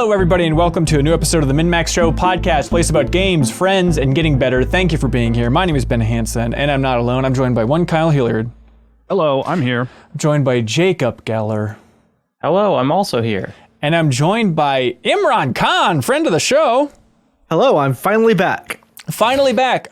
Hello, everybody, and welcome to a new episode of the MinnMax Show podcast, place about games, friends, and getting better. Thank you for being here. My name is Ben Hansen, and I'm not alone. I'm joined by one Kyle Hilliard. Hello, I'm here. I'm joined by Jacob Geller. Hello, I'm also here. And I'm joined by Imran Khan, friend of the show. Hello, I'm finally back. Finally back.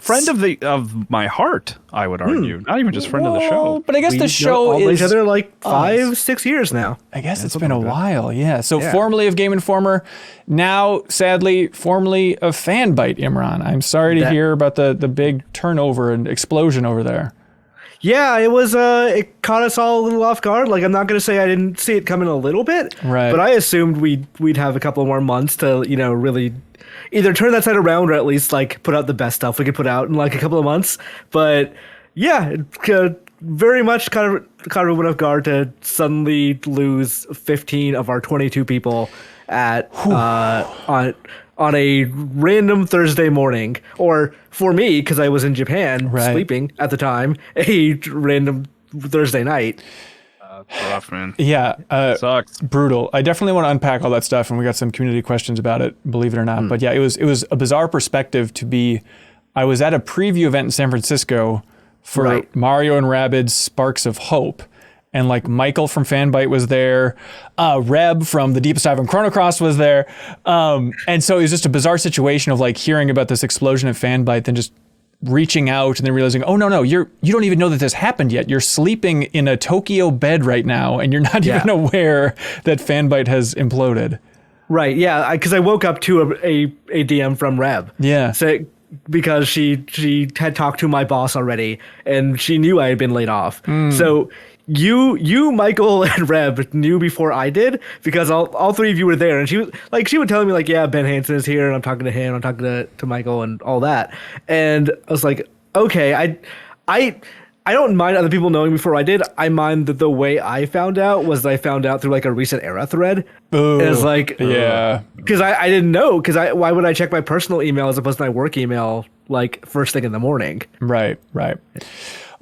Friend of my heart, I would argue. Not even just friend of the show. But I guess the show is is each other like 5-6 years now. I guess it's been a while, yeah. So formerly of Game Informer, now sadly formerly of Fanbyte, Imran. I'm sorry to hear about the big turnover and explosion over there. Yeah, it was. It caught us all a little off guard. Like, I'm not gonna say I didn't see it coming a little bit, right? But I assumed we'd have a couple more months to, really either turn that side around or at least like put out the best stuff we could put out in like a couple of months. But yeah, very much kind of went off guard to suddenly lose 15 of our 22 people at on a random Thursday morning, or for me, because I was in Japan sleeping at the time, a random Thursday night. Rough, man. Yeah. Sucks. Brutal. I definitely want to unpack all that stuff, and we got some community questions about it, believe it or not. But yeah, it was a bizarre perspective to be. I was at a preview event in San Francisco for Mario and Rabbids Sparks of Hope. And like Michael from Fanbyte was there, Reb from The Deepest Dive on Chrono Cross was there. And so it was just a bizarre situation of like hearing about this explosion at Fanbyte, then just reaching out and then realizing, oh no, you don't even know that this happened yet. You're sleeping in a Tokyo bed right now and you're not even aware that Fanbyte has imploded. Right, yeah, because I woke up to a DM from Reb. Yeah. So, because she had talked to my boss already and she knew I had been laid off. So you, Michael, and Reb knew before I did, because all three of you were there, and she would tell me like, yeah, Ben Hansen is here, and I'm talking to him, I'm talking to Michael, and all that, and I was like, okay, I don't mind other people knowing before I did. I mind that the way I found out was I found out through like a recent era thread. Ooh, it's like, yeah, because I didn't know, because why would I check my personal email as opposed to my work email like first thing in the morning? Right.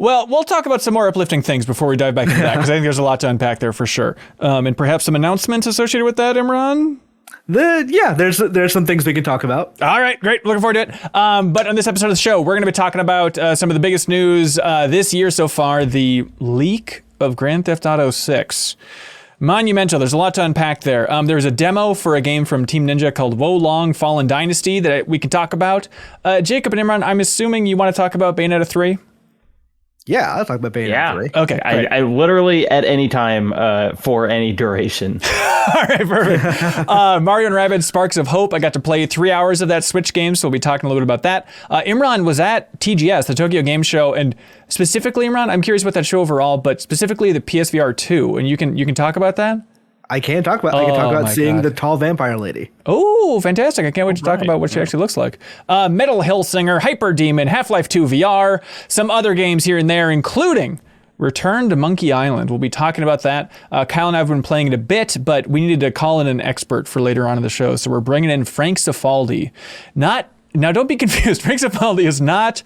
Well, we'll talk about some more uplifting things before we dive back into that, because I think there's a lot to unpack there for sure. And perhaps some announcements associated with that, Imran? There's some things we can talk about. All right, great. Looking forward to it. But on this episode of the show, we're going to be talking about some of the biggest news this year so far, the leak of Grand Theft Auto 6. Monumental. There's a lot to unpack there. There's a demo for a game from Team Ninja called Wo Long Fallen Dynasty that we can talk about. Jacob and Imran, I'm assuming you want to talk about Bayonetta 3? Yeah, I'll talk about Bayonetta 3. Okay, I literally at any time for any duration. All right, perfect. Mario and Rabbids Sparks of Hope. I got to play 3 hours of that Switch game, so we'll be talking a little bit about that. Imran was at TGS, the Tokyo Game Show, and specifically, Imran, I'm curious about that show overall, but specifically the PSVR2, and you can talk about that? I can talk about seeing the tall vampire lady. Oh, fantastic. I can't wait to talk about what she actually looks like. Metal Hellsinger, Hyper Demon, Half-Life 2 VR, some other games here and there, including Return to Monkey Island. We'll be talking about that. Kyle and I have been playing it a bit, but we needed to call in an expert for later on in the show, so we're bringing in Frank Cifaldi. Now, don't be confused. Frank Cifaldi is not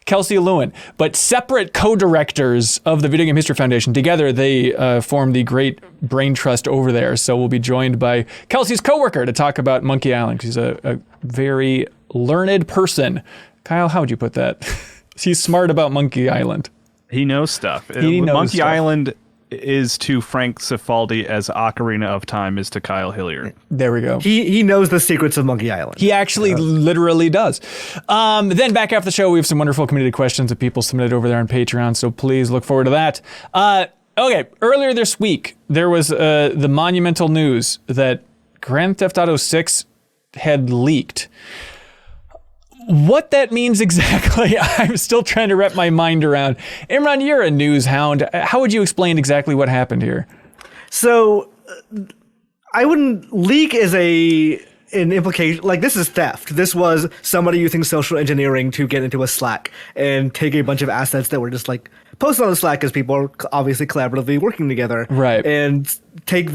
Kelsey Lewin, but separate co-directors of the Video Game History Foundation. Together, they form the great brain trust over there. So we'll be joined by Kelsey's coworker to talk about Monkey Island, because he's a very learned person. Kyle, how would you put that? He's smart about Monkey Island. He knows stuff. Monkey Island is to Frank Cifaldi as Ocarina of Time is to Kyle Hilliard. There we go. He knows the secrets of Monkey Island. He actually literally does. Then back after the show, we have some wonderful community questions that people submitted over there on Patreon, so please look forward to that. Okay, earlier this week, there was the monumental news that Grand Theft Auto 6 had leaked. What that means exactly, I'm still trying to wrap my mind around. Imran, you're a news hound. How would you explain exactly what happened here? So, I wouldn't leak as an implication. Like, this is theft. This was somebody using social engineering to get into a Slack and take a bunch of assets that were just like posted on the Slack, because people are obviously collaboratively working together. Right. And take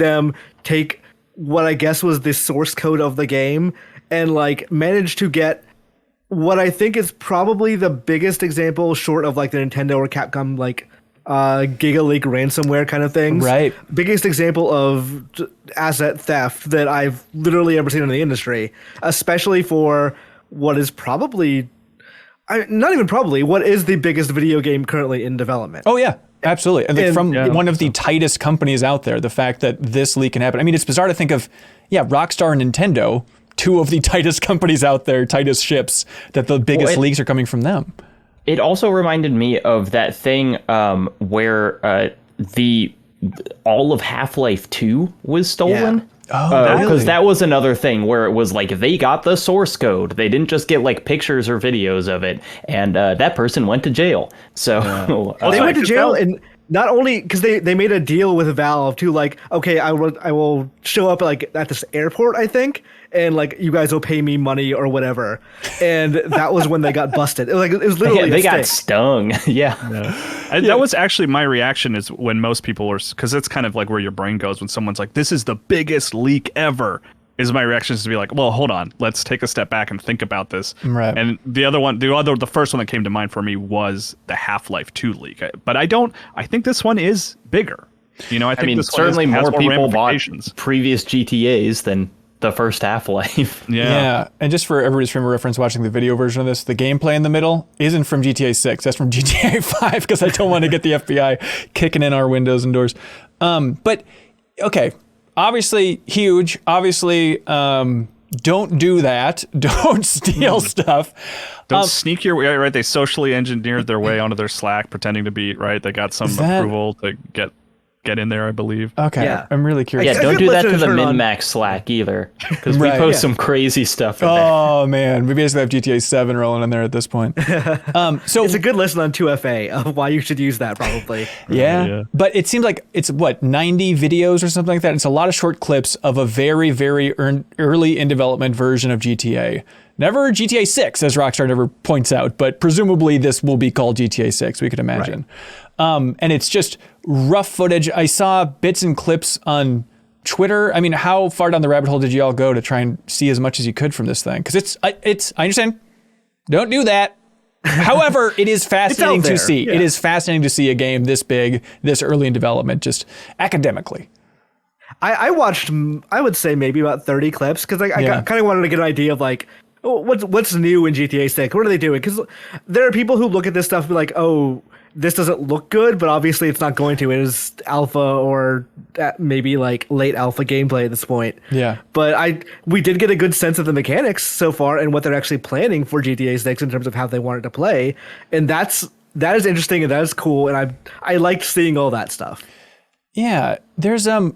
what I guess was the source code of the game and like manage to get what I think is probably the biggest example short of like the Nintendo or Capcom like Giga Leak ransomware kind of things. Right. Biggest example of asset theft that I've literally ever seen in the industry, especially for what is probably, not even probably, what is the biggest video game currently in development. Oh, yeah. Absolutely. And from one of the tightest companies out there, the fact that this leak can happen. I mean, it's bizarre to think of, Rockstar and Nintendo, two of the tightest companies out there, tightest ships, that the biggest leaks are coming from them. It also reminded me of that thing where all of Half-Life 2 was stolen. Yeah. Oh, because that was another thing where it was like they got the source code. They didn't just get like pictures or videos of it, and that person went to jail. So they went to jail, and not only because they made a deal with Valve to like, okay, I will show up like at this airport, I think, and like you guys will pay me money or whatever. And that was when they got busted. It was literally they got stung. That was actually my reaction is when most people were, because it's kind of like where your brain goes when someone's like, this is the biggest leak ever. Is my reaction is to be like, well, hold on, let's take a step back and think about this. Right. And the first one that came to mind for me was the Half-Life 2 leak. But I think this one is bigger. I think this certainly one has more people bought ramifications. previous GTAs than the first Half-Life. Yeah. And just for everybody's frame of reference watching the video version of this, the gameplay in the middle isn't from GTA 6. That's from GTA 5 because I don't want to get the FBI kicking in our windows and doors. But, okay. Obviously huge. Obviously, don't do that. Don't steal stuff. Don't sneak your way, right? They socially engineered their way onto their Slack, pretending to be, right? They got some approval to get in there, I believe. Okay, yeah. I'm really curious. Yeah, don't do that to the MinnMax Slack either, because we post some crazy stuff in there. Oh, man. We basically have GTA 7 rolling in there at this point. So it's a good lesson on 2FA of why you should use that, probably. Yeah, but it seems like it's, 90 videos or something like that? It's a lot of short clips of a very, very early in development version of GTA. Never GTA 6, as Rockstar never points out, but presumably this will be called GTA 6, we could imagine. Right. And it's just rough footage. I saw bits and clips on Twitter. I mean, how far down the rabbit hole did you all go to try and see as much as you could from this thing? Because I understand. Don't do that. However, it is fascinating to see. Yeah. It is fascinating to see a game this big, this early in development, just academically. I watched, I would say maybe about 30 clips because I kind of wanted to get an idea of like, what's new in GTA 6? What are they doing? Because there are people who look at this stuff and be like, oh, this doesn't look good, but obviously it's not going to. It is alpha or maybe like late alpha gameplay at this point. Yeah. But we did get a good sense of the mechanics so far and what they're actually planning for GTA 6 in terms of how they want it to play. And that is interesting and that is cool. And I liked seeing all that stuff. Yeah. There's a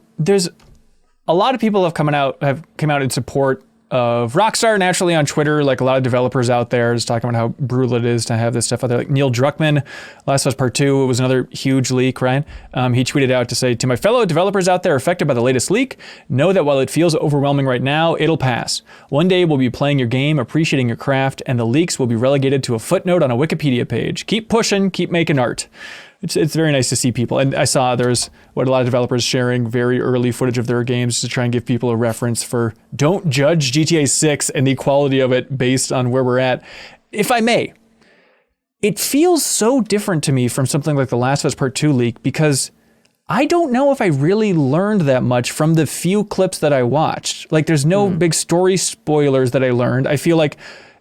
lot of people have come out in support of Rockstar naturally on Twitter, like a lot of developers out there just talking about how brutal it is to have this stuff out there. Like Neil Druckmann, Last of Us Part 2, it was another huge leak, right? He tweeted out to say, to my fellow developers out there affected by the latest leak, know that while it feels overwhelming right now, it'll pass. One day we'll be playing your game, appreciating your craft, and the leaks will be relegated to a footnote on a Wikipedia page. Keep pushing, keep making art. It's very nice to see people. And I saw there's a lot of developers sharing very early footage of their games to try and give people a reference for don't judge GTA 6 and the quality of it based on where we're at. If I may, it feels so different to me from something like The Last of Us Part 2 leak because I don't know if I really learned that much from the few clips that I watched. Like there's no big story spoilers that I learned. I feel like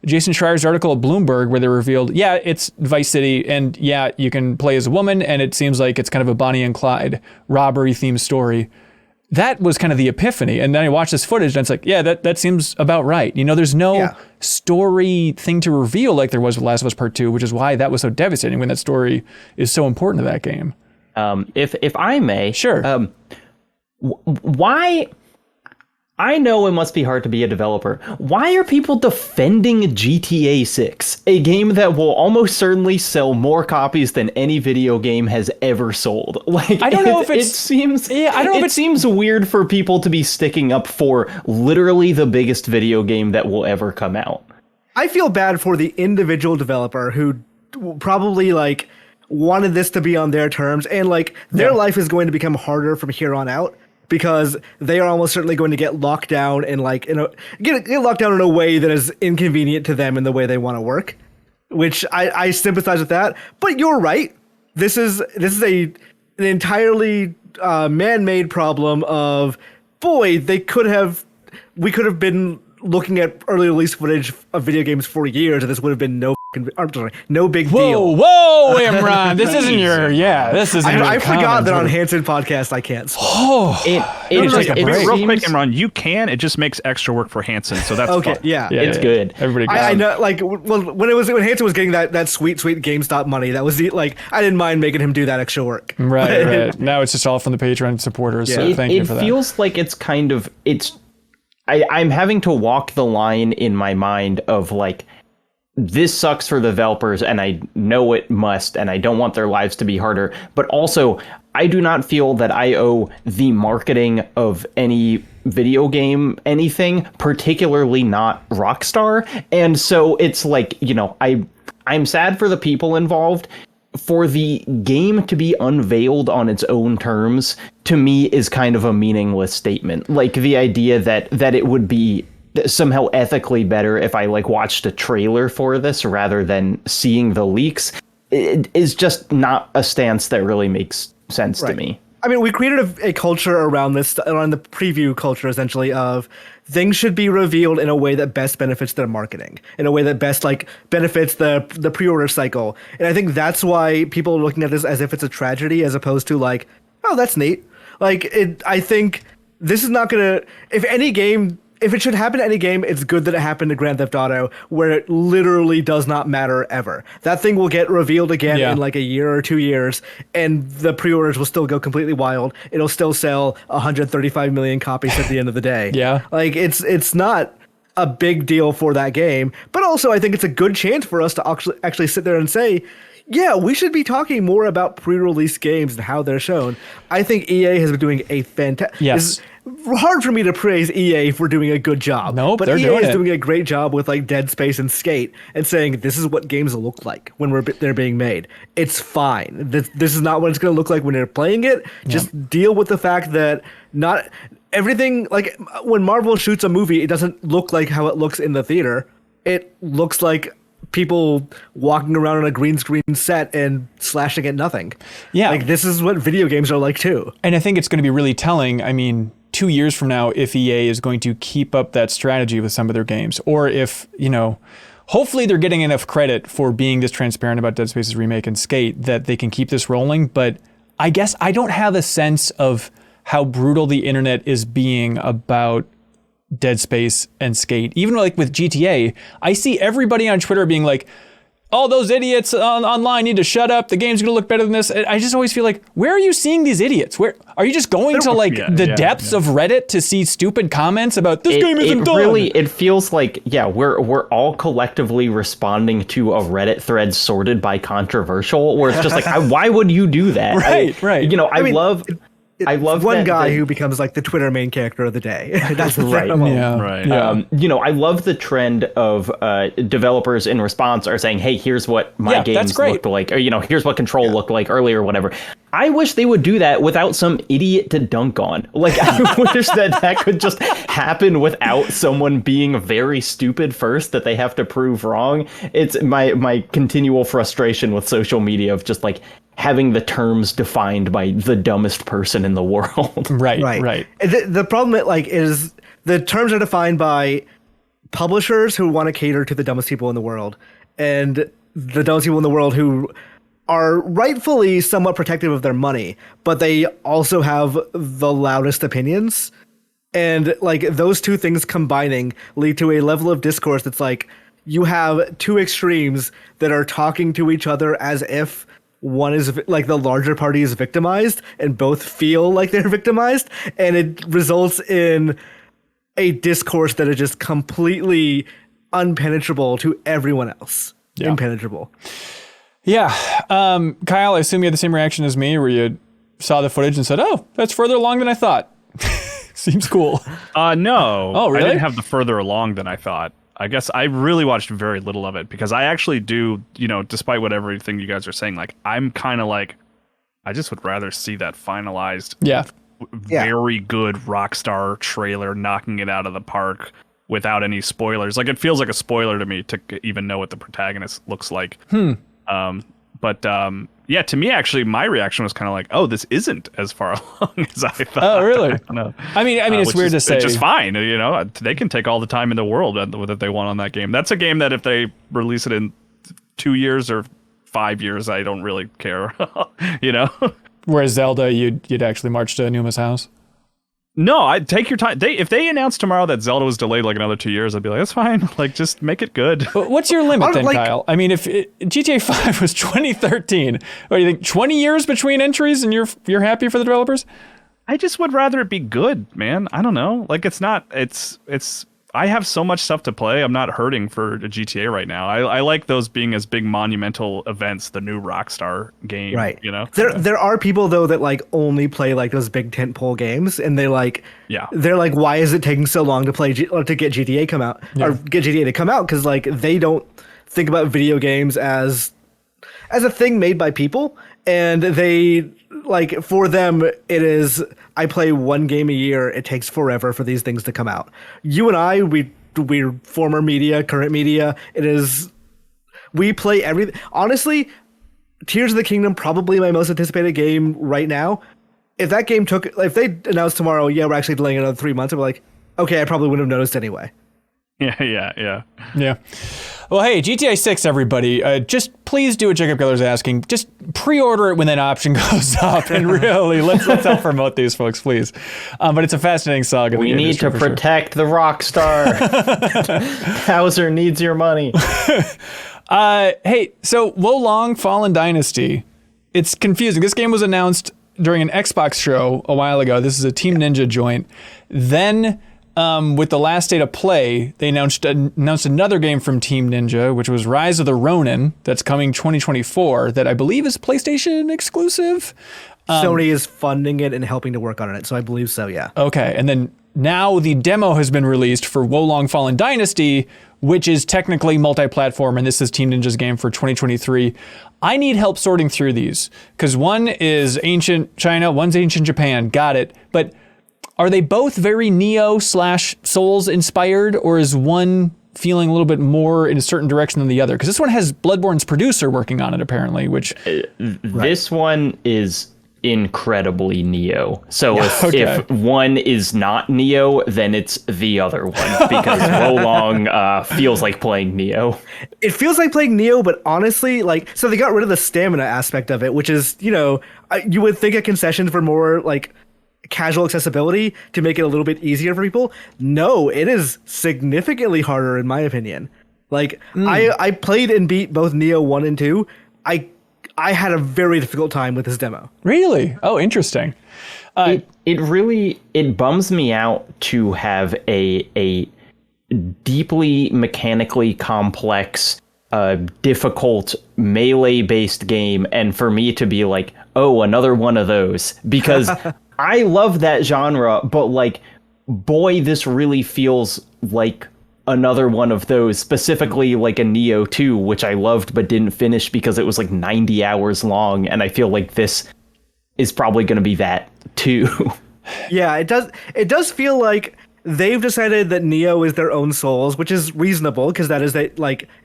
Jason Schreier's article at Bloomberg where they revealed, it's Vice City and you can play as a woman and it seems like it's kind of a Bonnie and Clyde robbery themed story. That was kind of the epiphany. And then I watched this footage and it's like, that seems about right. There's no story thing to reveal like there was with Last of Us Part 2, which is why that was so devastating when that story is so important to that game. If I may. Sure. Why... I know it must be hard to be a developer. Why are people defending GTA 6, a game that will almost certainly sell more copies than any video game has ever sold? Like, I don't know if it seems weird for people to be sticking up for literally the biggest video game that will ever come out. I feel bad for the individual developer who probably like wanted this to be on their terms and like their life is going to become harder from here on out. Because they are almost certainly going to get locked down and like get locked down in a way that is inconvenient to them in the way they want to work, which I sympathize with that. But you're right. this is an entirely man-made problem of, boy, we could have been looking at early release footage of video games for years, and this would have been no big deal. Whoa, Imran, this isn't this isn't. I forgot that on Hanson podcast I can't. Real quick, Imran, you can. It just makes extra work for Hanson, so that's okay. fun. Yeah, it's good. Everybody, I know. Like when Hanson was getting that sweet GameStop money, that was I didn't mind making him do that extra work. Right. Now it's just all from the Patreon supporters. So thank you for that. It feels like it's kind of I'm having to walk the line in my mind of like, this sucks for the developers, and I know it must, and I don't want their lives to be harder. But also, I do not feel that I owe the marketing of any video game anything, particularly not Rockstar. And so it's like, I'm sad for the people involved. For the game to be unveiled on its own terms, to me, is kind of a meaningless statement. Like the idea that it would be somehow ethically better if I watched a trailer for this rather than seeing the leaks, it is just not a stance that really makes sense to me. I mean, we created a culture around this, around the preview culture, essentially, of things should be revealed in a way that best benefits their marketing, in a way that best benefits the pre-order cycle. And I think that's why people are looking at this as if it's a tragedy, as opposed to oh, that's neat. I think this is not gonna. If it should happen to any game, it's good that it happened to Grand Theft Auto, where it literally does not matter ever. That thing will get revealed again in a year or 2 years, and the pre-orders will still go completely wild. It'll still sell 135 million copies at the end of the day. Yeah. It's not a big deal for that game, but also I think it's a good chance for us to actually sit there and say, yeah, we should be talking more about pre-release games and how they're shown. I think EA has been doing a fantastic... Yes. It's hard for me to praise EA for doing a good job. No, but they're EA doing is it. doing a great job with Dead Space and Skate, and saying this is what games look like when they're being made. It's fine. This is not what it's going to look like when you're playing it. Just deal with the fact that not everything, when Marvel shoots a movie, it doesn't look like how it looks in the theater. It looks like people walking around on a green screen set and slashing at nothing. Yeah. This is what video games are like too. And I think it's going to be really telling. I mean, 2 years from now, if EA is going to keep up that strategy with some of their games, or if, hopefully they're getting enough credit for being this transparent about Dead Space's remake and Skate that they can keep this rolling. But I guess I don't have a sense of how brutal the internet is being about Dead Space and Skate. Even with GTA, I see everybody on Twitter being like, oh, those idiots online need to shut up. The game's going to look better than this. I just always feel like, where are you seeing these idiots? Where are you just going to the depths of Reddit to see stupid comments about this game isn't done? Really, it feels like, we're all collectively responding to a Reddit thread sorted by controversial, where it's just why would you do that? Right. I love one guy who becomes the Twitter main character of the day. That's the right. Right. I love the trend of developers in response are saying, hey, here's what my games looked like, or here's what Control looked like earlier or whatever. I wish they would do that without some idiot to dunk on. I wish that could just happen without someone being very stupid first that they have to prove wrong. It's my continual frustration with social media of just having the terms defined by the dumbest person in the world. Right. The problem is the terms are defined by publishers who want to cater to the dumbest people in the world, and the dumbest people in the world who are rightfully somewhat protective of their money, but they also have the loudest opinions. And those two things combining lead to a level of discourse that's you have two extremes that are talking to each other as if one is the larger party is victimized, and both feel like they're victimized, and it results in a discourse that is just completely unpenetrable to everyone else. Yeah. Impenetrable. Yeah. Kyle, I assume you had the same reaction as me, where you saw the footage and said, oh, that's further along than I thought. Seems cool. No. Oh, really? I didn't have the further along than I thought. I guess I really watched very little of it, because I actually do, despite what everything you guys are saying, I'm kind of I just would rather see that finalized, very good Rockstar trailer knocking it out of the park without any spoilers. It feels like a spoiler to me to even know what the protagonist looks like. But Yeah, to me, actually, my reaction was kind of like, oh, this isn't as far along as I thought. Oh, really? No. I mean, it's weird to say. It's just fine. They can take all the time in the world that they want on that game. That's a game that if they release it in 2 years or 5 years, I don't really care. Whereas Zelda, you'd actually march to Anuma's house. No, I'd take your time. If they announced tomorrow that Zelda was delayed like another 2 years, I'd be like, that's fine. Like, just make it good. What's your limit then, Kyle? I mean, if GTA 5 was 2013, what do you think? 20 years between entries, and you're happy for the developers? I just would rather it be good, man. I don't know. Like, it's not. I have so much stuff to play. I'm not hurting for a GTA right now. I like those being as big monumental events, the new Rockstar game. Right. There are people though that like only play like those big tentpole games, and they're like, why is it taking so long to play to get GTA come out or get GTA to come out? Because like they don't think about video games as a thing made by people, and they like for them it is. I play one game a year. It takes forever for these things to come out. You and I, we're former media, current media. We play everything. Honestly, Tears of the Kingdom, probably my most anticipated game right now. If they announced tomorrow, we're actually delaying another 3 months, I'd be like, okay, I probably wouldn't have noticed anyway. Yeah. Well, hey, GTA 6, everybody, just please do what Jacob Geller's asking. Just pre-order it when that option goes up, and really, let's help promote these folks, please. But it's a fascinating saga. We need to protect the Rockstar. Hauser needs your money. Hey, so Wo Long Fallen Dynasty, it's confusing. This game was announced during an Xbox show a while ago. This is a Team Ninja joint. Then with the last day to play, they announced another game from Team Ninja, which was Rise of the Ronin, that's coming 2024, that I believe is PlayStation exclusive. Sony is funding it and helping to work on it, so I believe so, yeah. Okay, and then now the demo has been released for Wo Long Fallen Dynasty, which is technically multi-platform, and this is Team Ninja's game for 2023. I need help sorting through these, because one is ancient China, one's ancient Japan, got it, but are they both very Neo/Souls inspired, or is one feeling a little bit more in a certain direction than the other? Because this one has Bloodborne's producer working on it, apparently, which... This one is incredibly Neo. So if one is not Neo, then it's the other one, because Wo Long feels like playing Neo. It feels like playing Neo, but honestly, so they got rid of the stamina aspect of it, which is, you would think a concession for more, casual accessibility to make it a little bit easier for people. No, it is significantly harder in my opinion. I played and beat both Neo 1 and 2. I had a very difficult time with this demo. Really? Oh, interesting. It bums me out to have a deeply mechanically complex, difficult melee-based game, and for me to be like, oh, another one of those, because I love that genre, but boy, this really feels like another one of those, specifically like a Neo 2, which I loved but didn't finish because it was 90 hours long, and I feel like this is probably going to be that too. Yeah, it does feel like they've decided that Neo is their own Souls, which is reasonable because that is a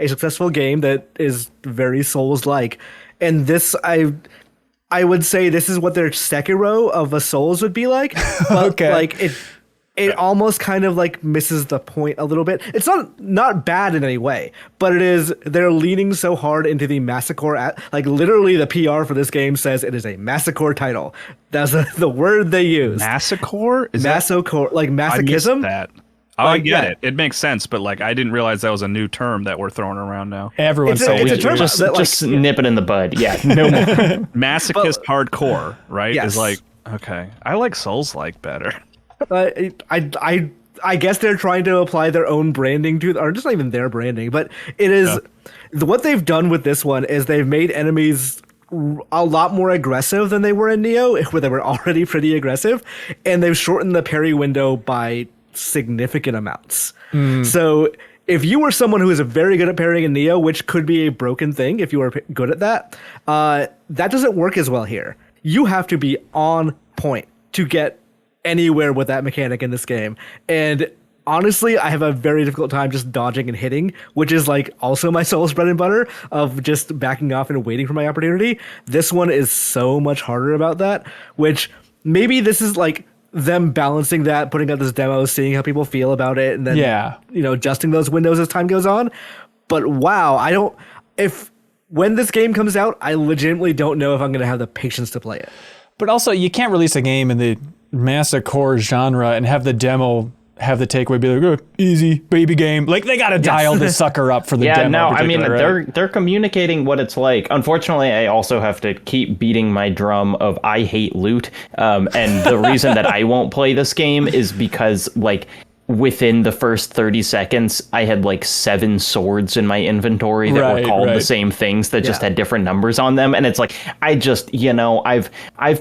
successful game that is very Souls-like. And this, I would say this is what their Sekiro of a Souls would be like. But okay. It almost kind of misses the point a little bit. It's not bad in any way, but they're leaning so hard into the massacre. Literally the PR for this game says it is a massacre title. That's the word they use. Massacre? Massacre, masochism? I missed that. I get it. It makes sense, but I didn't realize that was a new term that we're throwing around now. Everyone's saying it's a term just nip it in the bud. Yeah, no more. Masochist hardcore, right? Yes. Is okay. I like Souls-like better. I guess they're trying to apply their own branding to, or just not even their branding, but it is what they've done with this one is they've made enemies a lot more aggressive than they were in Neo, where they were already pretty aggressive, and they've shortened the parry window by significant amounts. So if you were someone who is very good at parrying in Neo, which could be a broken thing if you are good at that, that doesn't work as well here. You have to be on point to get anywhere with that mechanic in this game. And honestly, I have a very difficult time just dodging and hitting, which is like also my soul's bread and butter of just backing off and waiting for my opportunity. This one is so much harder about that, which maybe this is like them balancing that, putting out this demo, seeing how people feel about it, and then adjusting those windows as time goes on. But wow, when this game comes out, I legitimately don't know if I'm going to have the patience to play it. But also, you can't release a game in the massive core genre and have the demo have the takeaway be like, oh, easy baby game. Like, they got to dial this sucker up for the demo. Yeah, no, I mean, right? they're communicating what it's like. Unfortunately, I also have to keep beating my drum of I hate loot. And the reason that I won't play this game is because, like, within the first 30 seconds, I had like 7 swords in my inventory that were called the same things that just had different numbers on them. And it's like, I just, I've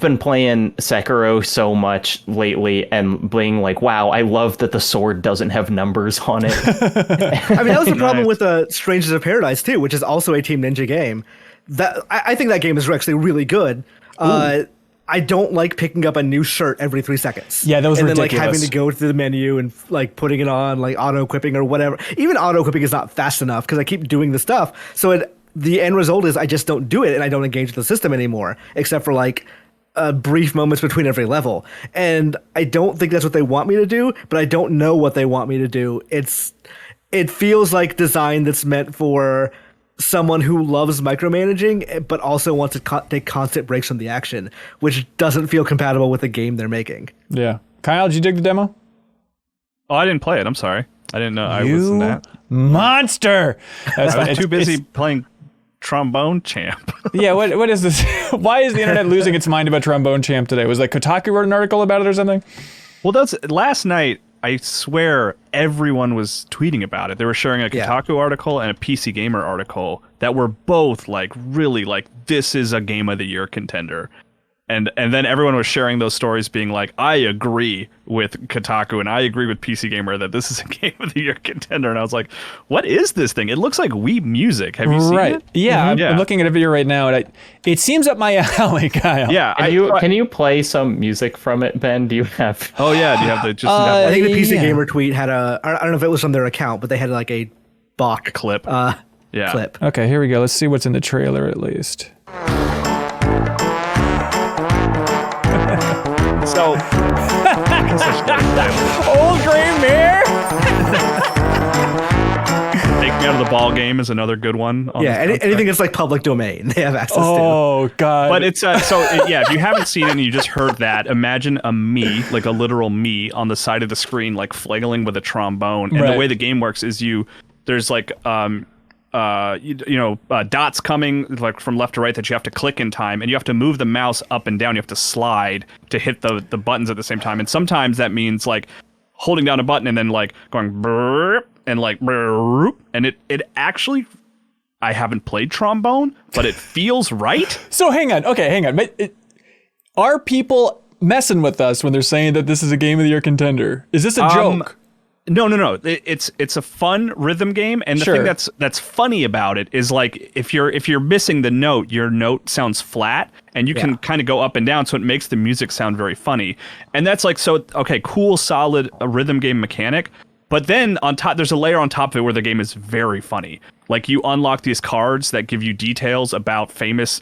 been playing Sekiro so much lately and being like, wow, I love that the sword doesn't have numbers on it. I mean, that was the problem with Strangers of Paradise too, which is also a Team Ninja game. That I think that game is actually really good. I don't like picking up a new shirt every 3 seconds. Yeah, that was ridiculous. And then like having to go through the menu and like putting it on, like auto-equipping or whatever. Even auto-equipping is not fast enough because I keep doing the stuff. So the end result is I just don't do it and I don't engage the system anymore, except for like brief moments between every level. And I don't think that's what they want me to do, but I don't know what they want me to do. It feels like design that's meant for someone who loves micromanaging but also wants to take constant breaks from the action, which doesn't feel compatible with the game they're making. Yeah. Kyle, did you dig the demo? Oh, I didn't play it. I'm sorry. I didn't know I was in that. Monster! I was too busy playing Trombone Champ. Yeah, what is this? Why is the internet losing its mind about Trombone Champ today? Was like Kotaku wrote an article about it or something? Well, last night, I swear everyone was tweeting about it. They were sharing a Kotaku article and a PC Gamer article that were both like really like, this is a Game of the Year contender. And then everyone was sharing those stories being like, I agree with Kotaku and I agree with PC Gamer that this is a Game of the Year contender. And I was like, what is this thing? It looks like Wii Music. Have you seen it? Yeah, I'm looking at a video right now and it seems up my alley, Kyle. Yeah. Can you play some music from it, Ben? Do you have... Oh, yeah. Do you have the... just I think the PC Gamer tweet had I don't know if it was from their account, but they had like a Bach clip. clip. Okay, here we go. Let's see what's in the trailer at least. So, old gray mare. Take Me Out of the Ball Game is another good one. Anything that's like public domain, they have access to. Oh God! But it's if you haven't seen it and you just heard that, imagine a me, like a literal me, on the side of the screen, like flailing with a trombone. And the way the game works is there's like dots coming like from left to right that you have to click in time, and you have to move the mouse up and down. You have to slide to hit the buttons at the same time, and sometimes that means like holding down a button and then like going brrr, and like brrr, and it actually, I haven't played trombone, but it feels right. So hang on. But are people messing with us when they're saying that this is a Game of the Year contender? Is this a joke? No. It's a fun rhythm game, and the thing that's funny about it is like if you're missing the note, your note sounds flat, and you can kind of go up and down, so it makes the music sound very funny. And that's like cool, solid rhythm game mechanic. But then on top, there's a layer on top of it where the game is very funny. Like you unlock these cards that give you details about famous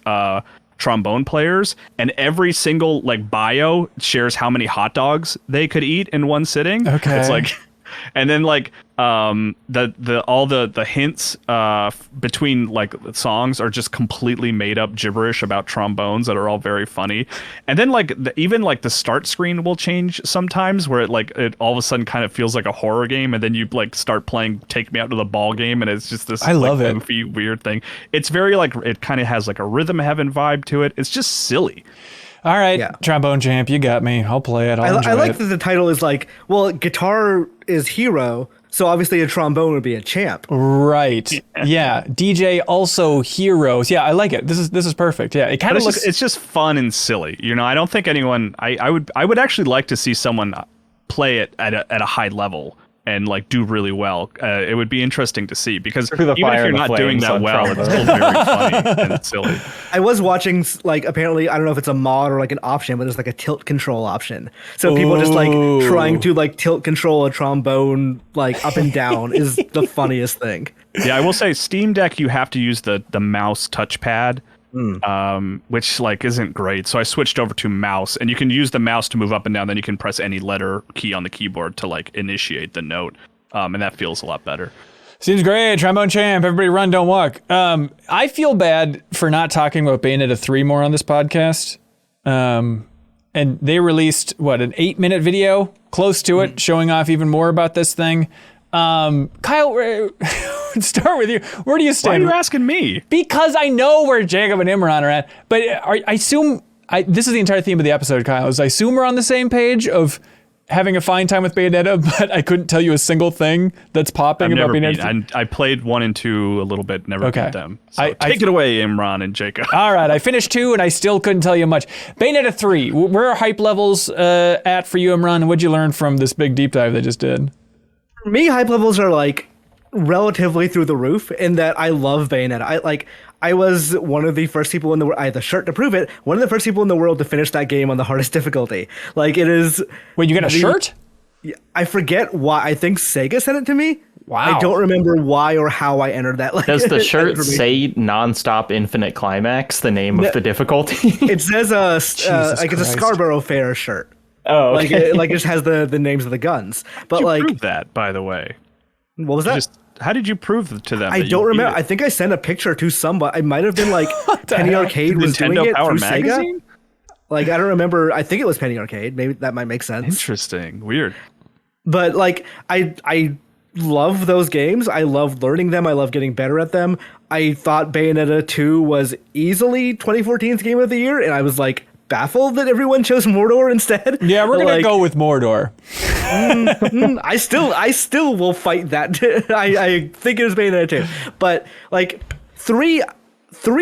trombone players, and every single like bio shares how many hot dogs they could eat in one sitting. Okay, it's like. And then like all the hints between like songs are just completely made up gibberish about trombones that are all very funny. And then like even like the start screen will change sometimes, where it all of a sudden kind of feels like a horror game, and then you like start playing Take Me Out to the Ball Game, and it's just this goofy weird thing. It's very like, it kind of has like a Rhythm Heaven vibe to it. It's just silly. All right, Trombone Champ, you got me. I'll play it. I like that the title is like, well, guitar is hero, so obviously a trombone would be a champ. Right. Yeah. DJ also heroes. Yeah, I like it. This is perfect. Yeah. It kind of looks. It's just fun and silly. I don't think anyone. I would actually like to see someone play it at a high level. and like do really well. It would be interesting to see, because Through the even if fire you're and the not doing flames that on well, it's trombone. still very funny and silly. I was watching, like, apparently, I don't know if it's a mod or like an option, but there's like a tilt control option. So people just like trying to like tilt control a trombone like up and down is the funniest thing. Yeah, I will say Steam Deck, you have to use the mouse touchpad, which like isn't great. So I switched over to mouse, and you can use the mouse to move up and down. Then you can press any letter key on the keyboard to like initiate the note, and that feels a lot better. Seems great. Trombone Champ. Everybody run, don't walk. I feel bad for not talking about Bayonetta 3 more on this podcast. And they released, what, an 8-minute video? Close to it, showing off even more about this thing. Kyle, start with you. Where do you stand? Why are you asking me? Because I know where Jacob and Imran are at. But I assume, this is the entire theme of the episode, Kyle, is I assume we're on the same page of having a fine time with Bayonetta, but I couldn't tell you a single thing that's popping about Bayonetta. I played 1 and 2 a little bit, never beat them. So I take it away, Imran and Jacob. All right, I finished 2 and I still couldn't tell you much. Bayonetta 3, where are hype levels at for you, Imran? And what'd you learn from this big deep dive they just did? For me, hype levels are like relatively through the roof in that I love Bayonetta. I was one of the first people in the world, I had the shirt to prove it, one of the first people in the world to finish that game on the hardest difficulty. Like, it is... Wait, you got a shirt? I forget why. I think Sega sent it to me. Wow. I don't remember why or how I entered that. Like, Does the shirt say nonstop infinite climax, the name of the difficulty? It says like it's a Christ. Scarborough Fair shirt. Oh, okay. Like it just has the names of the guns. But You like, proved that, by the way. what was that? How did you prove to them? I that you don't beat remember. it? I think I sent a picture to somebody. It might have been like Penny Arcade was doing Nintendo it Power through Magazine? Sega. Like, I don't remember. I think it was Penny Arcade. Maybe that might make sense. Interesting. Weird. But like, I love those games. I love learning them. I love getting better at them. I thought Bayonetta 2 was easily 2014's game of the year, and I was like baffled that everyone chose Mordor instead. Yeah, we're gonna Like, go with Mordor. I still will fight that. I think it was Bayonetta 2. But like 3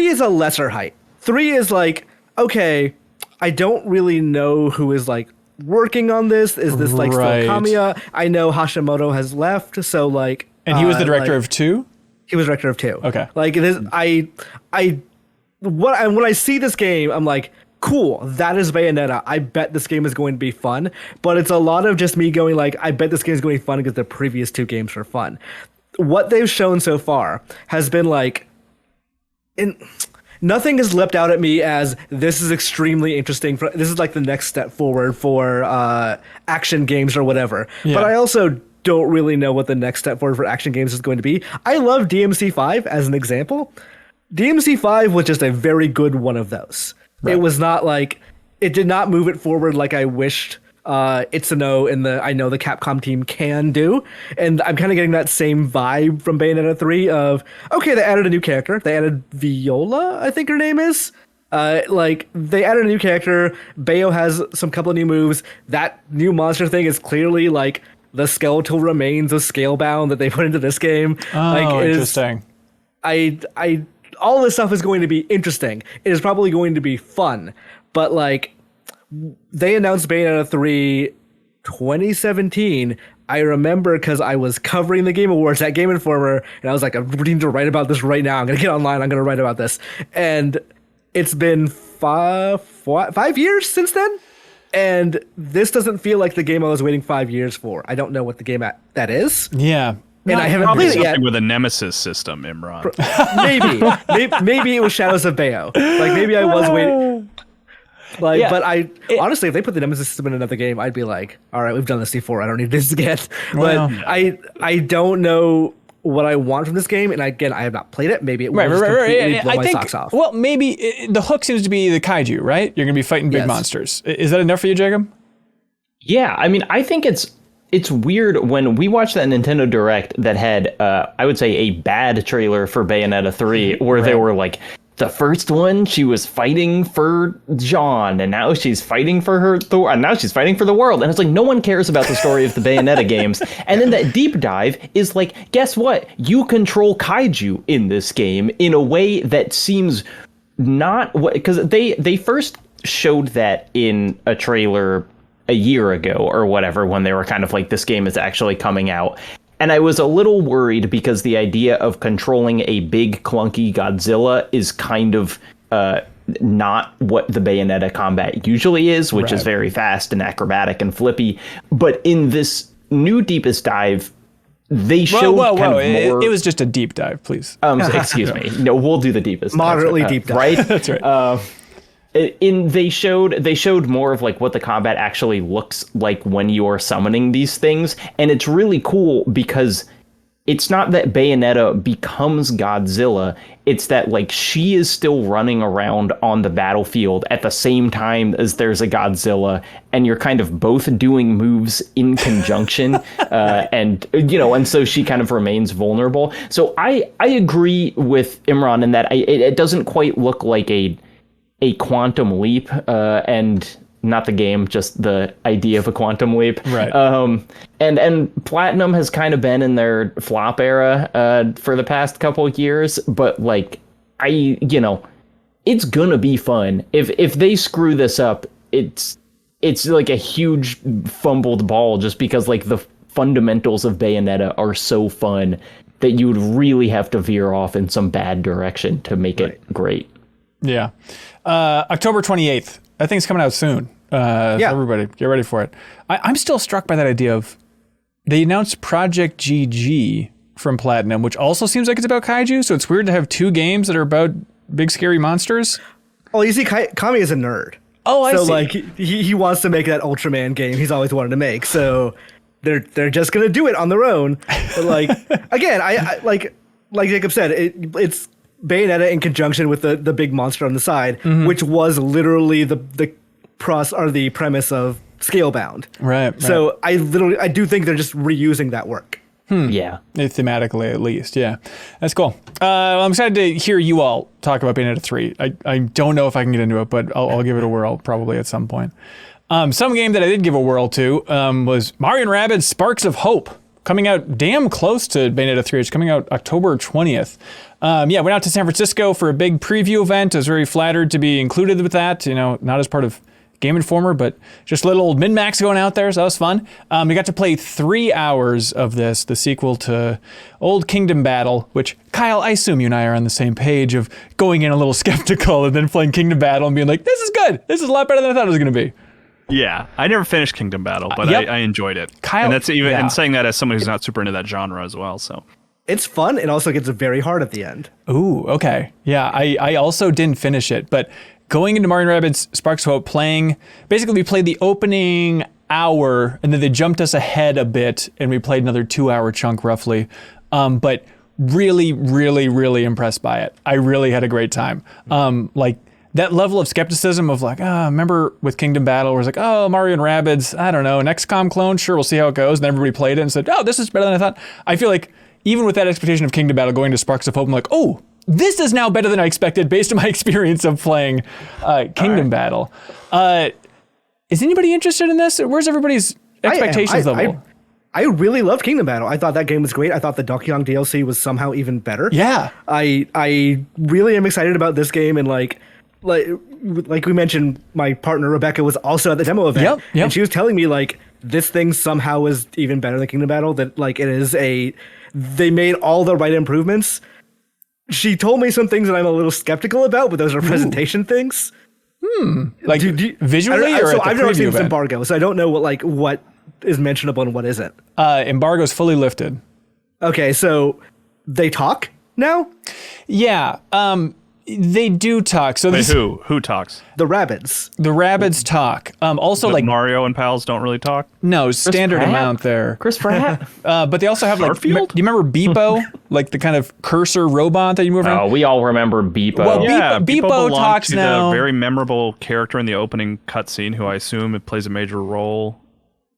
is a lesser height. 3 is like, okay, I don't really know who is like working on this. Is this like Right. still Kamiya? I know Hashimoto has left, so like, And he was the director like, of 2? he was director of 2. Okay. Like this, when I see this game, I'm like, cool, that is Bayonetta. I bet this game is going to be fun. But it's a lot of just me going like, I bet this game is going to be fun because the previous 2 games were fun. What they've shown so far has been like, nothing has leapt out at me as this is extremely interesting. This is like the next step forward for action games or whatever. Yeah. But I also don't really know what the next step forward for action games is going to be. I love DMC5 as an example. DMC5 was just a very good one of those. Right. It was not like, it did not move it forward like I wished Itsuno and I know the Capcom team can do. And I'm kind of getting that same vibe from Bayonetta 3 of, okay, they added a new character. They added Viola, I think her name is. Like, they added a new character. Bayo has some couple of new moves. That new monster thing is clearly like the skeletal remains of Scalebound that they put into this game. Oh, like, interesting. All this stuff is going to be interesting. It is probably going to be fun. But like, they announced Bayonetta 3 2017. I remember because I was covering the Game Awards at Game Informer, and I was like, I need to write about this right now. I'm going to get online. I'm going to write about this. And it's been 5 years since then. And this doesn't feel like the game I was waiting 5 years for. I don't know what the game that is. Yeah. And I haven't Probably played it yet. something with a Nemesis system, Imran. Maybe it was Shadows of Bayo. Like, maybe I was waiting. Like, Yeah, but honestly, if they put the Nemesis system in another game, I'd be like, all right, we've done this before. I don't need this again. Well, But I don't know what I want from this game, and again, I have not played it. Maybe it will just completely blow my socks off. Well, maybe the hook seems to be the kaiju, right? You're going to be fighting big Yes. monsters. Is that enough for you, Jacob? Yeah, I mean, I think it's weird when we watched that Nintendo Direct that had, I would say, a bad trailer for Bayonetta 3, where they were like, the first one, she was fighting for Jean, and now she's fighting for her, and now she's fighting for the world. And it's like, no one cares about the story of the Bayonetta games. And then that deep dive is like, guess what? You control kaiju in this game in a way that seems not, because they first showed that in a trailer a year ago or whatever, when they were kind of like, this game is actually coming out. And I was a little worried because the idea of controlling a big, clunky Godzilla is kind of not what the Bayonetta combat usually is, which is very fast and acrobatic and flippy. But in this new Deepest Dive, they showed kind of more... It was just a deep dive, please. Excuse me. No, we'll do the deepest. Moderately deep dive. Right? That's right. They showed more of like what the combat actually looks like when you are summoning these things, and it's really cool because it's not that Bayonetta becomes Godzilla, it's that like she is still running around on the battlefield at the same time as there's a Godzilla, and you're kind of both doing moves in conjunction, and so she kind of remains vulnerable. So I agree with Imran in that it doesn't quite look like a quantum leap, and not the game, just the idea of a quantum leap. Right. And Platinum has kind of been in their flop era for the past couple of years, but like it's gonna be fun. If they screw this up, it's like a huge fumbled ball, just because like the fundamentals of Bayonetta are so fun that you would really have to veer off in some bad direction to make it great. Yeah. October 28th. I think it's coming out soon. So everybody, get ready for it. I'm still struck by that idea of, they announced Project GG from Platinum, which also seems like it's about kaiju, so it's weird to have two games that are about big scary monsters. Oh, you see, Kami is a nerd. Oh, I see. So like he wants to make that Ultraman game he's always wanted to make. So they're just gonna do it on their own. But like again, I like Jacob said, it's Bayonetta in conjunction with the big monster on the side, which was literally the premise of Scalebound. Right. So I do think they're just reusing that work. Yeah. Thematically, at least. Yeah. That's cool. I'm excited to hear you all talk about Bayonetta 3. I don't know if I can get into it, but I'll give it a whirl probably at some point. Some game that I did give a whirl to was Mario & Rabbids Sparks of Hope, coming out damn close to Bayonetta 3. It's coming out October 20th. Went out to San Francisco for a big preview event. I was very flattered to be included with that, not as part of Game Informer, but just little MinnMax going out there, so that was fun. We got to play 3 hours of this, the sequel to Old Kingdom Battle, which, Kyle, I assume you and I are on the same page of going in a little skeptical and then playing Kingdom Battle and being like, this is good. This is a lot better than I thought it was going to be. Yeah, I never finished Kingdom Battle, but I enjoyed it. Kyle, and that's even and saying that as someone who's not super into that genre as well. So it's fun. It also gets very hard at the end. Ooh, okay. Yeah, I also didn't finish it, but going into Mario & Rabbids Sparks of Hope, basically we played the opening hour, and then they jumped us ahead a bit, and we played another 2-hour chunk roughly. But really, really, really impressed by it. I really had a great time. Like that level of skepticism of like, remember with Kingdom Battle, where it's like, Mario & Rabbids, I don't know, an XCOM clone, sure, we'll see how it goes. And everybody played it and said, this is better than I thought. I feel like even with that expectation of Kingdom Battle going to Sparks of Hope, I'm like, this is now better than I expected based on my experience of playing Kingdom Battle. Is anybody interested in this? Where's everybody's expectations level? I really loved Kingdom Battle. I thought that game was great. I thought the Donkey Kong DLC was somehow even better. Yeah. I really am excited about this game, and like we mentioned, my partner Rebecca was also at the demo event, yep. and she was telling me like this thing somehow is even better than Kingdom Battle. That like they made all the right improvements. She told me some things that I'm a little skeptical about, but those are presentation things. Like visually, or so at the I've never seen this event? embargo, so I don't know what is mentionable and what isn't. Embargo's fully lifted. Okay, so they talk now? Yeah. They do talk. So wait, who talks? The Rabbids. The Rabbids talk. Also, but like Mario and pals don't really talk. No, standard Pratt? amount there. Chris Pratt. But they also have like. Do you remember Beepo, like the kind of cursor robot that you move around? Oh, we all remember Beepo. Well, Yeah, Beepo belonged talks to now. the very memorable character in the opening cutscene, who I assume it plays a major role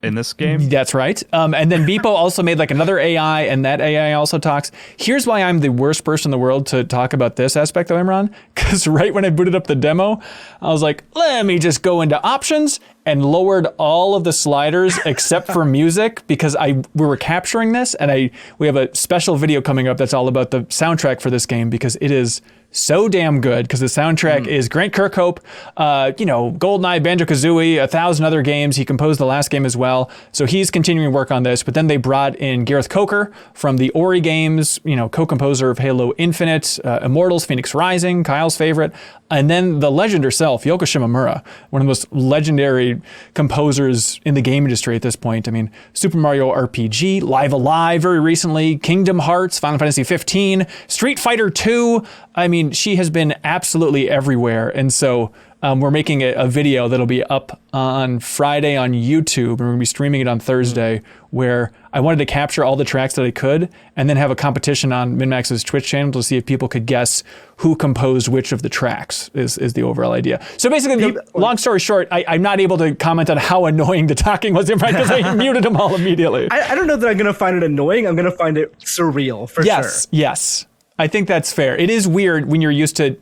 in this game. That's right. And then Beepo also made like another AI, and that AI also talks. Here's why I'm the worst person in the world to talk about this aspect of Imran. Because right when I booted up the demo, I was like, let me just go into options, and lowered all of the sliders except for music, because we were capturing this, and we have a special video coming up that's all about the soundtrack for this game, because it is so damn good because the soundtrack is Grant Kirkhope, GoldenEye, Banjo-Kazooie, 1,000 other games. He composed the last game as well. So he's continuing work on this. But then they brought in Gareth Coker from the Ori games, co-composer of Halo Infinite, Immortals, Phoenix Rising, Kyle's favorite. And then the legend herself, Yoko Shimomura, one of the most legendary composers in the game industry at this point. I mean, Super Mario RPG, Live Alive very recently, Kingdom Hearts, Final Fantasy 15, Street Fighter 2. I mean, she has been absolutely everywhere. And so we're making a video that'll be up on Friday on YouTube, and we're going to be streaming it on Thursday, where I wanted to capture all the tracks that I could and then have a competition on MinnMax's Twitch channel to see if people could guess who composed which of the tracks is the overall idea. So basically, long story short, I'm not able to comment on how annoying the talking was in front because I muted them all immediately. I don't know that I'm going to find it annoying. I'm going to find it surreal, for sure. Yes. I think that's fair. It is weird when you're used to,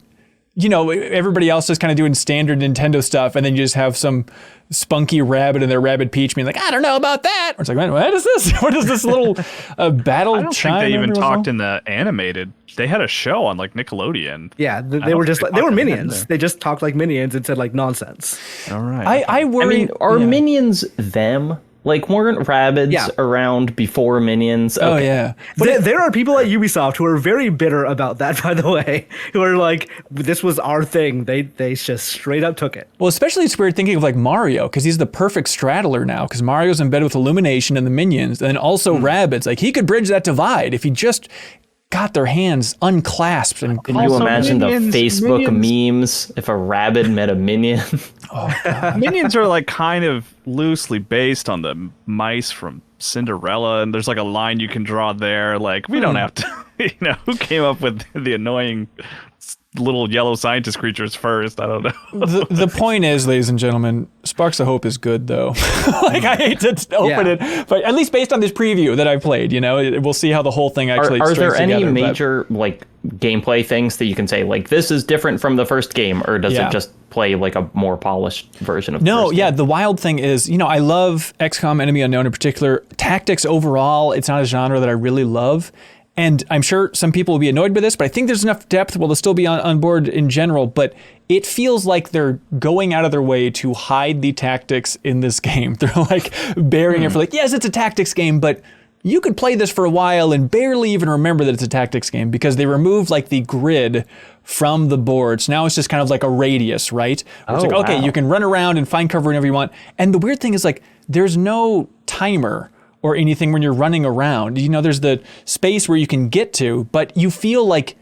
everybody else is kind of doing standard Nintendo stuff, and then you just have some spunky rabbit and their Rabbid Peach being like, I don't know about that. Or it's like, what is this? What is this little battle? I don't think they even talked in the animated. They had a show on like Nickelodeon. Yeah, they were just they were minions. They just talked like minions and said like nonsense. All right. I worry. Are minions them? Like, weren't Rabbids around before Minions? Okay. Oh, yeah. But there are people at Ubisoft who are very bitter about that, by the way, who are like, this was our thing. They just straight up took it. Well, especially it's weird thinking of like Mario, because he's the perfect straddler now, because Mario's embedded with Illumination and the minions, and also Rabbids. Like, he could bridge that divide if he just got their hands unclasped. And can you imagine the Facebook memes if a Rabbid met a minion? Minions are like kind of loosely based on the mice from Cinderella, and there's like a line you can draw there. Like, we don't have to, who came up with the annoying little yellow scientist creatures first? I don't know. The point is, ladies and gentlemen, Sparks of Hope is good, though. Like, I hate to open it, but at least based on this preview that I played, we'll see how the whole thing actually Are there together, any major like gameplay things that you can say, like, this is different from the first game, or does it just play like a more polished version of the first game? The wild thing is, I love XCOM Enemy Unknown in particular. Tactics overall, it's not a genre that I really love. And I'm sure some people will be annoyed by this, but I think there's enough depth where they'll still be on board in general. But it feels like they're going out of their way to hide the tactics in this game. They're like burying it for like, yes, it's a tactics game, but you could play this for a while and barely even remember that it's a tactics game because they removed like the grid from the board. So now it's just kind of like a radius, right? Where it's like, okay, you can run around and find cover whenever you want. And the weird thing is like, there's no timer or anything when you're running around. There's the space where you can get to, but you feel like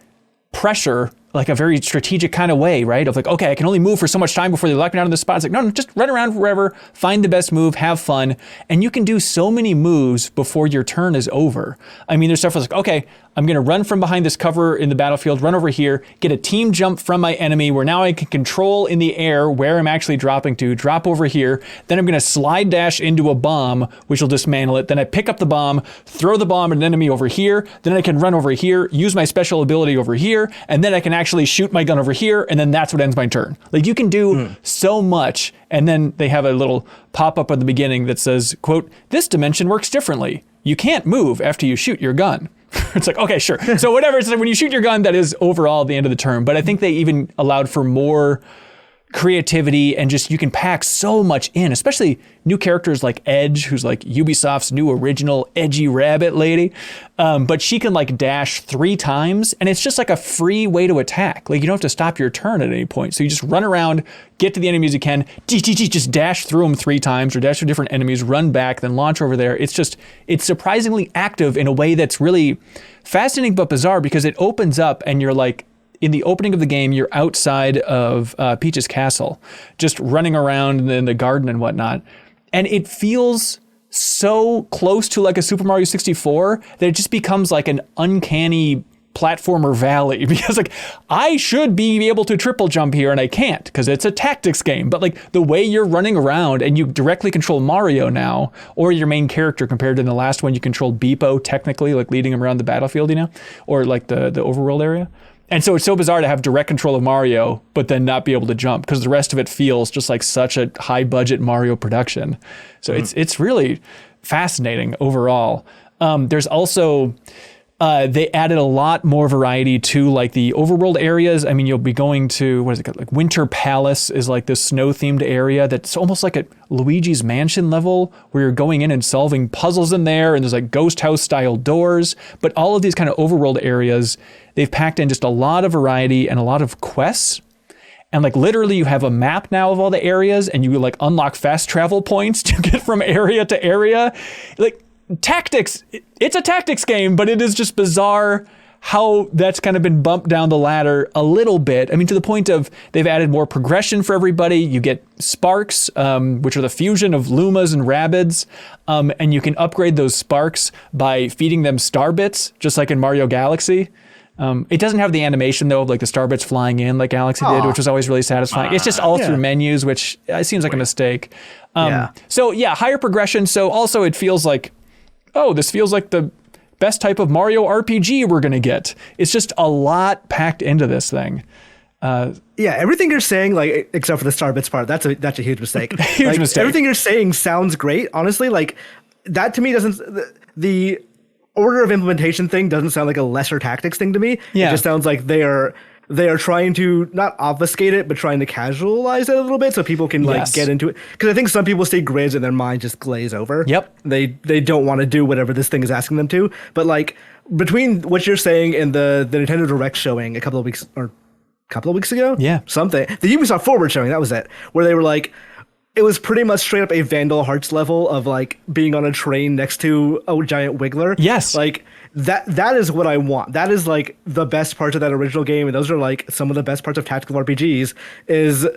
pressure, like a very strategic kind of way, right? Of like, okay, I can only move for so much time before they lock me down in the spot. It's like, no, just run around wherever, find the best move, have fun. And you can do so many moves before your turn is over. I mean, there's stuff that's like, okay, I'm going to run from behind this cover in the battlefield, run over here, get a team jump from my enemy where now I can control in the air where I'm actually dropping to, drop over here. Then I'm going to slide dash into a bomb, which will dismantle it. Then I pick up the bomb, throw the bomb at an enemy over here. Then I can run over here, use my special ability over here, and then I can actually shoot my gun over here, and then that's what ends my turn. Like, you can do so much, and then they have a little pop-up at the beginning that says, quote, this dimension works differently. You can't move after you shoot your gun. It's like, okay, sure. So whatever, it's like when you shoot your gun, that is overall the end of the term. But I think they even allowed for more creativity and just you can pack so much in, especially new characters like Edge, who's like Ubisoft's new original edgy rabbit lady. But she can like dash 3 times and it's just like a free way to attack. Like you don't have to stop your turn at any point. So you just run around, get to the enemies you can, just dash through them 3 times or dash through different enemies, run back, then launch over there. It's surprisingly active in a way that's really fascinating but bizarre because it opens up and you're like, in the opening of the game, you're outside of Peach's castle, just running around in the garden and whatnot. And it feels so close to like a Super Mario 64 that it just becomes like an uncanny platformer valley because like I should be able to triple jump here and I can't because it's a tactics game. But like the way you're running around and you directly control Mario now or your main character compared to the last one you controlled Beepo technically, like leading him around the battlefield, or like the overworld area. And so it's so bizarre to have direct control of Mario, but then not be able to jump because the rest of it feels just like such a high budget Mario production. So it's really fascinating overall. There's also They added a lot more variety to like the overworld areas. I mean, you'll be going to, what is it called? Like Winter Palace is like this snow themed area that's almost like a Luigi's Mansion level where you're going in and solving puzzles in there. And there's like ghost house style doors, but all of these kind of overworld areas, they've packed in just a lot of variety and a lot of quests. And like literally you have a map now of all the areas and you like unlock fast travel points to get from area to area. Like, tactics, it's a tactics game, but it is just bizarre how that's kind of been bumped down the ladder a little bit. I mean, to the point of they've added more progression for everybody. You get sparks, which are the fusion of Lumas and Rabbids, and you can upgrade those sparks by feeding them star bits, just like in Mario Galaxy. It doesn't have the animation though of like the star bits flying in like Galaxy did, which was always really satisfying. It's just all through menus, which seems like a mistake. So yeah, higher progression. So also it feels like, oh, this feels like the best type of Mario RPG we're going to get. It's just a lot packed into this thing. Yeah, everything you're saying, like except for the Starbits part, that's a huge mistake. Huge mistake. Everything you're saying sounds great. Honestly, like that to me doesn't. The order of implementation thing doesn't sound like a lesser tactics thing to me. Yeah. It just sounds like they are trying to not obfuscate it, but trying to casualize it a little bit so people can like get into it. Because I think some people see grids and their mind just glaze over. Yep. They don't want to do whatever this thing is asking them to. But like between what you're saying and the Nintendo Direct showing a couple of weeks ago, something, the Ubisoft Forward showing, that was it, where they were like, it was pretty much straight up a Vandal Hearts level of like being on a train next to a giant wiggler. Yes. Like that is what I want. That is like the best parts of that original game. And those are like some of the best parts of tactical RPGs is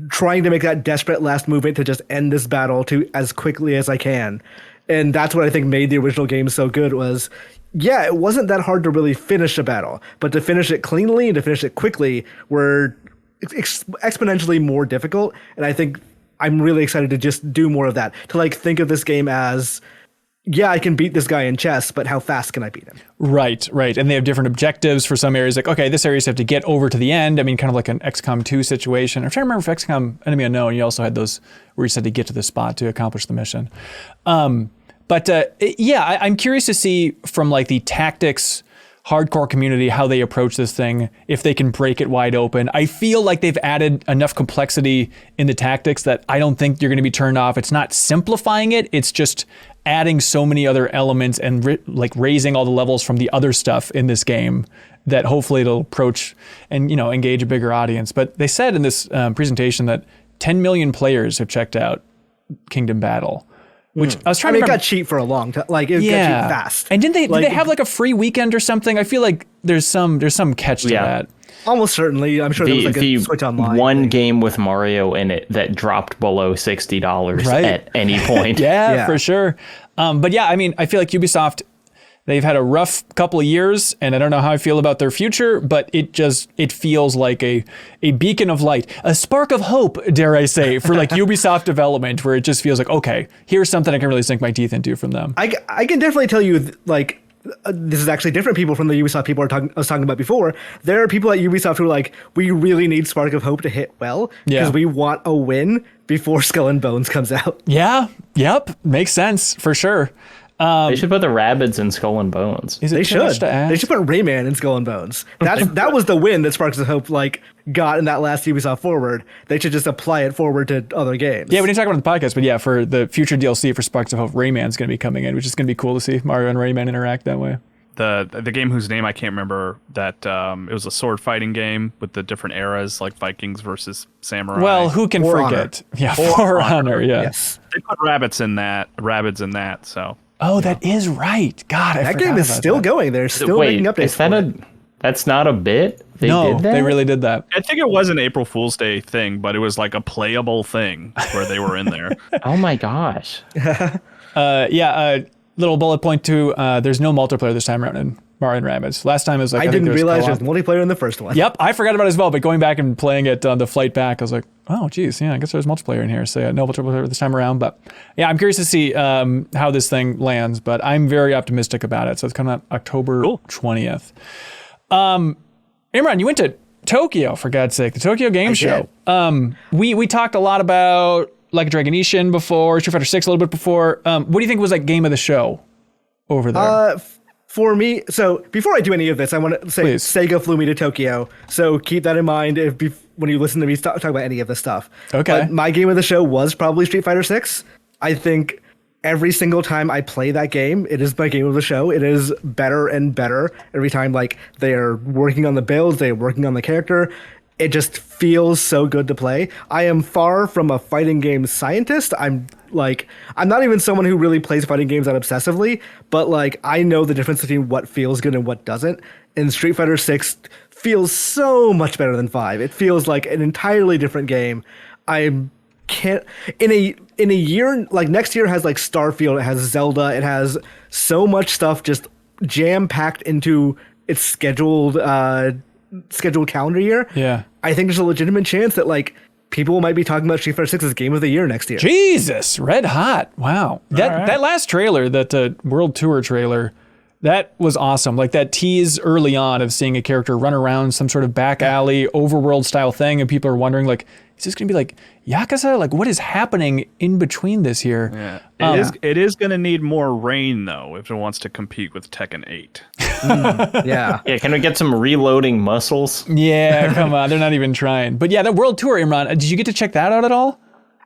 trying to make that desperate last movement to just end this battle to as quickly as I can. And that's what I think made the original game so good was, yeah, it wasn't that hard to really finish a battle, but to finish it cleanly and to finish it quickly were exponentially more difficult. And I think I'm really excited to just do more of that, to like think of this game as, yeah, I can beat this guy in chess, but how fast can I beat him? Right. And they have different objectives for some areas. Like, okay, this area you have to get over to the end. I mean, kind of like an XCOM 2 situation. I'm trying to remember if XCOM Enemy Unknown, you also had those where you said to get to the spot to accomplish the mission. I'm curious to see from like the tactics hardcore community how they approach this thing, if they can break it wide open. I feel like they've added enough complexity in the tactics that I don't think you're going to be turned off. It's not simplifying it, it's just adding so many other elements and like raising all the levels from the other stuff in this game that hopefully it'll approach and, you know, engage a bigger audience. But they said in this presentation that 10 million players have checked out Kingdom Battle. Which I was trying to remember. It got cheap for a long time. Like, it got cheap fast. And did they have like a free weekend or something? I feel like there's some catch to that. Almost certainly. I'm sure there was like a Switch Online. One game with Mario in it that dropped below $60 at any point. Yeah, for sure. But yeah, I mean, I feel like Ubisoft, they've had a rough couple of years, and I don't know how I feel about their future, but it feels like a beacon of light, a spark of hope, dare I say, for like Ubisoft development, where it just feels like, okay, here's something I can really sink my teeth into from them. I can definitely tell you, like, this is actually different people from the Ubisoft people I was talking about before. There are people at Ubisoft who are like, we really need Spark of Hope to hit well, because we want a win before Skull and Bones comes out. Yeah, yep, makes sense, for sure. They should put the Rabbids in Skull and Bones. They should put Rayman in Skull and Bones. That was the win that Sparks of Hope like got in that last Ubisoft Forward. They should just apply it forward to other games. Yeah, we didn't talk about it on the podcast, but yeah, for the future DLC for Sparks of Hope, Rayman's going to be coming in, which is going to be cool to see Mario and Rayman interact that way. The game whose name I can't remember, that it was a sword fighting game with the different eras, like Vikings versus Samurai. Well, who can forget? Honor. Yeah, For Honor. Yeah. Yes. They put Rabbids in that. So. Oh, that is right. God, I that forgot game is about still that. going. They're still making updates. That's not a bit? They did that? They really did that. I think it was an April Fool's Day thing, but it was like a playable thing where they were in there. Oh my gosh. Little bullet point too. There's no multiplayer this time around in Mario and Rabbids. Last time it was like I didn't realize there's multiplayer in the first one. Yep, I forgot about it as well. But going back and playing it on the flight back, I was like, oh, geez, yeah, I guess there's multiplayer in here. So yeah, no multiplayer this time around. But yeah, I'm curious to see how this thing lands. But I'm very optimistic about it. So it's coming out October 20th. Imran, you went to Tokyo, for God's sake, the Tokyo Game Show. We talked a lot about Like a Dragon before, Street Fighter 6 a little bit before. What do you think was like game of the show over there? For me, so before I do any of this, I want to say Please. Sega flew me to Tokyo. So keep that in mind when you listen to me talk about any of this stuff. Okay. But my game of the show was probably Street Fighter 6. I think every single time I play that game, it is my game of the show. It is better and better every time. Like, they are working on the builds, they are working on the character. It just feels so good to play. I am far from a fighting game scientist. I'm not even someone who really plays fighting games that obsessively, but like, I know the difference between what feels good and what doesn't. And Street Fighter 6 feels so much better than 5. It feels like an entirely different game. I can't in a year, like next year has like Starfield, it has Zelda, it has so much stuff just jam packed into its scheduled calendar year. Yeah. I think there's a legitimate chance that like people might be talking about Street Fighter 6 as game of the year next year. Jesus, red hot. Wow. That last trailer, that World Tour trailer, that was awesome. Like that tease early on of seeing a character run around some sort of back alley overworld style thing, and people are wondering like, is this going to be like Yakuza? Like, what is happening in between this here? Yeah. It is going to need more rain, though, if it wants to compete with Tekken 8. Yeah. Yeah, can we get some reloading muscles? Yeah, come on. They're not even trying. But yeah, that World Tour, Imran, did you get to check that out at all?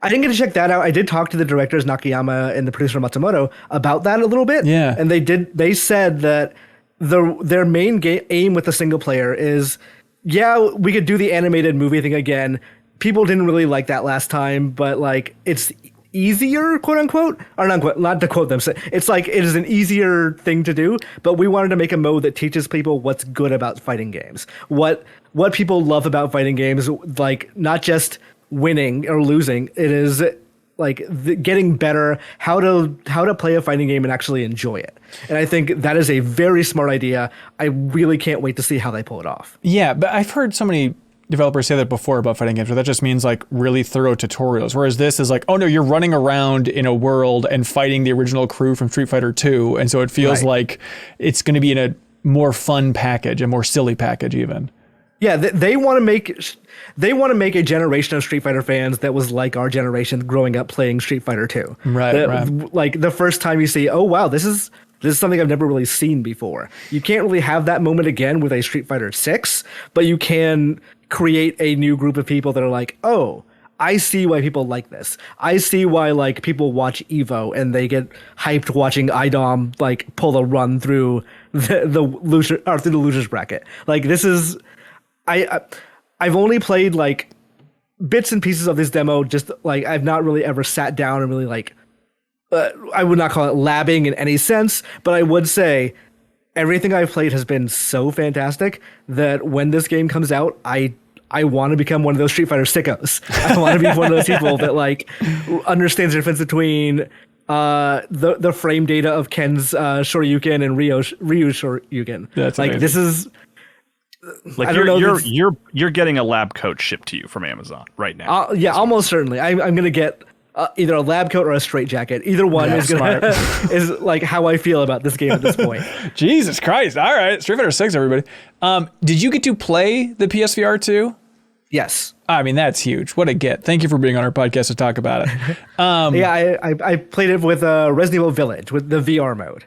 I didn't get to check that out. I did talk to the directors Nakayama and the producer Matsumoto about that a little bit. Yeah. And they said that their main aim with the single player is, yeah, we could do the animated movie thing again. People didn't really like that last time, but like it's easier, quote unquote, or not to quote them. It's like it is an easier thing to do, but we wanted to make a mode that teaches people what's good about fighting games, what people love about fighting games, like not just winning or losing. It is like getting better, how to play a fighting game and actually enjoy it. And I think that is a very smart idea. I really can't wait to see how they pull it off. Yeah, but I've heard so many developers say that before about fighting games, where that just means like really thorough tutorials. Whereas this is like, oh no, you're running around in a world and fighting the original crew from Street Fighter 2. And so it feels like it's going to be in a more fun package, a more silly package even. Yeah, they want to make a generation of Street Fighter fans that was like our generation growing up playing Street Fighter 2. Right. Like the first time you see, oh wow, this is something I've never really seen before. You can't really have that moment again with a Street Fighter 6, but you can create a new group of people that are like, oh, I see why people like this. I see why like people watch Evo and they get hyped watching IDOM like pull a run through the loser or through the losers bracket. Like this is, I've only played like bits and pieces of this demo. Just like I've not really ever sat down and really like. I would not call it labbing in any sense, but I would say everything I've played has been so fantastic that when this game comes out, I want to become one of those Street Fighter sickos. I want to be one of those people that like understands the difference between the frame data of Ken's Shoryuken and Ryu's Shoryuken. That's like amazing. This is like you're getting a lab coat shipped to you from Amazon right now. Yeah, almost certainly. I'm gonna get either a lab coat or a straight jacket. Either one is like how I feel about this game at this point. Jesus Christ. All right. Street Fighter 6, everybody. Did you get to play the PSVR2? Yes. I mean, that's huge. What a get. Thank you for being on our podcast to talk about it. Yeah, I played it with Resident Evil Village with the VR mode.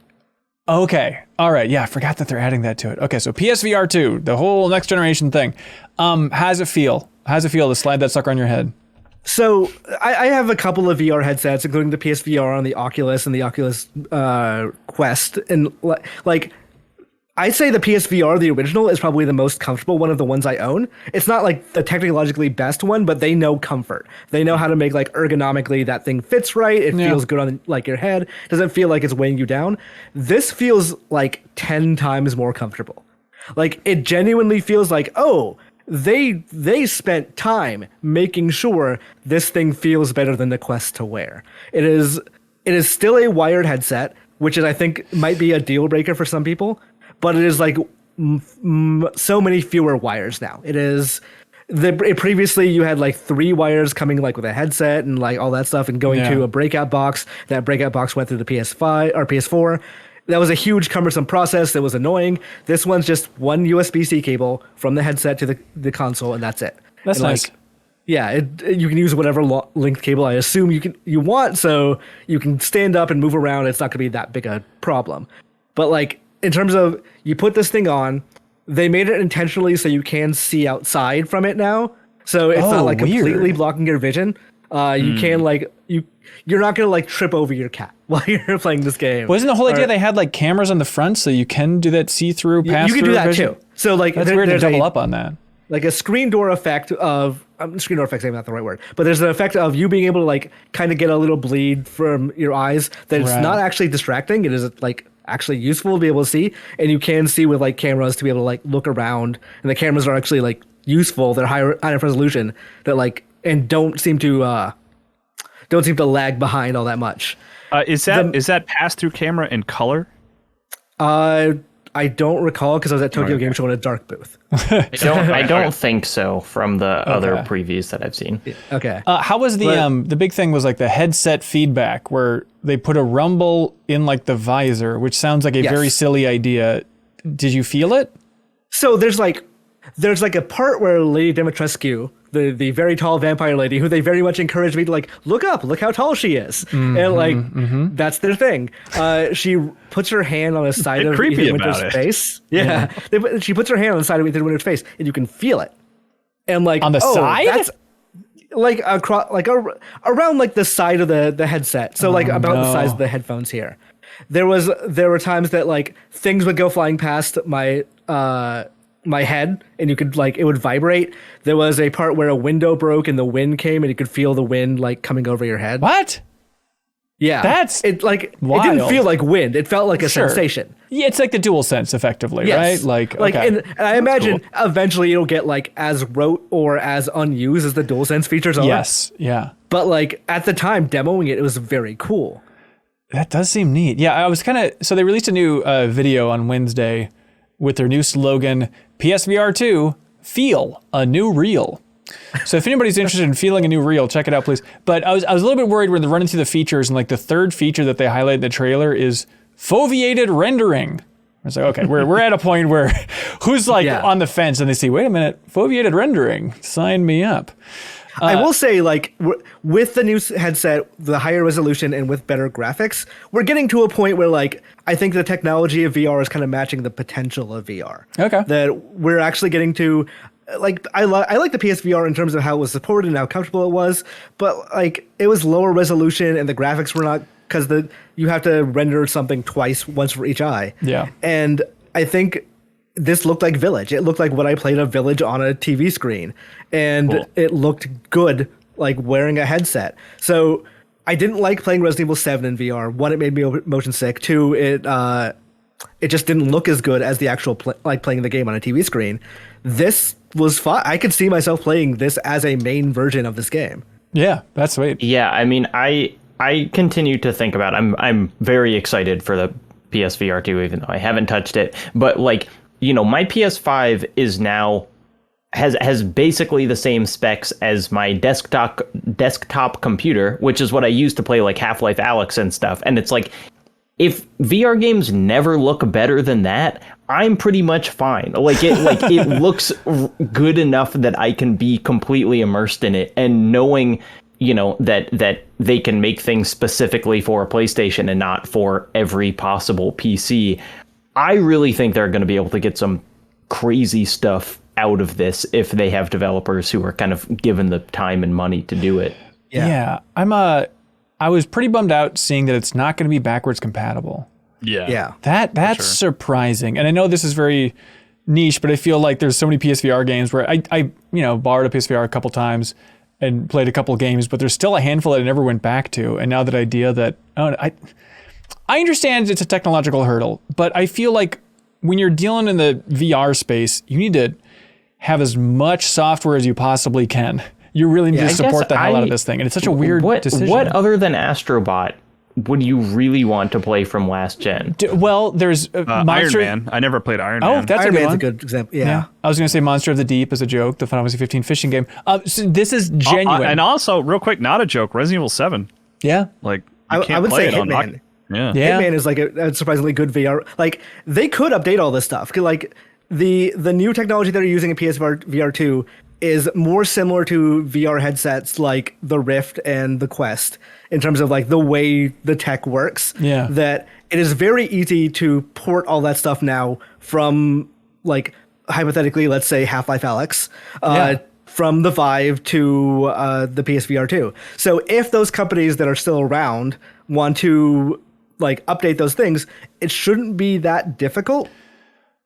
Okay. All right. Yeah, I forgot that they're adding that to it. Okay, so PSVR2, the whole next generation thing. How's it feel? How's it feel to slide that sucker on your head? So I have a couple of VR headsets, including the PSVR on the Oculus and the Oculus Quest. And like, I'd say the PSVR, the original, is probably the most comfortable one of the ones I own. It's not like the technologically best one, but they know comfort. They know how to make like ergonomically that thing fits right. It feels good on like your head. Doesn't feel like it's weighing you down. This feels like 10 times more comfortable. Like it genuinely feels like, oh, they spent time making sure this thing feels better than the Quest to wear. It is still a wired headset, which is I think might be a deal breaker for some people, but it is like so many fewer wires now. It is previously you had like 3 wires coming like with a headset and like all that stuff and going to a breakout box. That breakout box went through the PS5 or PS4. That was a huge cumbersome process that was annoying. This one's just one USB-C cable from the headset to the console, and that's it. That's and nice. Like, yeah, you can use whatever length cable I assume you want, so you can stand up and move around. It's not going to be that big a problem. But like in terms of you put this thing on, they made it intentionally so you can see outside from it now. So it's not like completely weird. blocking your vision. You can like you're not gonna like trip over your cat while you're playing this game. Wasn't the whole idea they had like cameras on the front so you can do that see-through pass? You can do that too. So like that's weird to double up on that. Like a screen door effect of screen door effect is not the right word, but there's an effect of you being able to like kind of get a little bleed from your eyes that it's not actually distracting. It is like actually useful to be able to see, and you can see with like cameras to be able to like look around, and the cameras are actually like useful. They're high enough resolution that like and don't seem to lag behind all that much. Is that pass-through camera in color? I don't recall because I was at Tokyo Game Show in a dark booth. I don't think so from the other previews that I've seen. Okay. How was the big thing was like the headset feedback where they put a rumble in like the visor, which sounds like a very silly idea. Did you feel it? So there's like a part where Lady Dimitrescu, the very tall vampire lady, who they very much encouraged me to like look how tall she is, and like that's their thing. She puts her hand on the side of Ethan Winter's face. Yeah, she puts her hand on the side of Ethan Winter's face, and you can feel it. And like on the side, that's like across, like around like the side of the headset. So like about the size of the headphones here. There were times that like things would go flying past my head, and you could like it would vibrate. There was a part where a window broke and the wind came, and you could feel the wind like coming over your head. What? Yeah, that's it. Like wild. It didn't feel like wind. It felt like a sensation. Yeah, it's like the DualSense, effectively, right? Like, and I imagine eventually it'll get like as rote or as unused as the DualSense features are. Yes, yeah. But like at the time demoing it, it was very cool. That does seem neat. Yeah, I was kind of so they released a new video on Wednesday with their new slogan, PSVR2, feel a new reel. So if anybody's interested in feeling a new reel, check it out, please. But I was a little bit worried when they're running through the features, and like the third feature that they highlight in the trailer is foveated rendering. I was like, okay, we're at a point where who's like on the fence, and they see, wait a minute, foveated rendering, sign me up. I will say, like, with the new headset, the higher resolution, and with better graphics, we're getting to a point where, like, I think the technology of VR is kind of matching the potential of VR. Okay. That we're actually getting to, like, I like the PSVR in terms of how it was supported and how comfortable it was, but, like, it was lower resolution and the graphics were not, because you have to render something twice, once for each eye. Yeah. And I think this looked like Village. It looked like what I played of Village on a TV screen. And it looked good, like wearing a headset. So I didn't like playing Resident Evil 7 in VR. One, it made me motion sick. Two, it just didn't look as good as the actual playing the game on a TV screen. This was fun. I could see myself playing this as a main version of this game. Yeah, that's sweet. Yeah, I mean, I continue to think about I'm very excited for the PSVR2, even though I haven't touched it. But like, you know, my PS5 is now has basically the same specs as my desktop computer, which is what I use to play like Half-Life Alyx and stuff. And it's like, if VR games never look better than that, I'm pretty much fine. It looks good enough that I can be completely immersed in it, and knowing, you know, that they can make things specifically for a PlayStation and not for every possible PC. I really think they're going to be able to get some crazy stuff out of this if they have developers who are kind of given the time and money to do it. Yeah. I was pretty bummed out seeing that it's not going to be backwards compatible. Yeah. That's surprising. And I know this is very niche, but I feel like there's so many PSVR games where I borrowed a PSVR a couple times and played a couple of games, but there's still a handful that I never went back to. And now that idea that, I understand it's a technological hurdle, but I feel like when you're dealing in the VR space, you need to have as much software as you possibly can. You really need to support the hell out of this thing. And it's such a weird decision. What other than Astrobot would you really want to play from last gen? Well, there's Iron Man. I never played Iron Man. Oh, that's Iron a good Man's one. a good example. Yeah. I was going to say Monster of the Deep as a joke, the Final Fantasy 15 fishing game. So this is genuine. And also, real quick, not a joke, Resident Evil 7. Yeah. Like, I would say Hitman. Yeah. Hitman is like a surprisingly good VR. Like, they could update all this stuff. Like, the new technology that they're using in PSVR 2 is more similar to VR headsets like the Rift and the Quest in terms of like the way the tech works. Yeah. That it is very easy to port all that stuff now from like hypothetically, let's say Half-Life Alyx, from the Vive to the PSVR2. So if those companies that are still around want to like update those things, it shouldn't be that difficult.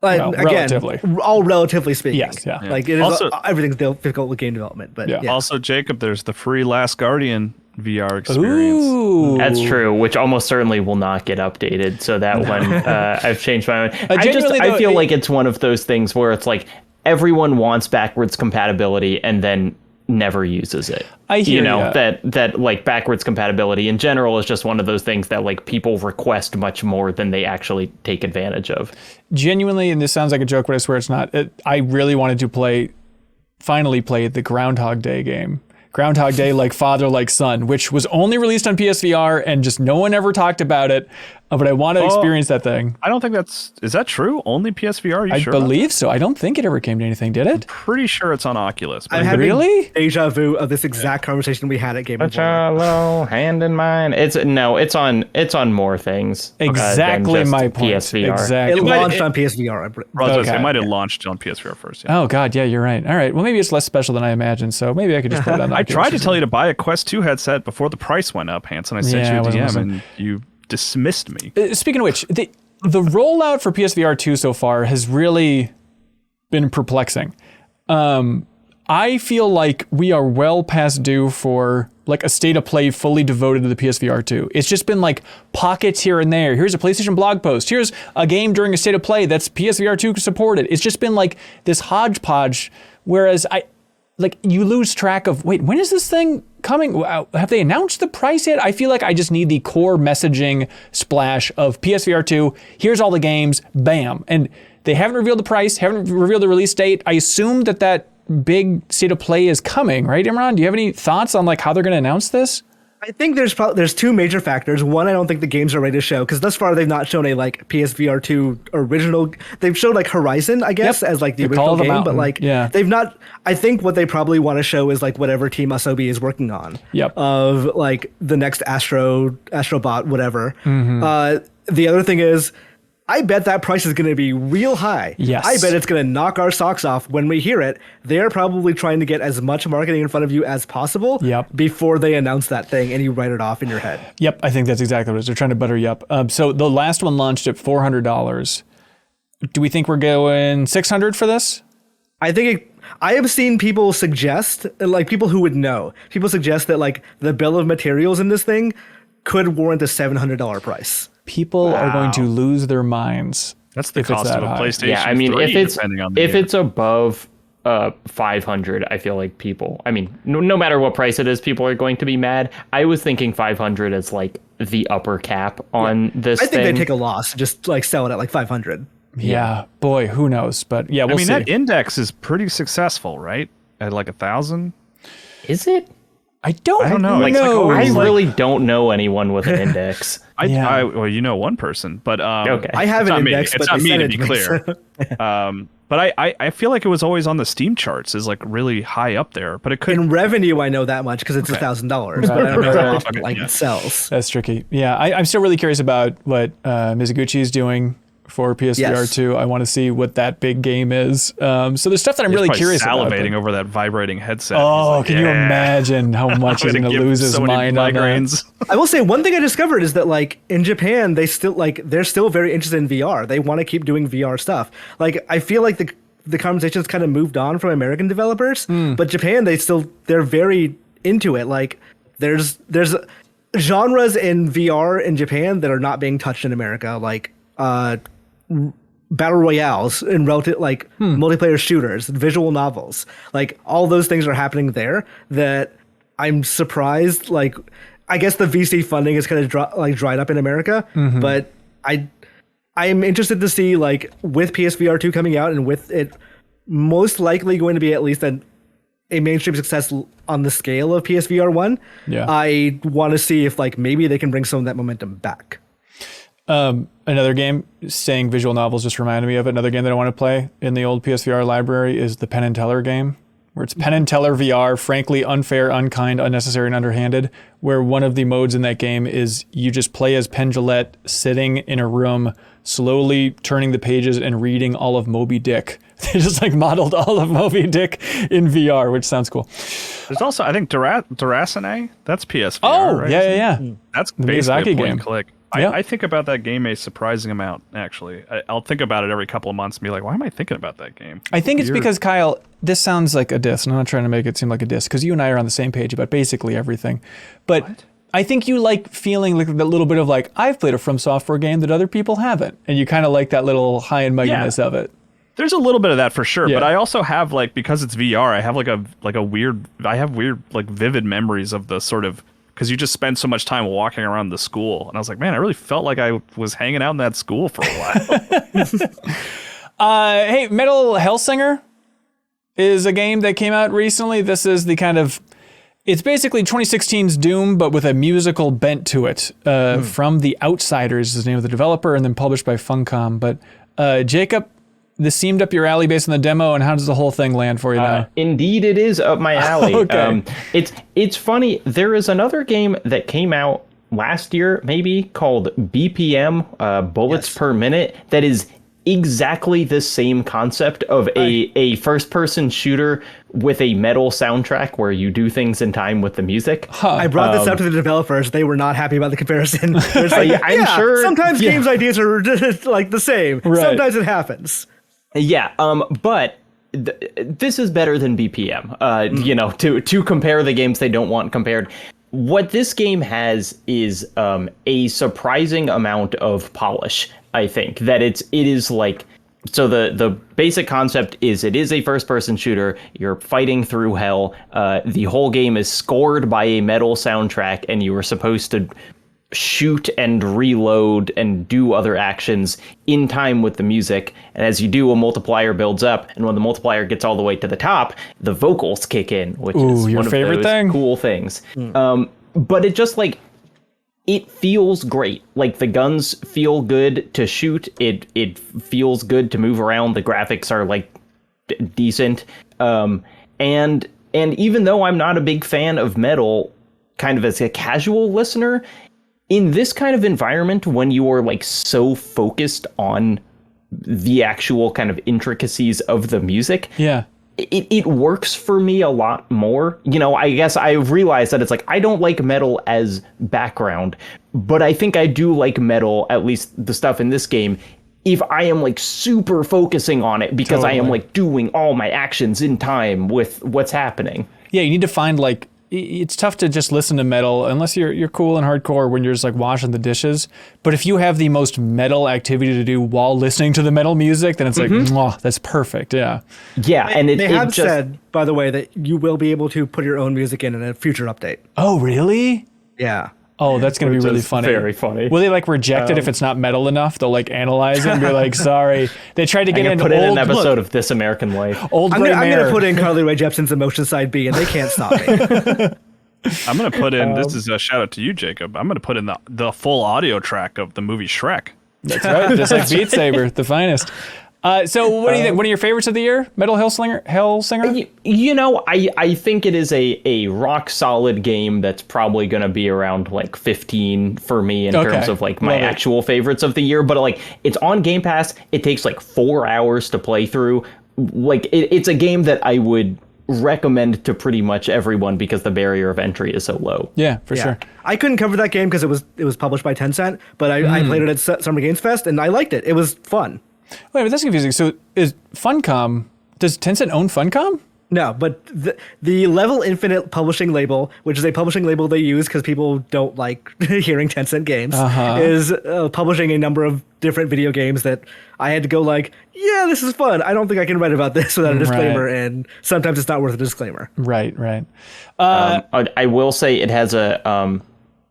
Well, Again, relatively. all relatively speaking. Yes, yeah. Like it is Also- everything's difficult with game development, but yeah. Also, Jacob, there's the free Last Guardian VR experience. Ooh. That's true, which almost certainly will not get updated. So that one, I've changed my mind. Genuinely, I though, feel like it's one of those things where it's like everyone wants backwards compatibility and then never uses it. I hear ya. that like backwards compatibility in general is just one of those things that like people request much more than they actually take advantage of. Genuinely, and this sounds like a joke, but I swear it's not. I really wanted to finally play the Groundhog Day game. Groundhog Day, like father, like son, which was only released on PSVR and just no one ever talked about it. But I want to experience that thing. I don't think is that true? Only PSVR? Are you I sure? believe so. I don't think it ever came to anything, did it? Pretty sure it's on Oculus. I'm But having Really? deja vu of this exact conversation we had at Game of Thrones. Hello, hand in mine. It's on more things. Exactly than just my point. PSVR. Exactly. It launched on PSVR. Okay. It might have launched on PSVR first. Yeah. Oh, God, yeah, you're right. All right. Well, maybe it's less special than I imagined, so maybe I could just put it on the I Oculus tried to or tell you to buy a Quest 2 headset before the price went up, Hanson. I sent Yeah, you it a DM wasn't- and you dismissed me. Speaking of which, the rollout for PSVR 2 so far has really been perplexing. I feel like we are well past due for like a state of play fully devoted to the PSVR 2. It's just been like pockets here and there. Here's a PlayStation blog post. Here's a game during a state of play that's PSVR 2 supported. It's just been like this hodgepodge, whereas you lose track of, wait, when is this thing coming? Have they announced the price yet? I feel like I just need the core messaging splash of PSVR 2. Here's all the games, bam. And they haven't revealed the price, haven't revealed the release date. I assume that big state of play is coming, right, Imran? Do you have any thoughts on like how they're going to announce this? I think there's two major factors. One, I don't think the games are ready to show because thus far they've not shown a like PSVR 2 original. They've shown like Horizon, I guess, as like the original game, but like they've not. I think what they probably want to show is like whatever Team Asobi is working on. Yep. Of like the next Astrobot, whatever. The other thing is, I bet that price is going to be real high. Yes. I bet it's going to knock our socks off when we hear it. They're probably trying to get as much marketing in front of you as possible before they announce that thing and you write it off in your head. Yep, I think that's exactly what it is. They're trying to butter you up. So the last one launched at $400. Do we think we're going $600 for this? I think I have seen people suggest, like people who would know, people suggest that like the bill of materials in this thing could warrant a $700 price. People are going to lose their minds. That's the cost of a PlayStation. Yeah, I mean, 3, if game. it's above 500, I feel like people. I mean, no matter what price it is, people are going to be mad. I was thinking 500 is like the upper cap on this. I think thing. they take a loss, just like sell it at like 500. Yeah, boy, who knows? But yeah, we'll see. That index is pretty successful, right? At like 1,000. Is it? I don't know. know. I really don't know anyone with an index. Well, you know one person, but okay. I have an index, but it's not they me sent to it be to me, clear. so- But I feel like it was always on the Steam charts as like really high up there, but it could. In revenue, I know that much because it's $1,000, but I don't know how often like it sells. That's tricky. Yeah, I'm still really curious about what Mizuguchi is doing for PSVR 2. I want to see what that big game is. So there's stuff that I'm really curious about. Salivating over that vibrating headset. Oh, can you imagine how much he's going to lose his mind on that? I will say one thing I discovered is that like in Japan, they're still very interested in VR. They want to keep doing VR stuff. Like I feel like the conversation's kind of moved on from American developers, but Japan, they're very into it. Like there's genres in VR in Japan that are not being touched in America, like battle royales and multiplayer shooters, visual novels, like all those things are happening there that I'm surprised. Like, I guess the VC funding is kind of dried up in America, but I'm interested to see like with PSVR 2 coming out and with it most likely going to be at least a mainstream success on the scale of PSVR 1. Yeah. I want to see if like maybe they can bring some of that momentum back. Another game, saying visual novels just reminded me of it. Another game that I want to play in the old PSVR library is the Penn and Teller game. where it's Penn and Teller VR, frankly unfair, unkind, unnecessary, and underhanded, where one of the modes in that game is you just play as Penn Jillette sitting in a room, slowly turning the pages and reading all of Moby Dick. They just like modeled all of Moby Dick in VR, which sounds cool. There's also, I think, Durasane. That's PSVR, Oh, right? yeah. That's The basically Miyazaki a point game. and click. Yeah. I think about that game a surprising amount, actually. I'll think about it every couple of months and be like, why am I thinking about that game? I think it's because, Kyle, this sounds like a diss, and I'm not trying to make it seem like a diss, because you and I are on the same page about basically everything. But I think you like feeling like that little bit of like, I've played a From Software game that other people haven't. And you kind of like that little high and mightiness of it. There's a little bit of that for sure, Yeah. but I also have like, because it's VR, I have weird like vivid memories of the sort of, because you just spend so much time walking around the school, and I was like, man, I really felt like I was hanging out in that school for a while. Hey, Metal Hellsinger is a game that came out recently. This is the kind of, it's basically 2016's Doom, but with a musical bent to it. From The Outsiders is the name of the developer, and then published by Funcom. But Jacob, this seemed up your alley based on the demo, and how does the whole thing land for you now? Indeed, it is up my alley. Okay. It's funny. There is another game that came out last year, maybe, called BPM, Bullets Per Minute, that is exactly the same concept of a first-person shooter with a metal soundtrack where you do things in time with the music. I brought this up to the developers. They were not happy about the comparison. They're just like, I'm sure- sometimes games ideas are just like the same. Right. Sometimes it happens. Yeah, but this is better than BPM. You know, to compare the games they don't want compared. What this game has is a surprising amount of polish. I think that it is like, so the basic concept is it is a first-person shooter. You're fighting through hell. The whole game is scored by a metal soundtrack, and you are supposed to shoot and reload and do other actions in time with the music. And as you do, a multiplier builds up, and when the multiplier gets all the way to the top, the vocals kick in, which is your one of favorite those thing? cool things. But it just like, it feels great. Like, the guns feel good to shoot. It feels good to move around. The graphics are like decent. And even though I'm not a big fan of metal, kind of as a casual listener, in this kind of environment, when you are like so focused on the actual kind of intricacies of the music, it works for me a lot more. You know, I guess I realized that it's like, I don't like metal as background, but I think I do like metal, at least the stuff in this game, if I am like super focusing on it, because I am like doing all my actions in time with what's happening. Yeah, you need to find like, it's tough to just listen to metal unless you're cool and hardcore when you're just like washing the dishes. But if you have the most metal activity to do while listening to the metal music, then it's like, oh, that's perfect. Yeah. Yeah, and They have said, by the way, that you will be able to put your own music in a future update. Oh, really? Yeah. Oh, that's going to be really is funny. very funny. Will they like reject it if it's not metal enough? They'll like analyze it and be like, sorry. They tried to get in put in old, an episode of This American Life. old I'm gray going to mare. put in Carly Rae Jepsen's Emotion Side B, and they can't stop me. I'm going to put in, this is a shout out to you, Jacob. I'm going to put in the full audio track of the movie Shrek. That's right. Just like Beat Saber, the finest. So what do you think? One of your favorites of the year? Metal Hellsinger? You know, I think it is a rock solid game that's probably going to be around like 15 for me in terms of like my actual favorites of the year. But like, it's on Game Pass. It takes like 4 hours to play through. Like, it's a game that I would recommend to pretty much everyone because the barrier of entry is so low. Yeah, for sure. I couldn't cover that game because it was published by Tencent, but I played it at Summer Games Fest, and I liked it. It was fun. Wait, but that's confusing. So is Funcom, does Tencent own Funcom? No, but the Level Infinite publishing label, which is a publishing label they use because people don't like hearing Tencent games, is publishing a number of different video games that I had to go like, yeah, this is fun. I don't think I can write about this without a disclaimer, and sometimes it's not worth a disclaimer. Right. I will say it has a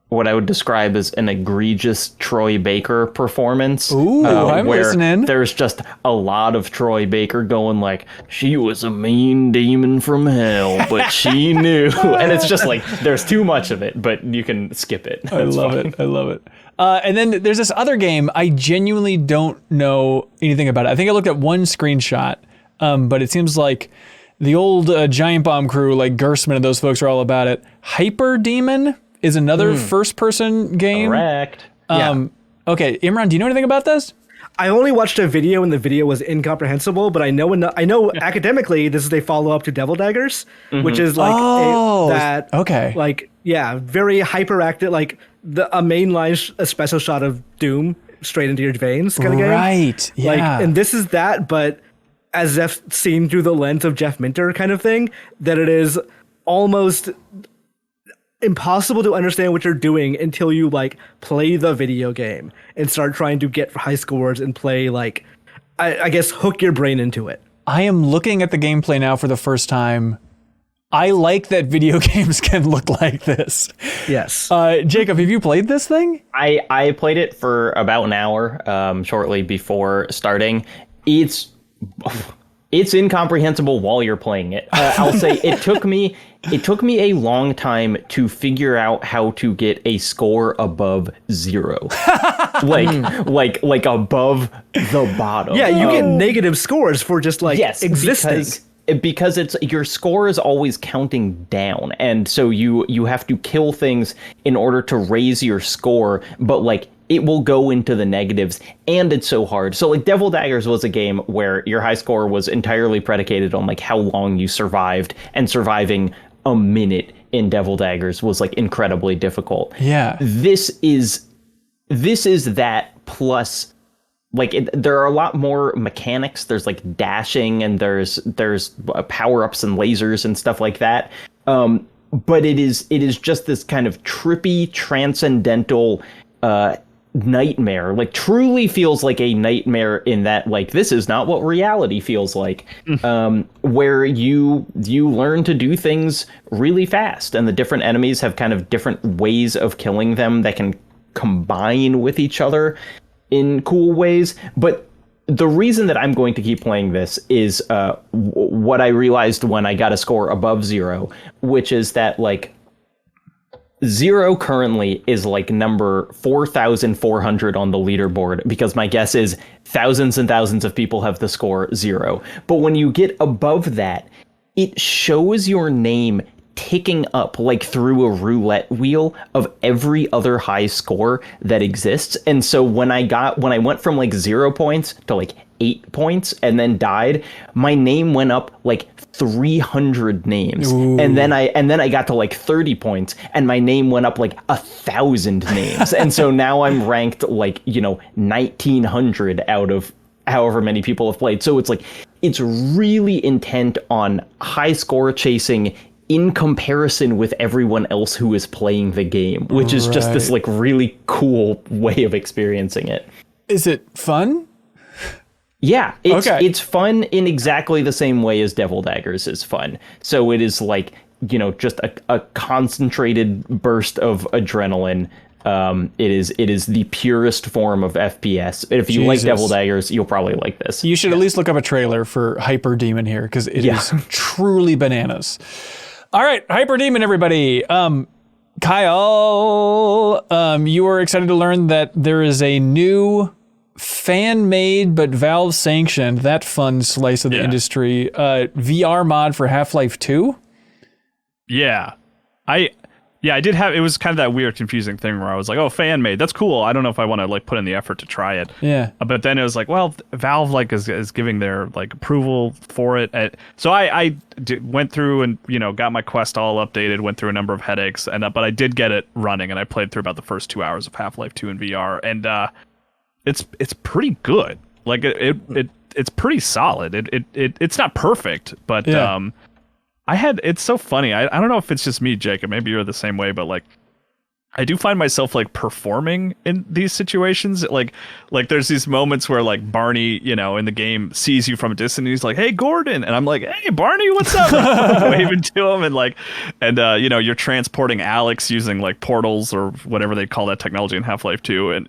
what I would describe as an egregious Troy Baker performance. Ooh, I'm where listening. There's just a lot of Troy Baker going like, she was a mean demon from hell, but she knew. And it's just like, there's too much of it, but you can skip it. I love it. And then there's this other game. I genuinely don't know anything about it. I think I looked at one screenshot, but it seems like the old Giant Bomb crew, like Gersman and those folks are all about it. Hyper Demon is another first-person game. Correct. Okay, Imran, do you know anything about this? I only watched a video and the video was incomprehensible, but I know academically this is a follow-up to Devil Daggers, which is like very hyperactive, like a mainline espresso shot of Doom straight into your veins kind of game. Right. Yeah. Like, and this is that, but as if seen through the lens of Jeff Minter kind of thing, that it is almost impossible to understand what you're doing until you like play the video game and start trying to get high scores and play like, I guess, hook your brain into it. I am looking at the gameplay now for the first time. I like that video games can look like this. Yes. Jacob, have you played this thing? I played it for about an hour shortly before starting. It's incomprehensible while you're playing it. I'll say it took me a long time to figure out how to get a score above 0. like above the bottom. Yeah, you get negative scores for just like existing. Because it's your score is always counting down, and so you have to kill things in order to raise your score, but like it will go into the negatives, and it's so hard. So like Devil Daggers was a game where your high score was entirely predicated on like how long you survived, and surviving a minute in Devil Daggers was like incredibly difficult. Yeah. This is that plus like there are a lot more mechanics. There's like dashing, and there's power-ups and lasers and stuff like that. But it is just this kind of trippy, transcendental nightmare. Like truly feels like a nightmare in that like this is not what reality feels like. Where you learn to do things really fast, and the different enemies have kind of different ways of killing them that can combine with each other in cool ways. But the reason that I'm going to keep playing this is what I realized when I got a score above 0, which is that like 0 currently is like number 4,400 on the leaderboard, because my guess is thousands and thousands of people have the score 0. But when you get above that, it shows your name ticking up like through a roulette wheel of every other high score that exists. And so when I went from like 0 points to like 8 points and then died, my name went up like 300 names. Ooh. And then I got to like 30 points and my name went up like 1,000 names. And so now I'm ranked like, 1,900 out of however many people have played. So it's like, it's really intent on high score chasing in comparison with everyone else who is playing the game, which is just this like really cool way of experiencing it. Is it fun? Yeah, it's fun in exactly the same way as Devil Daggers is fun. So it is like, just a concentrated burst of adrenaline. It is the purest form of FPS. If you like Devil Daggers, you'll probably like this. You should at least look up a trailer for Hyper Demon here, because it is truly bananas. All right, Hyper Demon, everybody. Kyle, you were excited to learn that there is a new fan-made but Valve-sanctioned, that fun slice of the industry, VR mod for Half-Life 2? Yeah. I did have, it was kind of that weird, confusing thing where I was like, oh, fan made, that's cool. I don't know if I want to like put in the effort to try it. Yeah. But then it was like, well, Valve like is giving their like approval for it. So I went through and, got my Quest all updated, went through a number of headaches, but I did get it running, and I played through about the first 2 hours of Half-Life 2 in VR, and it's pretty good. Like it's pretty solid. It's not perfect, but it's so funny. I don't know if it's just me, Jacob, maybe you're the same way, but like I do find myself like performing in these situations. Like there's these moments where like Barney, in the game sees you from a distance and he's like, "Hey, Gordon." And I'm like, "Hey, Barney, what's up?" Waving to him and you're transporting Alex using like portals or whatever they call that technology in Half-Life 2,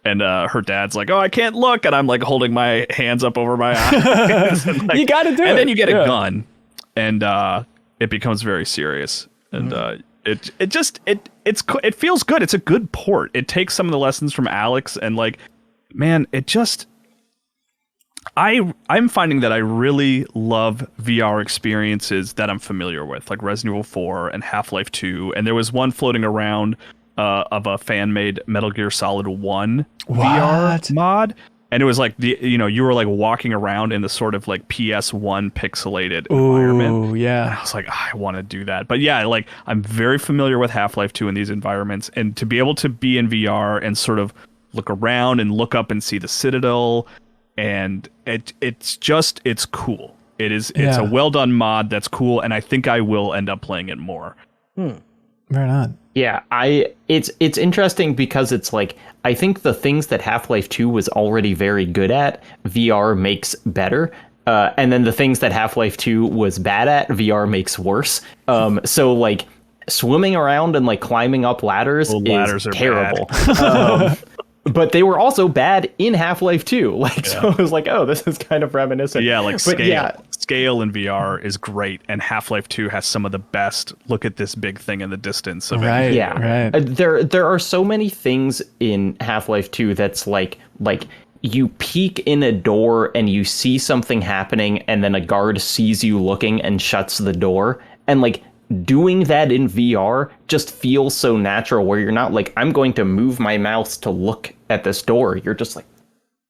and her dad's like, "Oh, I can't look." And I'm like holding my hands up over my eyes. And, like, you got to do it. And then you get a gun. And it becomes very serious, and it feels good. It's a good port. It takes some of the lessons from Alex, and like, man, I'm finding that I really love VR experiences that I'm familiar with, like Resident Evil 4 and Half-Life 2. And there was one floating around of a fan-made Metal Gear Solid 1 VR mod. And it was like you were like walking around in the sort of like PS1 pixelated environment. Oh, yeah. And I was like, I want to do that. But yeah, like I'm very familiar with Half-Life 2 in these environments, and to be able to be in VR and sort of look around and look up and see the Citadel, and it's cool. It's a well done mod that's cool, and I think I will end up playing it more. Right on. Yeah, it's interesting because it's like, I think the things that Half-Life 2 was already very good at, VR makes better. And then the things that Half-Life 2 was bad at, VR makes worse. So like swimming around and like climbing up ladders is terrible. But they were also bad in Half-Life 2. So it was like, oh, this is kind of reminiscent. Yeah, like scale in VR is great, and Half-Life 2 has some of the best look at this big thing in the distance of it. Yeah. Right. There are so many things in Half-Life 2 that's like you peek in a door and you see something happening, and then a guard sees you looking and shuts the door, and like doing that in VR just feels so natural, where you're not like, I'm going to move my mouse to look at this door. You're just like,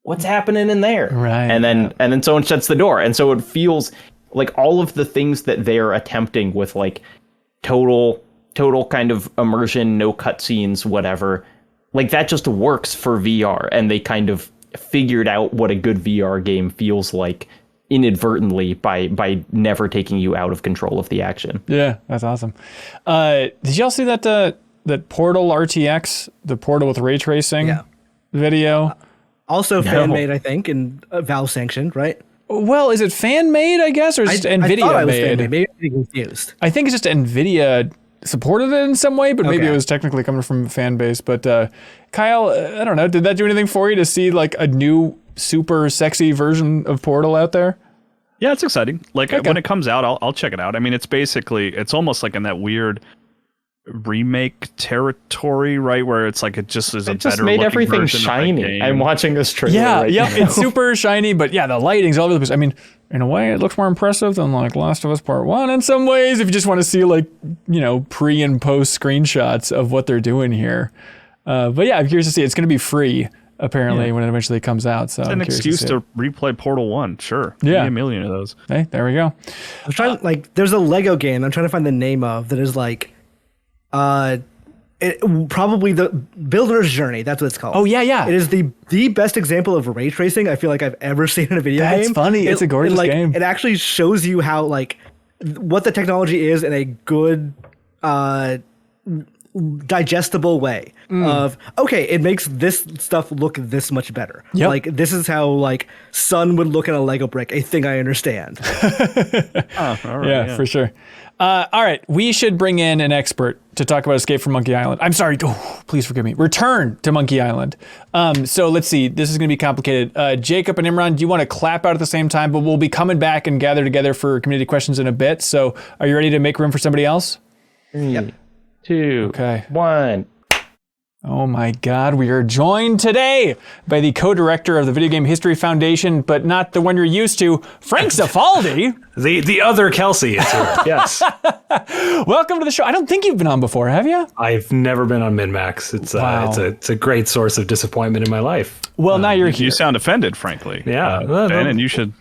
what's happening in there? Right. And then someone shuts the door. And so it feels like all of the things that they're attempting with like total kind of immersion, no cutscenes, whatever, like that just works for VR. And they kind of figured out what a good VR game feels like inadvertently by never taking you out of control of the action. Yeah, that's awesome. Did y'all see that Portal RTX, the Portal with ray tracing video? Also fan-made, I think, and Valve sanctioned, right? Well, is it fan-made, I guess, or is it NVIDIA I thought it was made? fan-made. Maybe I'm getting confused. I think it's just NVIDIA supported it in some way, but maybe it was technically coming from a fan base. But Kyle, I don't know, did that do anything for you to see like a new super sexy version of Portal out there? Yeah, it's exciting. Like when it comes out, I'll check it out. I mean, it's almost like in that weird remake territory, right, where it's like it just is a better made looking everything version shiny. of that game. I'm watching this trailer. Yeah, now. it's super shiny, but yeah, the lighting's all over the place. I mean, in a way, it looks more impressive than like Last of Us Part 1 in some ways, if you just want to see like, pre and post screenshots of what they're doing here. But yeah, I'm curious to see. It's going to be free, apparently, when it eventually comes out. So it's an excuse to replay Portal 1, sure. Yeah. Give me a million of those. Hey, there we go. I'm trying, there's a Lego game I'm trying to find the name of that is like, probably the Builder's Journey. That's what it's called. Oh, yeah. It is the best example of ray tracing I feel like I've ever seen in a video game. That's funny. It's a gorgeous game. It actually shows you how what the technology is in a good digestible way of, okay, it makes this stuff look this much better. Yep. Like this is how sun would look at a Lego brick, a thing I understand. All right, yeah, for sure. All right, we should bring in an expert to talk about Escape from Monkey Island. I'm sorry, please forgive me. Return to Monkey Island. So let's see, this is going to be complicated. Jacob and Imran, do you want to clap out at the same time? But we'll be coming back and gather together for community questions in a bit. So are you ready to make room for somebody else? 3, 2, 1. Oh my God, we are joined today by the co-director of the Video Game History Foundation, but not the one you're used to, Frank Zafaldi. The other Kelsey is here. Yes. Welcome to the show. I don't think you've been on before, have you? I've never been on MinnMax. It's a great source of disappointment in my life. Well, now you're here. You sound offended, frankly. Yeah. Ben, and you should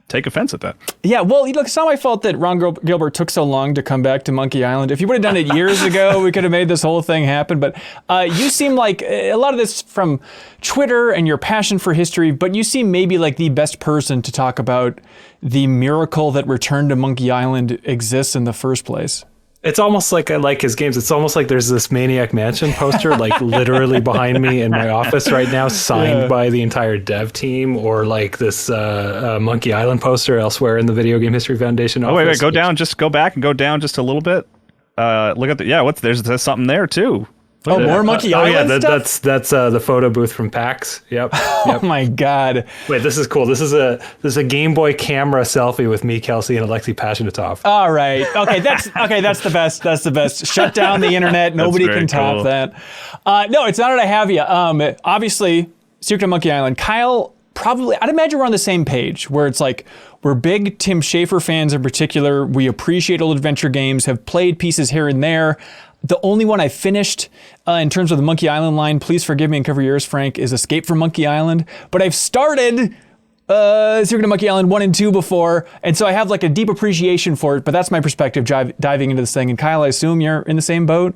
take offense at that. Yeah, well, look, it's not my fault that Ron Gilbert took so long to come back to Monkey Island. If you would have done it years ago, we could have made this whole thing happen. But you seem like a lot of this from Twitter and your passion for history, but you seem maybe like the best person to talk about the miracle that Return to Monkey Island exists in the first place. It's almost like I like his games. It's almost like there's this Maniac Mansion poster, like literally behind me in my office right now, signed by the entire dev team, or like this Monkey Island poster elsewhere in the Video Game History Foundation office. Oh, wait, go back and go down just a little bit. Look at there's something there too. More Monkey Island stuff? That's the photo booth from PAX. Yep. Oh my God. Wait, this is cool. This is a Game Boy camera selfie with me, Kelsey, and Alexei Pashnitov. All right. Okay, that's the best. That's the best. Shut down the internet. Nobody can top that. No, it's not that I have you. Obviously, Secret of Monkey Island. Kyle, probably, I'd imagine we're on the same page where it's like, we're big Tim Schafer fans in particular. We appreciate old adventure games, have played pieces here and there. The only one I finished in terms of the Monkey Island line, please forgive me and cover your ears, Frank, is Escape from Monkey Island. But I've started Secret of Monkey Island 1 and 2 before, and so I have like a deep appreciation for it, but that's my perspective diving into this thing. And Kyle, I assume you're in the same boat?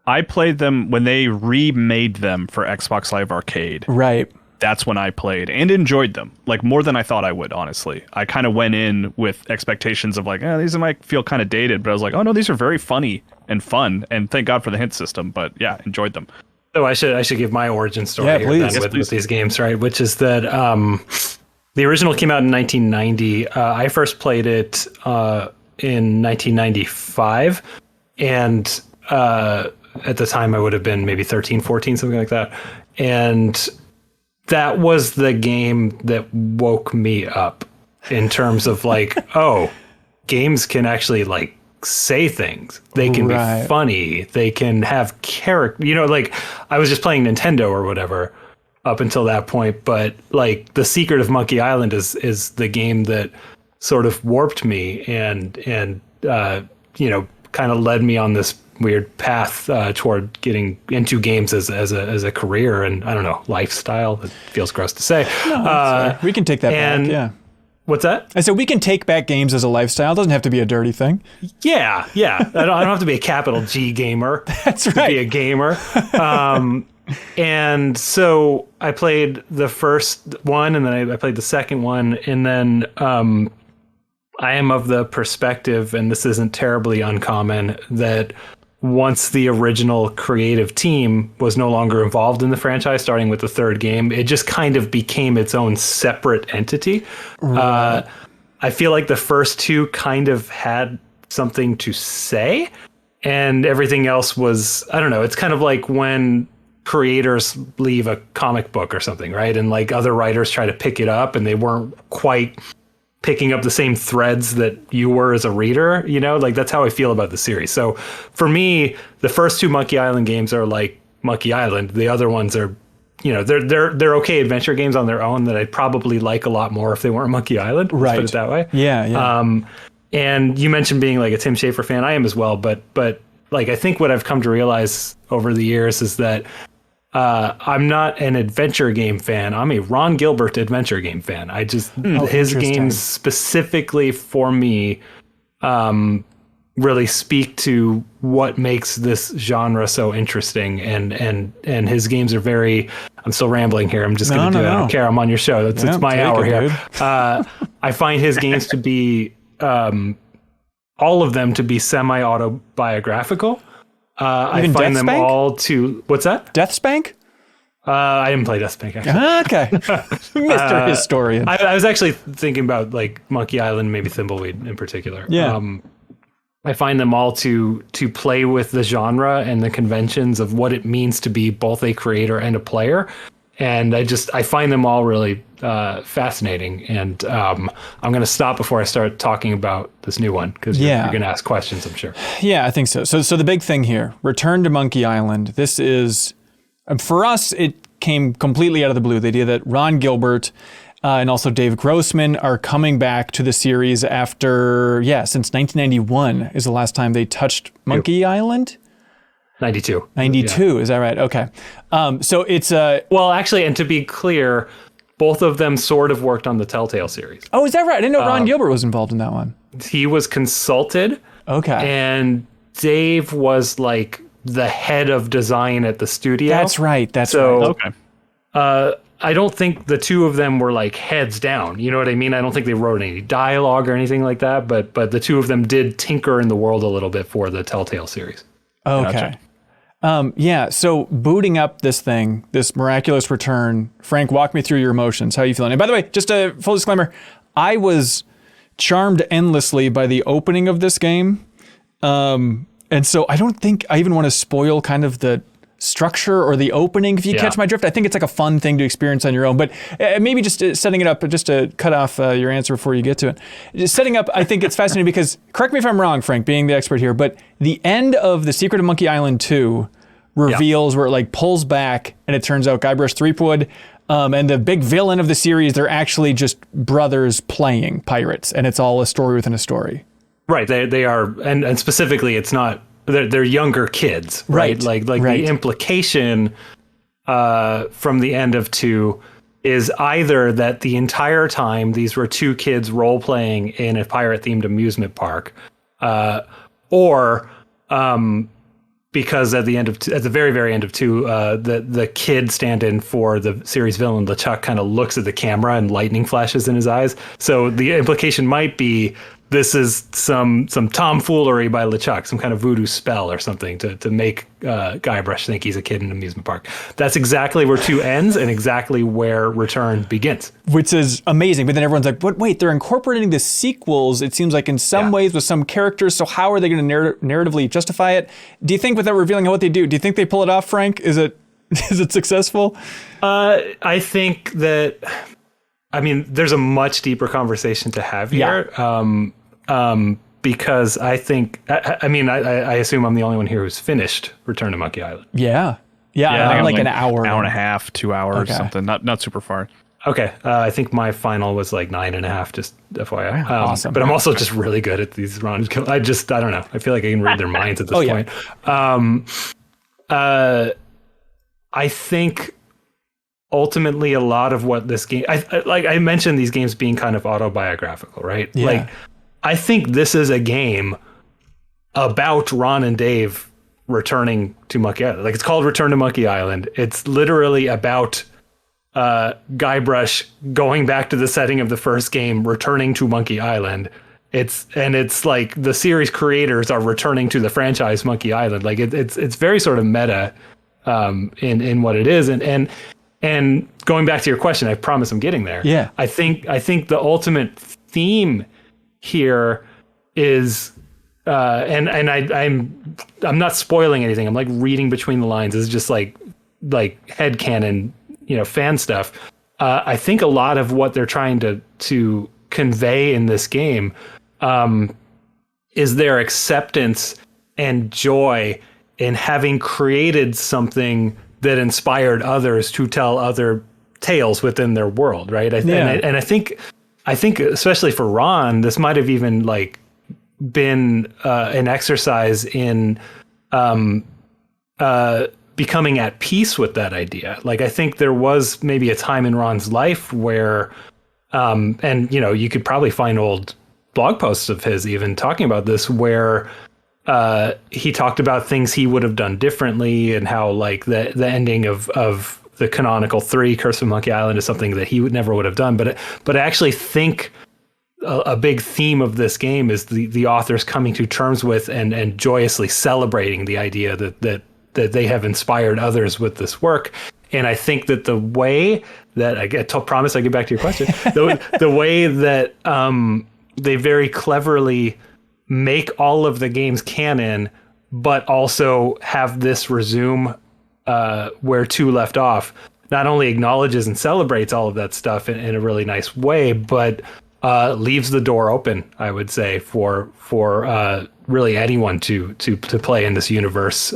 I played them when they remade them for Xbox Live Arcade. Right. That's when I played and enjoyed them, like more than I thought I would, honestly. I kind of went in with expectations of like, these might feel kind of dated, but I was like, oh no, these are very funny and fun, and thank God for the hint system, but yeah, enjoyed them. So I should give my origin story Yeah, here please. then Yes, with these games, right? Which is that the original came out in 1990. I first played it in 1995, and at the time I would have been maybe 13, 14, something like that. And that was the game that woke me up in terms of like, oh, games can actually like say things. They can be funny. They can have character. You know, like I was just playing Nintendo or whatever up until that point, but like The Secret of Monkey Island is the game that sort of warped me and you know, kind of led me on this weird path toward getting into games as a career and I don't know, lifestyle. It feels gross to say. No, we can take that back. Yeah. What's that? I said we can take back games as a lifestyle. It doesn't have to be a dirty thing. Yeah. I don't have to be a capital G gamer. That's right. To be a gamer. And so I played the first one, and then I played the second one, and then I am of the perspective, and this isn't terribly uncommon, that once the original creative team was no longer involved in the franchise, starting with the third game, it just kind of became its own separate entity. Right. I feel like the first two kind of had something to say, and everything else was, I don't know, it's kind of like when creators leave a comic book or something, right? And like other writers try to pick it up and they weren't quite picking up the same threads that you were as a reader, you know, like that's how I feel about the series. So for me, the first two Monkey Island games are like Monkey Island. The other ones are, you know, they're okay adventure games on their own that I'd probably like a lot more if they weren't Monkey Island. Let's put it that way. Yeah. And you mentioned being like a Tim Schafer fan. I am as well, but like I think what I've come to realize over the years is that I'm not an adventure game fan. I'm a Ron Gilbert adventure game fan. I just his games specifically for me really speak to what makes this genre so interesting. And his games are very. I'm still rambling here. I'm just going to do it. I don't care. I'm on your show. It's my hour here. I find his games to be all of them to be semi-autobiographical. I find them all to... What's that? Deathspank? I didn't play Deathspank, actually. Okay. Mr. Historian. I was actually thinking about like Monkey Island, maybe Thimbleweed in particular. Yeah. I find them all to play with the genre and the conventions of what it means to be both a creator and a player. And I find them all really fascinating. And I'm going to stop before I start talking about this new one, because you're going to ask questions, I'm sure. Yeah, I think so. So the big thing here, Return to Monkey Island. This is, for us, it came completely out of the blue. The idea that Ron Gilbert and also Dave Grossman are coming back to the series after, since 1991 is the last time they touched Monkey Island. 92. 92, is that right? Okay. So it's well, actually, and to be clear, both of them sort of worked on the Telltale series. Oh, is that right? I didn't know Ron Gilbert was involved in that one. He was consulted. Okay. And Dave was like the head of design at the studio. That's right. Okay. I don't think the two of them were like heads down. You know what I mean? I don't think they wrote any dialogue or anything like that, but the two of them did tinker in the world a little bit for the Telltale series. Okay. Gotcha. So booting up this thing, this miraculous return, Frank, walk me through your emotions. How are you feeling? And by the way, just a full disclaimer, I was charmed endlessly by the opening of this game. And so I don't think I even want to spoil kind of the structure or the opening, if you catch my drift. I think it's like a fun thing to experience on your own, but maybe just setting it up, just to cut off your answer before you get to it. Just setting up, I think it's fascinating because, correct me if I'm wrong, Frank, being the expert here, but the end of The Secret of Monkey Island 2 reveals where it like pulls back and it turns out Guybrush Threepwood and the big villain of the series, they're actually just brothers playing pirates, and it's all a story within a story. Right. They are, and specifically, it's not. They're younger kids, right? Like the implication from the end of 2 is either that the entire time these were 2 kids role playing in a pirate themed amusement park, or because at the very, very end of 2, the kid stand-in for the series villain LeChuck kind of looks at the camera and lightning flashes in his eyes. So the implication might be this is some tomfoolery by LeChuck, some kind of voodoo spell or something to make Guybrush think he's a kid in an amusement park. That's exactly where 2 ends and exactly where Return begins. Which is amazing. But then everyone's like, but wait, they're incorporating the sequels, it seems like in some ways with some characters. So how are they going to narratively justify it? Do you think without revealing what they do you think they pull it off, Frank? Is it successful? I think that... I mean, there's a much deeper conversation to have here, because I think, I assume I'm the only one here who's finished Return to Monkey Island. Yeah, I'm like an hour and a half, 2 hours, something, not super far. Okay, I think my final was like 9.5, just FYI. Awesome. But I'm also just really good at these rounds. I don't know. I feel like I can read their minds at this point. I think... ultimately, a lot of what this game, I mentioned these games being kind of autobiographical, right? Yeah. Like, I think this is a game about Ron and Dave returning to Monkey Island. Like, it's called Return to Monkey Island. It's literally about Guybrush going back to the setting of the first game, returning to Monkey Island. It's like the series creators are returning to the franchise Monkey Island. Like, it's very sort of meta in what it is, and going back to your question, I promise I'm getting there. Yeah. I think the ultimate theme here is, and I'm not spoiling anything. I'm like reading between the lines. It's just like headcanon, fan stuff. I think a lot of what they're trying to convey in this game is their acceptance and joy in having created something that inspired others to tell other tales within their world, right? And I think especially for Ron, this might have even like been an exercise in becoming at peace with that idea. Like, I think there was maybe a time in Ron's life where, and you could probably find old blog posts of his even talking about this, where he talked about things he would have done differently, and how like the ending of the canonical 3 Curse of Monkey Island is something that he never would have done. But I actually think a big theme of this game is the authors coming to terms with and joyously celebrating the idea that they have inspired others with this work. And I think that the way that I promise I get back to your question, the way that they very cleverly make all of the games canon, but also have this resume where 2 left off, not only acknowledges and celebrates all of that stuff in a really nice way, but leaves the door open, I would say, for really anyone to play in this universe,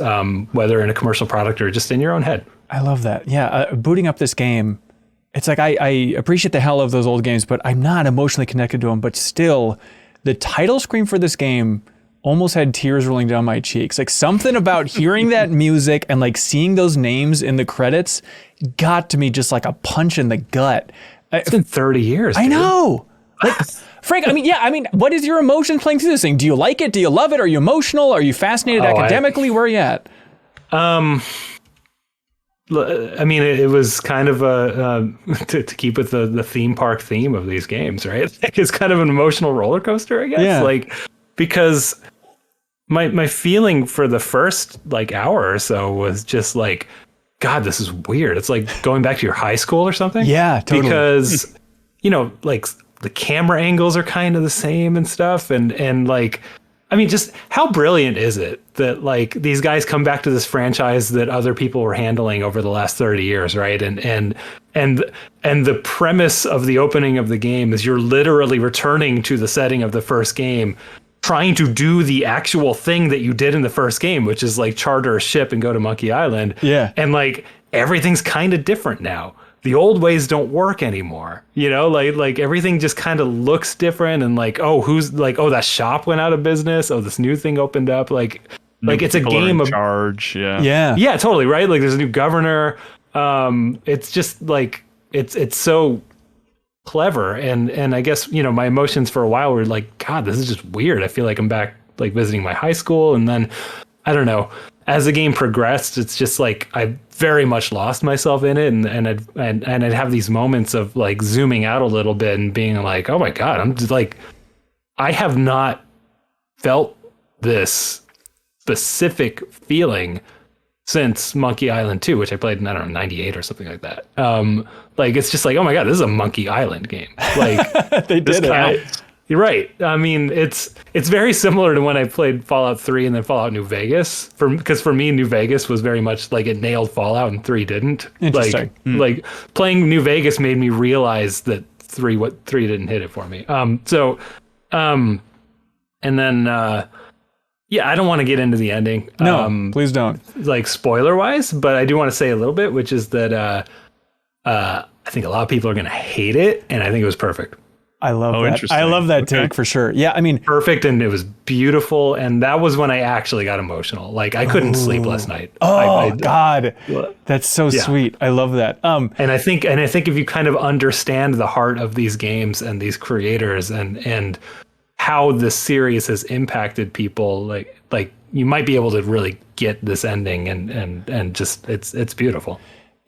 whether in a commercial product or just in your own head. I love that. Yeah, booting up this game, it's like I appreciate the hell of those old games, but I'm not emotionally connected to them. But still, the title screen for this game almost had tears rolling down my cheeks. Like, something about hearing that music and like seeing those names in the credits got to me just like a punch in the gut. It's been 30 years. I dude. know. Like, Frank, what is your emotion playing through this thing? Do you like it? Do you love it? Are you emotional? Are you fascinated academically? Where are you at? It was kind of to keep with the theme park theme of these games, right? It's kind of an emotional roller coaster, I guess. Yeah. Like, because my feeling for the first like hour or so was just like, God, this is weird. It's like going back to your high school or something. Yeah, totally. Because like the camera angles are kind of the same and stuff, and like, just how brilliant is it that like these guys come back to this franchise that other people were handling over the last 30 years, right? And the premise of the opening of the game is you're literally returning to the setting of the first game, trying to do the actual thing that you did in the first game, which is like charter a ship and go to Monkey Island. Yeah. And like everything's kind of different now. The old ways don't work anymore. You know, like everything just kind of looks different, and like, oh, that shop went out of business. Oh, this new thing opened up. Like it's a game of charge. Yeah. Yeah. Yeah, totally, right? Like there's a new governor. It's just like it's so clever, and I guess, you know, my emotions for a while were like, God, this is just weird. I feel like I'm back like visiting my high school, and then I don't know. As the game progressed, it's just like I very much lost myself in it, and I'd have these moments of like zooming out a little bit and being like, oh my God, I'm just like, I have not felt this specific feeling since Monkey Island 2, which I played in, I don't know, 98 or something like that. Like, it's just like, oh my God, this is a Monkey Island game. Like, They did it. you're right. I mean, it's very similar to when I played Fallout 3 and then Fallout New Vegas. Because for me, New Vegas was very much like it nailed Fallout and 3 didn't. Interesting. Like playing New Vegas made me realize that 3 didn't hit it for me. And then yeah, I don't want to get into the ending. No, please don't. Like spoiler wise, but I do want to say a little bit, which is that I think a lot of people are going to hate it, and I think it was perfect. I love that. Interesting. I love that take for sure. Yeah, I mean, Perfect, and it was beautiful, and that was when I actually got emotional. Like I couldn't sleep last night. God, that's so sweet. I love that. And I think if you kind of understand the heart of these games and these creators and how this series has impacted people, like you might be able to really get this ending, and just it's beautiful.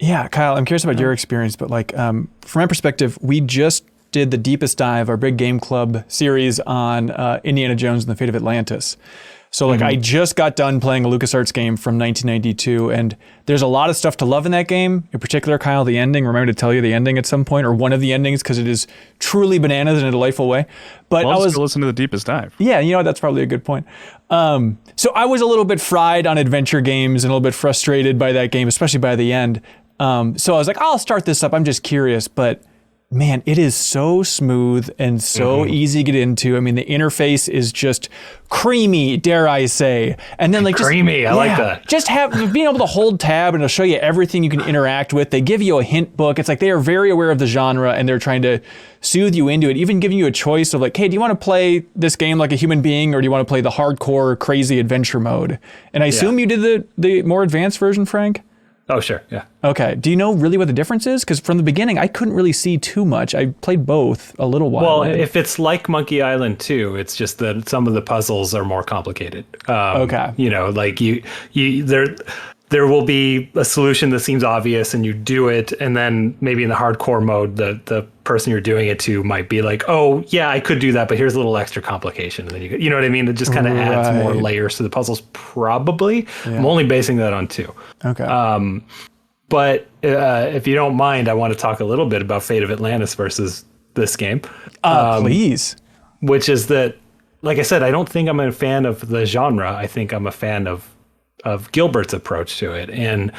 Yeah, Kyle, I'm curious about your experience, but like from my perspective, we just did the Deepest Dive, our big game club series on Indiana Jones and the Fate of Atlantis. So like I just got done playing a LucasArts game from 1992, and there's a lot of stuff to love in that game. In particular, Kyle, the ending. Remember to tell you the ending at some point, or one of the endings, because it is truly bananas in a delightful way. But I was listen to the Deepest Dive. Yeah, you know what? That's probably a good point. So I was a little bit fried on adventure games and a little bit frustrated by that game, especially by the end. So I was like, I'll start this up. I'm just curious, but man, it is so smooth and so easy to get into. I mean, the interface is just creamy, dare I say. And then like creamy, I like that. Just being able to hold tab and it'll show you everything you can interact with. They give you a hint book. It's like they are very aware of the genre and they're trying to soothe you into it, even giving you a choice of like, hey, do you want to play this game like a human being, or do you want to play the hardcore, crazy adventure mode? And I assume you did the more advanced version, Frank? Oh, sure. Yeah. Okay. Do you know really what the difference is? Because from the beginning, I couldn't really see too much. I played both a little while. Well, if it's like Monkey Island 2, it's just that some of the puzzles are more complicated. Okay. You know, like there will be a solution that seems obvious and you do it, and then maybe in the hardcore mode, the person you're doing it to might be like, oh yeah, I could do that, but here's a little extra complication, and then you know what I mean? It just kind of adds more layers to the puzzles, probably. Yeah. I'm only basing that on 2. Okay. But if you don't mind, I want to talk a little bit about Fate of Atlantis versus this game. Please. Which is that, like I said, I don't think I'm a fan of the genre. I think I'm a fan of Gilbert's approach to it. And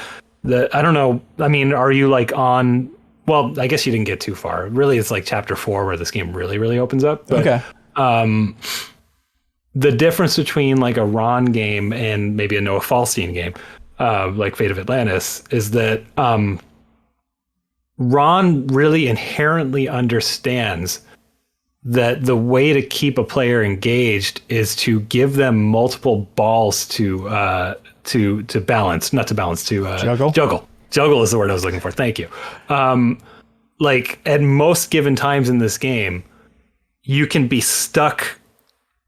I don't know, I mean, are you like on, well, I guess you didn't get too far. Really, it's like chapter 4 where this game really, really opens up. But, okay. The difference between like a Ron game and maybe a Noah Falstein game, like Fate of Atlantis, is that Ron really inherently understands that the way to keep a player engaged is to give them multiple balls to balance, not to balance, to juggle. Juggle is the word I was looking for. Thank you. Like at most given times in this game, you can be stuck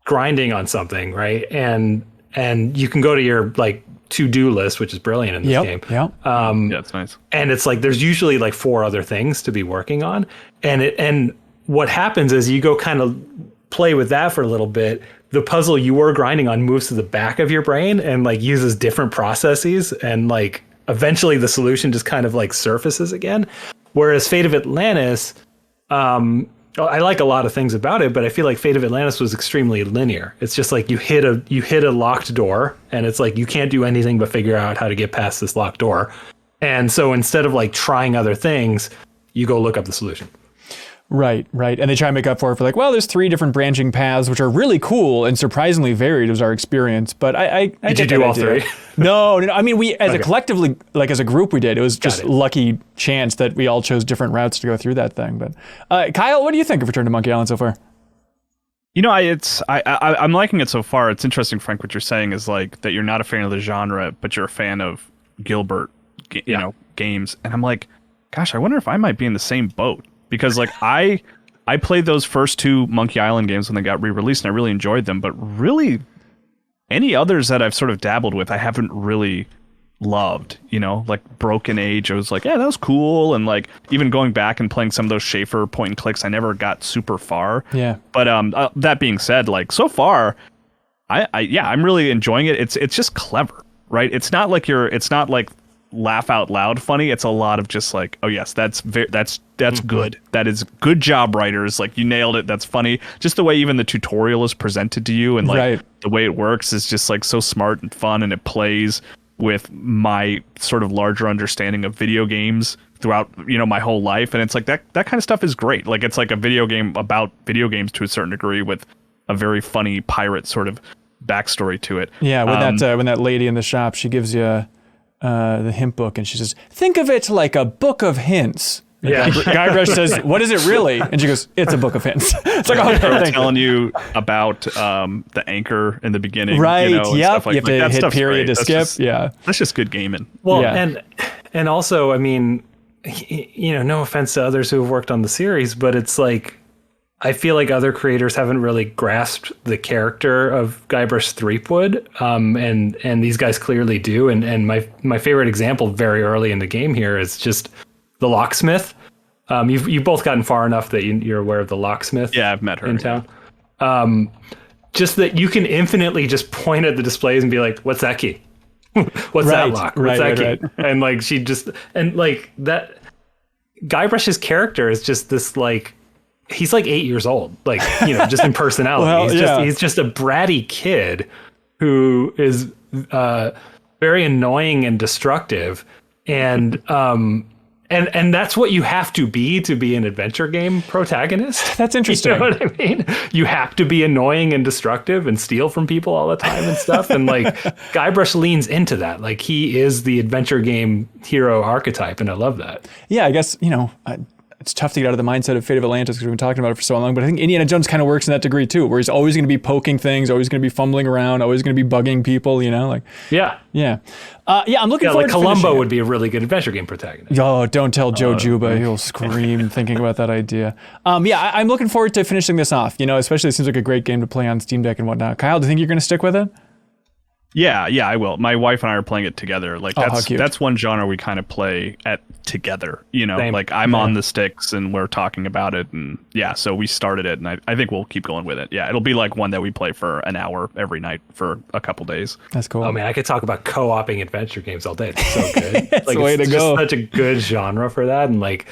grinding on something, right? And you can go to your like to-do list, which is brilliant in this game. Yeah. Yeah, it's nice. And it's like there's usually like 4 other things to be working on, and what happens is you go kind of play with that for a little bit. The puzzle you were grinding on moves to the back of your brain and like uses different processes, and like eventually the solution just kind of like surfaces again. Whereas Fate of Atlantis, I like a lot of things about it, but I feel like Fate of Atlantis was extremely linear. It's just like you hit a locked door, and it's like you can't do anything but figure out how to get past this locked door. And so instead of like trying other things, you go look up the solution. Right. And they try and make up for it for like, well, there's 3 different branching paths, which are really cool and surprisingly varied was our experience. But I Did you do all 3? No. I mean, we as a collectively, like as a group, we did. It was just lucky chance that we all chose different routes to go through that thing. But Kyle, what do you think of Return to Monkey Island so far? You know, I'm liking it so far. It's interesting, Frank, what you're saying is like that you're not a fan of the genre, but you're a fan of Gilbert, you know, games. And I'm like, gosh, I wonder if I might be in the same boat. Because like I played those first 2 Monkey Island games when they got re-released and I really enjoyed them, but really any others that I've sort of dabbled with, I haven't really loved, you know, like Broken Age. I was like, yeah, that was cool. And like even going back and playing some of those Schaefer point and clicks, I never got super far. Yeah. But that being said, like so far, I'm really enjoying it. It's just clever, right? It's not like laugh out loud funny. It's a lot of just like, oh yes, that's good. That is good job, writers. Like you nailed it. That's funny. Just the way even the tutorial is presented to you and like the way it works is just like so smart and fun, and it plays with my sort of larger understanding of video games throughout, you know, my whole life. And it's like that kind of stuff is great. Like it's like a video game about video games to a certain degree with a very funny pirate sort of backstory to it. Yeah, when that lady in the shop, she gives you the hint book and she says, think of it like a book of hints. Yeah. Guybrush says, what is it really? And she goes, it's a book of hints. It's like, okay, I'm thank telling you about the anchor in the beginning. Right. You know, and stuff like, you have to hit period great. to skip. That's just good gaming. Well, and also, I mean, you know, no offense to others who have worked on the series, but it's like, I feel like other creators haven't really grasped the character of Guybrush Threepwood, and these guys clearly do. And my favorite example very early in the game here is just the locksmith. You've both gotten far enough that you're aware of the locksmith. Yeah, I've met her in town. Just that you can infinitely just point at the displays and be like, "What's that key? What's that lock? What's that key?" And like she just like that. Guybrush's character is just this like. He's like 8 years old, like, you know, just in personality. He's just a bratty kid who is very annoying and destructive. And that's what you have to be an adventure game protagonist. That's interesting. You know what I mean? You have to be annoying and destructive and steal from people all the time and stuff. And like Guybrush leans into that. Like he is the adventure game hero archetype. And I love that. Yeah, I guess, you know, it's tough to get out of the mindset of Fate of Atlantis because we've been talking about it for so long, but I think Indiana Jones kind of works in that degree too, where he's always going to be poking things, always going to be fumbling around, always going to be bugging people, you know, like. Yeah. I'm looking forward like to Columbo would be a really good adventure game protagonist. Oh, don't tell Joe Juba. He'll scream thinking about that idea. I'm looking forward to finishing this off, you know, especially it seems like a great game to play on Steam Deck and whatnot. Kyle, do you think you're going to stick with it? Yeah, I will. My wife and I are playing it together. Like that's one genre we kind of play at together, you know. Same. Like I'm on the sticks and we're talking about it, and so we started it, and I think we'll keep going with it. Yeah, it'll be like one that we play for an hour every night for a couple days. That's cool. Oh man, I could talk about co-oping adventure games all day. It's so good. It's like the way to go. Just such a good genre for that, and like,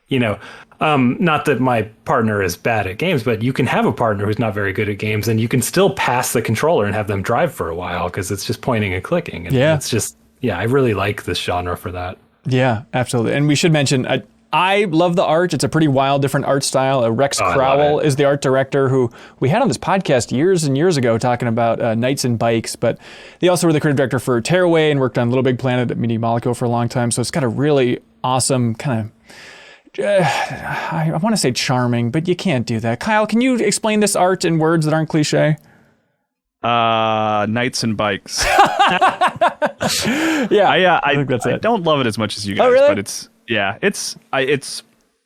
you know, not that my partner is bad at games, but you can have a partner who's not very good at games and you can still pass the controller and have them drive for a while because it's just pointing and clicking. And it's just, I really like this genre for that. Yeah, absolutely. And we should mention, I love the art. It's a pretty wild, different art style. Rex Crowell is the art director who we had on this podcast years and years ago talking about Knights and Bikes, but they also were the creative director for Tearaway and worked on Little Big Planet at Media Molecule for a long time. So it's got a really awesome kind of, I want to say charming, but you can't do that. Kyle, can you explain this art in words that aren't cliche? Knights and Bikes. I think that's it. I don't love it as much as you guys, but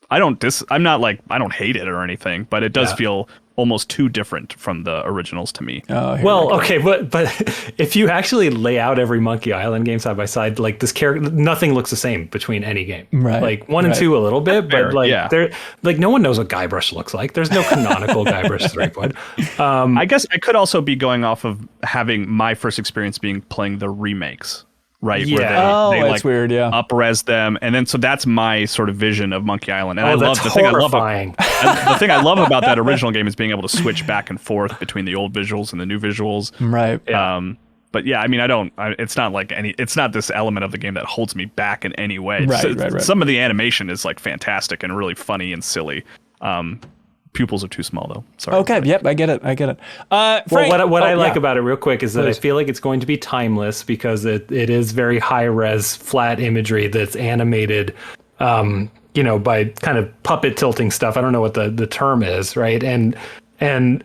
I don't hate it or anything, but it does feel almost too different from the originals to me. Okay, but if you actually lay out every Monkey Island game side by side, like this character, nothing looks the same between any game. Right. Like 1 and 2 a little bit, but they're like no one knows what Guybrush looks like. There's no canonical Guybrush Threepwood. I guess I could also be going off of having my first experience being playing the remakes. Right, where they that's like weird, up-res them, and then so that's my sort of vision of Monkey Island. And I love the thing I love about that original game is being able to switch back and forth between the old visuals and the new visuals. Right. But yeah, I mean, it's not like it's not this element of the game that holds me back in any way. Right. Some of the animation is like fantastic and really funny and silly. Pupils are too small though. Sorry. Okay. Yep. I get it. Frank, well, what I like about it real quick is that I feel like it's going to be timeless because it is very high res flat imagery that's animated, by kind of puppet tilting stuff. I don't know what the term is. Right. And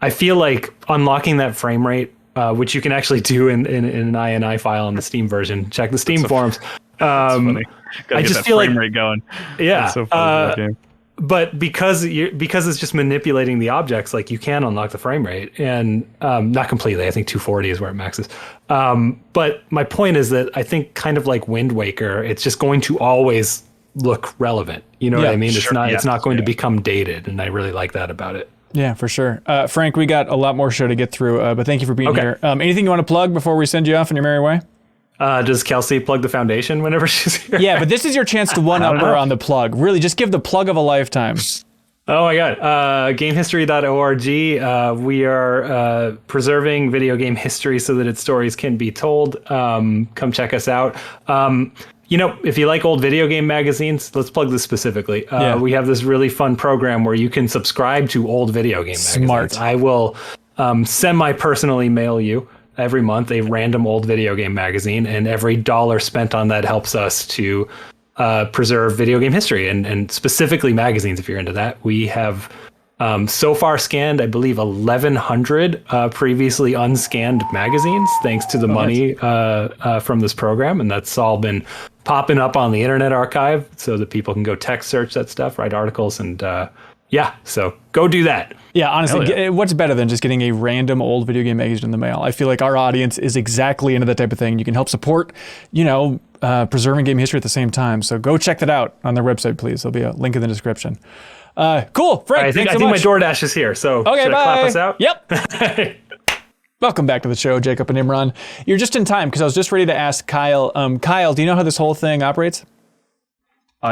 I feel like unlocking that frame rate, which you can actually do in an INI file in the Steam version. Check the Steam forums. Funny. I just feel frame like rate going. Yeah. That's so funny for that game. But because it's just manipulating the objects, like you can unlock the frame rate, and not completely. I think 240 is where it maxes. But my point is that I think kind of like Wind Waker, it's just going to always look relevant. You know what I mean? Sure. It's not going to become dated, and I really like that about it. Yeah, for sure. Frank, we got a lot more show to get through, but thank you for being here. Anything you want to plug before we send you off on your merry way? Does Kelsey plug the foundation whenever she's here? Yeah, but this is your chance to one-up her on the plug. Really, just give the plug of a lifetime. Oh my God. Gamehistory.org. We are preserving video game history so that its stories can be told. Come check us out. If you like old video game magazines, let's plug this specifically. We have this really fun program where you can subscribe to old video game magazines. Smart. I will semi-personally mail you every month a random old video game magazine, and every dollar spent on that helps us to preserve video game history and specifically magazines. If you're into that, we have so far scanned, I believe, 1,100 previously unscanned magazines, thanks to the money from this program, and that's all been popping up on the Internet Archive so that people can go text search that stuff, write articles, and so go do that. Yeah, honestly, what's better than just getting a random old video game magazine in the mail? I feel like our audience is exactly into that type of thing. You can help support, preserving game history at the same time. So go check that out on their website, please. There'll be a link in the description. Cool, Frank. I think my DoorDash is here. So okay, should I clap us out? Yep. Welcome back to the show, Jacob and Imran. You're just in time because I was just ready to ask Kyle. Kyle, do you know how this whole thing operates?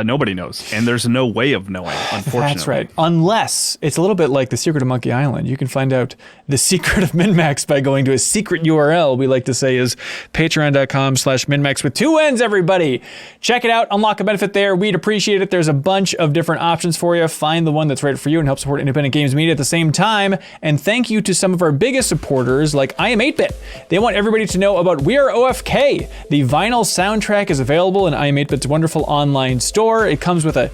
Nobody knows, and there's no way of knowing, unfortunately. That's right. Unless it's a little bit like the secret of Monkey Island. You can find out the secret of MinnMax by going to a secret URL. We like to say is patreon.com/MinnMax with 2 N's, everybody. Check it out. Unlock a benefit there. We'd appreciate it. There's a bunch of different options for you. Find the one that's right for you and help support independent games media at the same time. And thank you to some of our biggest supporters like I Am 8-Bit. They want everybody to know about We Are OFK. The vinyl soundtrack is available in I Am 8-Bit's wonderful online store. It comes with a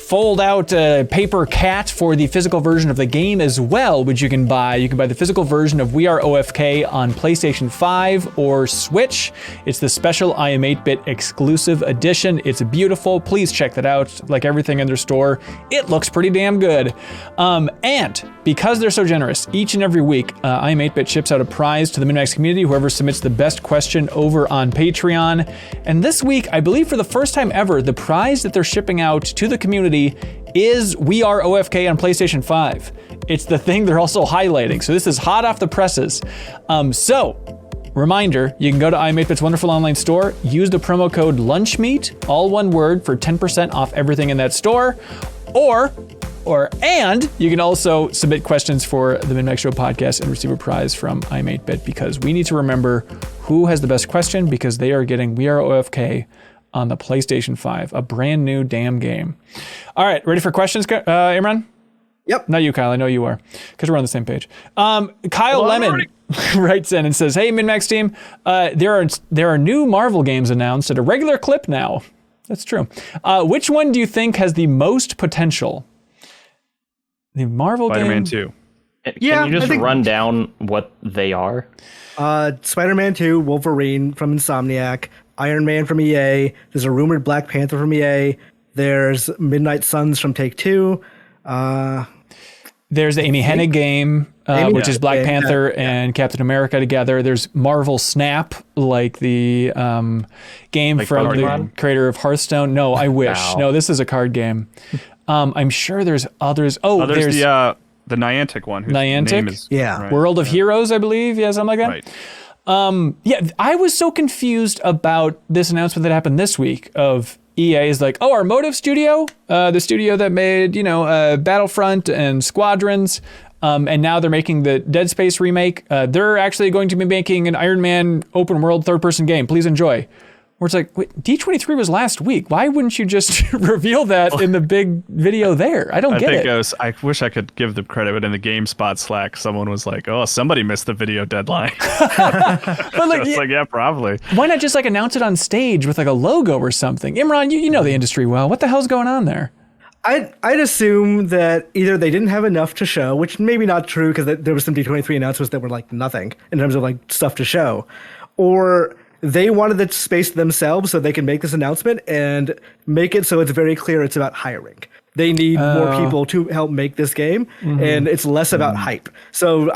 fold-out paper cat for the physical version of the game as well, which you can buy. You can buy the physical version of We Are OFK on PlayStation 5 or Switch. It's the special I Am 8-Bit exclusive edition. It's beautiful. Please check that out. Like everything in their store, it looks pretty damn good. And because they're so generous, each and every week, I Am 8-Bit ships out a prize to the MinnMax community, whoever submits the best question over on Patreon. And this week, I believe for the first time ever, the prize that they're shipping out to the community is We Are OFK on PlayStation 5. It's the thing they're also highlighting. So this is hot off the presses. Reminder, you can go to I Am 8-Bit's wonderful online store, use the promo code LUNCHMEAT, all one word, for 10% off everything in that store. And you can also submit questions for the MinnMax Show podcast and receive a prize from I Am 8-Bit, because we need to remember who has the best question, because they are getting We Are OFK on the PlayStation 5, a brand new damn game. All right, ready for questions, Imran? Yep. Not you, Kyle. I know you are, because we're on the same page. Kyle Lemon writes in and says, "Hey, MinnMax team, there are new Marvel games announced at a regular clip now." That's true. Which one do you think has the most potential? The Marvel Spider-Man game? 2. Can you just run down what they are? Spider-Man 2, Wolverine from Insomniac, Iron Man from EA. There's a rumored Black Panther from EA. There's Midnight Suns from Take-Two. There's the Amy Hennig game, which is Black Panther and Captain America together. There's Marvel Snap, like the game from Pokemon? the creator of Hearthstone. No, I wish. No, this is a card game. I'm sure there's others. There's the Niantic one. Whose Niantic? name is, Yeah. World of Heroes, I believe. Yeah, something like that. Right. I was so confused about this announcement that happened this week of EA is like, our Motive Studio, the studio that made, Battlefront and Squadrons, and now they're making the Dead Space remake. They're actually going to be making an Iron Man open world third-person game. Please enjoy. Where it's like, wait, D23 was last week. Why wouldn't you just reveal that in the big video there? I don't get it. I wish I could give them credit, but in the GameSpot Slack, someone was like, "Oh, somebody missed the video deadline." But like, yeah, probably. Why not just like announce it on stage with like a logo or something? Imran, you know the industry well. What the hell's going on there? I'd assume that either they didn't have enough to show, which maybe not true because there was some D23 announcements that were like nothing in terms of like stuff to show, or they wanted the space themselves so they can make this announcement and make it so it's very clear it's about hiring. They need more people to help make this game, and it's less about hype. So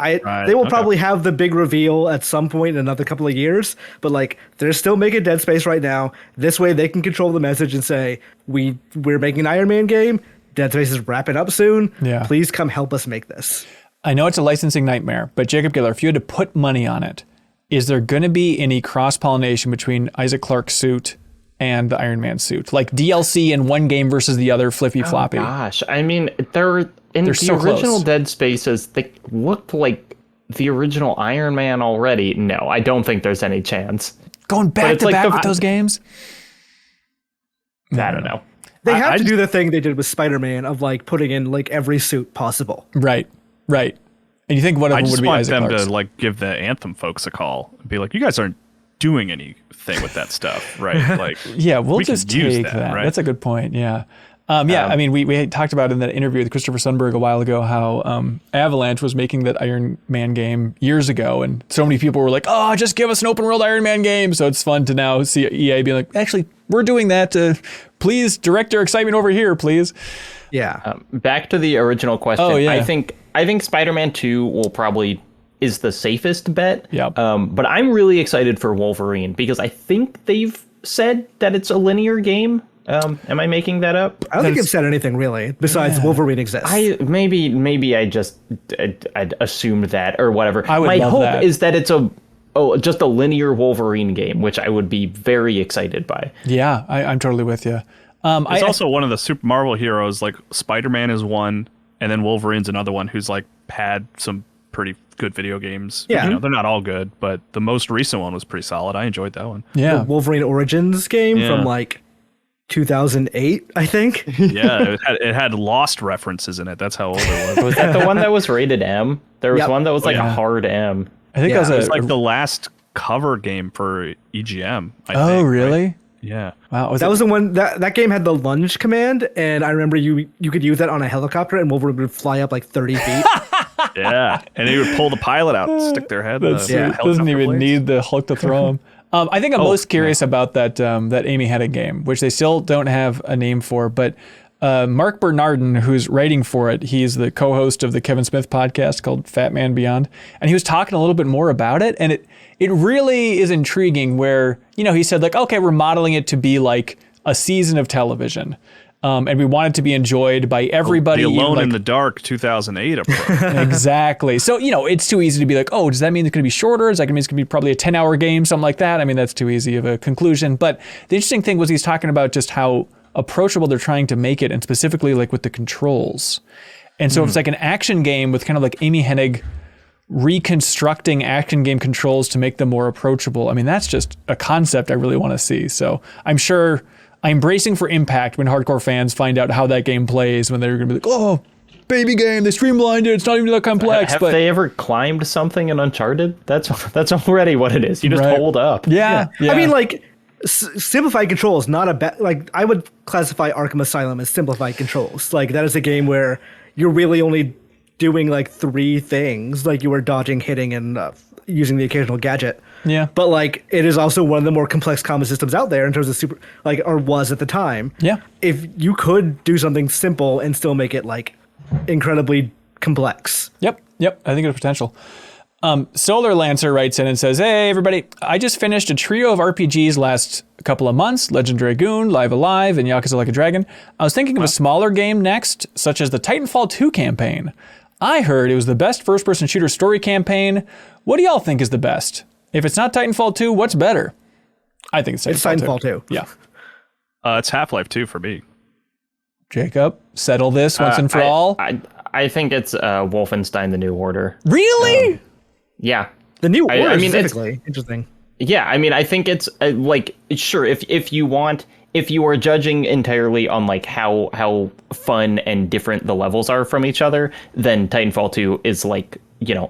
they will probably have the big reveal at some point in another couple of years, but like they're still making Dead Space right now. This way they can control the message and say, we're making an Iron Man game. Dead Space is wrapping up soon. Yeah. Please come help us make this. I know it's a licensing nightmare, but Jacob Giller, if you had to put money on it, is there going to be any cross-pollination between IanTClark's suit and the Iron Man suit? Like DLC in one game versus the other, flippy-floppy? Oh, gosh. I mean, they're the so original close. Dead Spaces, they looked like the original Iron Man already. No, I don't think there's any chance. Going back to back with those games? I don't know. They have to do the thing they did with Spider-Man of like putting in like every suit possible. Right. And you think one of them would be I just want them IanTClark's. to like give the Anthem folks a call and be like, "You guys aren't doing anything with that stuff, right?" Like, Yeah, we'll we can just use take that, that. right? That's a good point. Yeah. I mean, we had talked about in that interview with Christopher Sundberg a while ago how Avalanche was making that Iron Man game years ago, and so many people were like, "Oh, just give us an open world Iron Man game." So it's fun to now see EA being like, "Actually, we're doing that. Please direct your excitement over here, please." Yeah. Back to the original question. Oh, yeah. I think Spider-Man 2 will probably is the safest bet. Yep. But I'm really excited for Wolverine because I think they've said that it's a linear game. Am I making that up? I don't think it said anything really besides Wolverine exists. Maybe I just I'd assumed that or whatever. I would My love hope that. is that it's just a linear Wolverine game, which I would be very excited by. Yeah, I'm totally with you. It's also one of the Super Marvel heroes. Like Spider-Man is one, and then Wolverine's another one who's like had some pretty good video games. Yeah. You know, they're not all good, but the most recent one was pretty solid. I enjoyed that one. Yeah. The Wolverine Origins game from like 2008, I think. Yeah, it had Lost references in it. That's how old it was. Was that the one that was rated M? There was Yep. one that was like yeah. a hard M. I think Yeah, that It was was like the last cover game for EGM. I think, right? really? Yeah. Wow. That was the one that game had the lunge command, and I remember you could use that on a helicopter, and Wolverine would fly up like 30 feet. Yeah. And he would pull the pilot out and stick their head. That's in the sweet. Doesn't helicopter even blades. need the Hulk to throw him. I think I'm most curious about that Amy Hennig game, which they still don't have a name for, but Mark Bernardin, who's writing for it, he's the co-host of the Kevin Smith podcast called Fat Man Beyond, and he was talking a little bit more about it, and it really is intriguing where, you know, he said like, okay, we're modeling it to be like a season of television. And we want it to be enjoyed by everybody. The Alone like, in the Dark 2008 approach. Exactly. So, you know, it's too easy to be like, oh, does that mean it's going to be shorter? Does that mean it's going to be probably a 10-hour game, something like that? I mean, that's too easy of a conclusion. But the interesting thing was he's talking about just how approachable they're trying to make it, and specifically like with the controls. And so it's like an action game with kind of like Amy Hennig reconstructing action game controls to make them more approachable. I mean, that's just a concept I really want to see. So I'm sure I'm bracing for impact when hardcore fans find out how that game plays, when they're going to be like, oh, baby game, they streamlined it, it's not even that complex. Have but they ever climbed something in Uncharted? That's already what it is. You just Right. hold up. yeah. I mean, like, simplified controls, not a bad. Like, I would classify Arkham Asylum as simplified controls. Like, that is a game where you're really only doing like 3 things. Like, you are dodging, hitting, and using the occasional gadget. Yeah. But like, it is also one of the more complex combat systems out there in terms of or was at the time. Yeah. If you could do something simple and still make it like incredibly complex. Yep. I think there's potential. Solar Lancer writes in and says, hey, everybody, I just finished a trio of RPGs last couple of months, Legend Dragoon, Live Alive, and Yakuza Like a Dragon. I was thinking of a smaller game next, such as the Titanfall 2 campaign. I heard it was the best first-person shooter story campaign. What do y'all think is the best? If it's not Titanfall 2, what's better? I think it's Titanfall 2. Yeah. It's Half-Life 2 for me. Jacob, settle this once and for all. I think it's Wolfenstein: The New Order. Really? Yeah. The new I order mean, it's- specifically. Interesting. Yeah, I mean, I think it's like, sure, if you are judging entirely on like how fun and different the levels are from each other, then Titanfall 2 is like,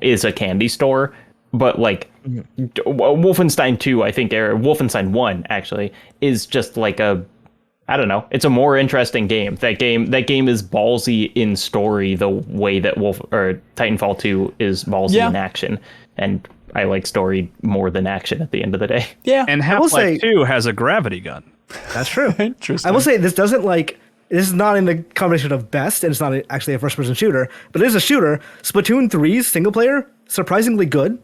is a candy store. But like Wolfenstein 2, I think, or Wolfenstein 1 actually is just like I don't know. It's a more interesting game. That game is ballsy in story the way that Titanfall 2 is ballsy in action. And I like story more than action at the end of the day. Yeah. And Half-Life 2 has a gravity gun. That's true. Interesting. I will say this is not in the combination of best, and it's not actually a first-person shooter, but it is a shooter. Splatoon 3's single player, surprisingly good.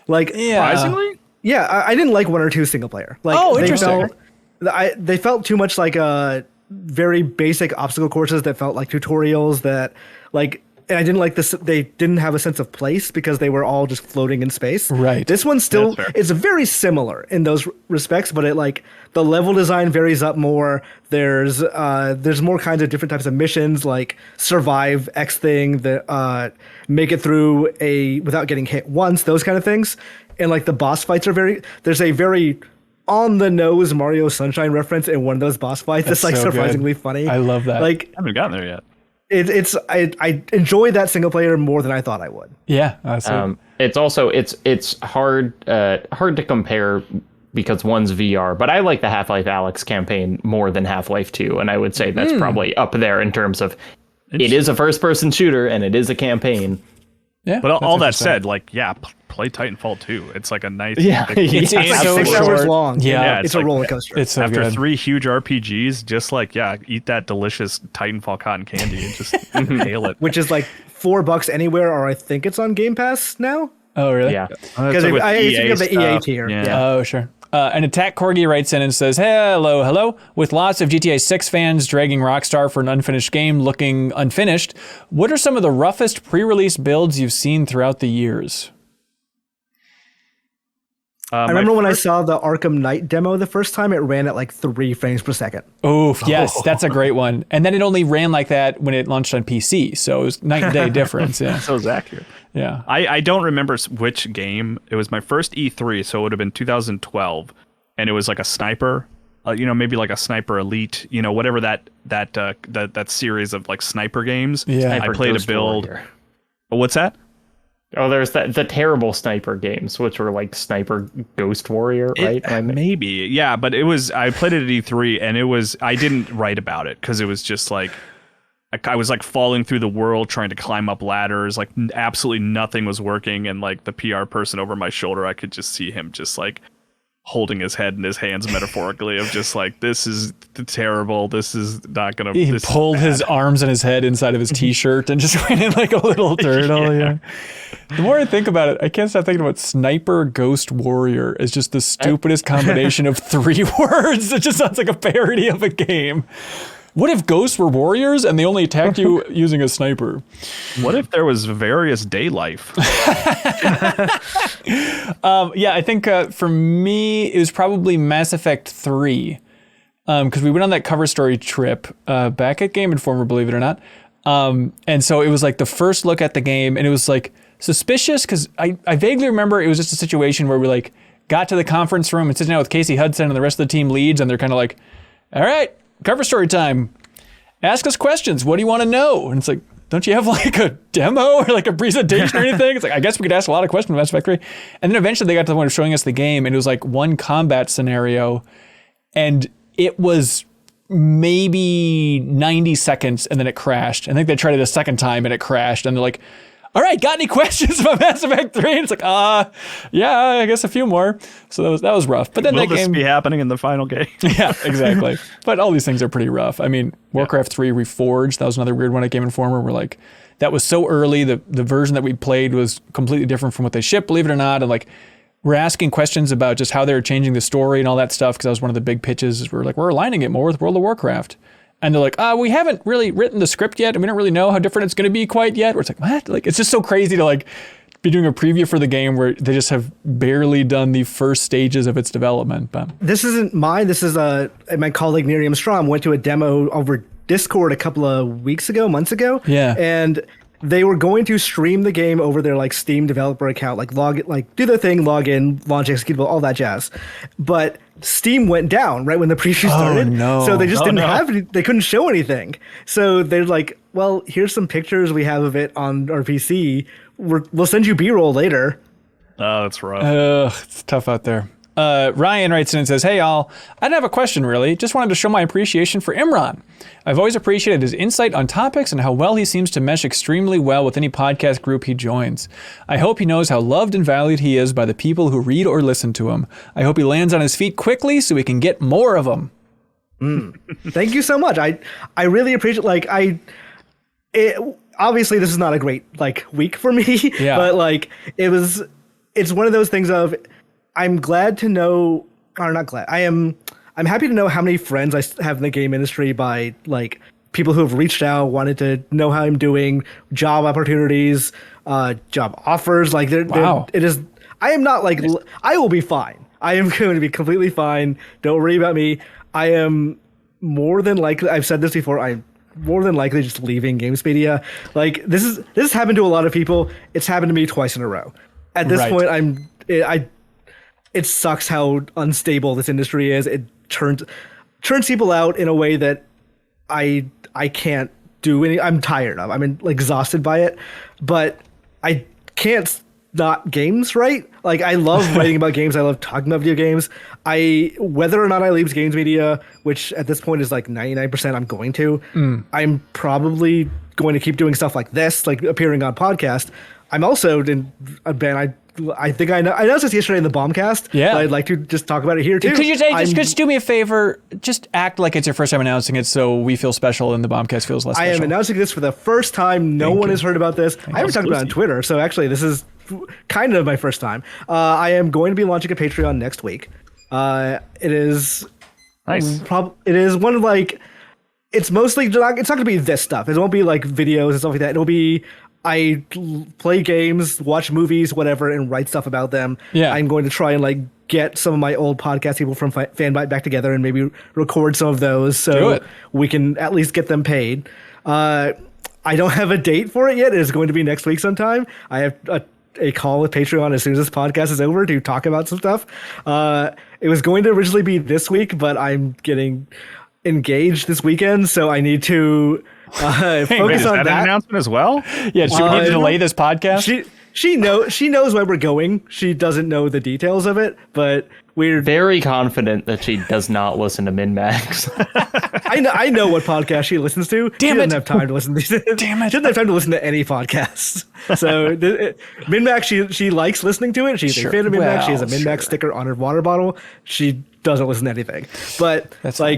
Like, Surprisingly? Yeah, I didn't like 1 or 2 single player. Like, interesting. They felt too much like very basic obstacle courses that felt like tutorials that like. And I didn't like this. They didn't have a sense of place because they were all just floating in space. Right. This one still is very similar in those respects, but the level design varies up more. There's more kinds of different types of missions, like survive X thing, make it through without getting hit once, those kind of things. And like the boss fights there's a very on the nose Mario Sunshine reference in one of those boss fights. That's like so surprisingly funny. I love that. I haven't gotten there yet. I enjoy that single player more than I thought I would. Yeah, it's also it's hard to compare because one's VR, but I like the Half-Life Alyx campaign more than Half-Life 2, and I would say that's probably up there in terms of it is a first-person shooter and it is a campaign. Yeah, but all that said, play Titanfall 2. It's like a nice... It's like so 6 hours long. Yeah, it's a roller coaster. It's so after good. 3 huge RPGs, just eat that delicious Titanfall cotton candy and just inhale it. Which is like $4 anywhere, or I think it's on Game Pass now. Oh, really? Yeah. Because I think of the EA tier. Yeah. Oh, sure. An Attack Corgi writes in and says, hello. With lots of GTA 6 fans dragging Rockstar for an unfinished game looking unfinished, what are some of the roughest pre-release builds you've seen throughout the years? I remember when I saw the Arkham Knight demo the first time, it ran at like 3 frames per second. Oof, yes, that's a great one. And then it only ran like that when it launched on PC, so it was night and day difference. Yeah. So it's accurate. Yeah. I don't remember which game. It was my first E3, so it would have been 2012, and it was like a sniper, maybe like a Sniper Elite, whatever that series of like sniper games. Yeah. I played a build. Warrior. What's that? Oh, there's the terrible sniper games, which were like Sniper Ghost Warrior, right? Maybe, yeah. But I played it at E3, and I didn't write about it because it was just like, I was like falling through the world trying to climb up ladders, like absolutely nothing was working, and like the PR person over my shoulder, I could just see him just like holding his head in his hands metaphorically of just like, this is terrible, this is not gonna... He pulled his arms and his head inside of his t-shirt and just went in like a little turtle. Yeah. The more I think about it, I can't stop thinking about Sniper Ghost Warrior as just the stupidest combination of 3 words. It just sounds like a parody of a game. What if ghosts were warriors and they only attacked you using a sniper? What if there was various day life? I think for me, it was probably Mass Effect 3. Because we went on that cover story trip back at Game Informer, believe it or not. And so it was like the first look at the game, and it was like suspicious because I vaguely remember it was just a situation where we like got to the conference room and sitting down with Casey Hudson and the rest of the team leads, and they're kind of like, all right, cover story time. Ask us questions. What do you want to know? And it's like, don't you have like a demo or like a presentation or anything? It's like, I guess we could ask a lot of questions about Mass Effect 3. And then eventually they got to the point of showing us the game, and it was like one combat scenario, and it was maybe 90 seconds, and then it crashed. I think they tried it a second time and it crashed, and they're like, all right, got any questions about Mass Effect 3? And it's like, yeah, I guess a few more. So that was rough. But then Will that game... this be happening in the final game? Yeah, exactly. But all these things are pretty rough. I mean, Warcraft 3 Reforged, that was another weird one at Game Informer. We're like, that was so early. The version that we played was completely different from what they shipped, believe it or not. And like, we're asking questions about just how they're changing the story and all that stuff, because that was one of the big pitches. We're like, we're aligning it more with World of Warcraft. And they're like, we haven't really written the script yet, and we don't really know how different it's going to be quite yet. Where it's like, what? Like, it's just so crazy to like be doing a preview for the game where they just have barely done the first stages of its development. But this isn't mine. This is my colleague Miriam Strom went to a demo over Discord a couple of months ago. Yeah. And they were going to stream the game over their like Steam developer account, do their thing, log in, launch executable, all that jazz. But Steam went down right when the preview started. no. So they just didn't have any, they couldn't show anything. So they're like, well, here's some pictures we have of it on our PC. We'll send you B-roll later. Oh, that's rough. It's tough out there. Ryan writes in and says, hey, all. I didn't have a question, really. Just wanted to show my appreciation for Imran. I've always appreciated his insight on topics and how well he seems to mesh extremely well with any podcast group he joins. I hope he knows how loved and valued he is by the people who read or listen to him. I hope he lands on his feet quickly so we can get more of them. Thank you so much. I really appreciate, obviously this is not a great, week for me, Yeah. but, it's one of those things of, I'm glad to know, or not glad, I'm happy to know how many friends I have in the game industry by people who have reached out, wanted to know how I'm doing, job opportunities, job offers. Wow. I am not I will be fine. I am going to be completely fine. Don't worry about me. I am more than likely, I've said this before, I'm more than likely just leaving Gamespedia. This has happened to a lot of people. It's happened to me twice in a row. At this Right. point, it sucks how unstable this industry is. It turns people out in a way that I can't do any. I'm tired of. I'm exhausted by it, but I can't not games, right? I love writing about games. I love talking about video games. Whether or not I leave games media, which at this point is 99%, I'm going to. I'm probably going to keep doing stuff like this, appearing on podcast. I'm also in a band. I think I announced this yesterday in the Bombcast. Yeah. I'd like to just talk about it here too. Could you say, just do me a favor, just act like it's your first time announcing it so we feel special and the Bombcast feels less special. I am announcing this for the first time. No one has heard about this. I haven't talked about it on Twitter, so actually this is kind of my first time. I am going to be launching a Patreon next week. It is Nice. It is one of it's mostly it's not going to be this stuff. It won't be videos and stuff like that. It'll be I play games, watch movies, whatever, and write stuff about them. Yeah. I'm going to try and get some of my old podcast people from Fanbyte back together and maybe record some of those so we can at least get them paid. I don't have a date for it yet. It is going to be next week sometime. I have a call with Patreon as soon as this podcast is over to talk about some stuff. It was going to originally be this week, but I'm getting engaged this weekend, so I need to focus Is on that an announcement as well? Yeah, should we need to delay this podcast? She knows where we're going. She doesn't know the details of it, but we're Very confident that she does not listen to MinnMax. I know what podcast she listens to. Damn she it. doesn't have time to listen to Damn it. She doesn't have time to listen to any podcasts. So MinnMax, she likes listening to it. She's Sure. a fan of MinnMax. She has a Well, MinnMax sure. sticker on her water bottle. She doesn't listen to anything. But That's I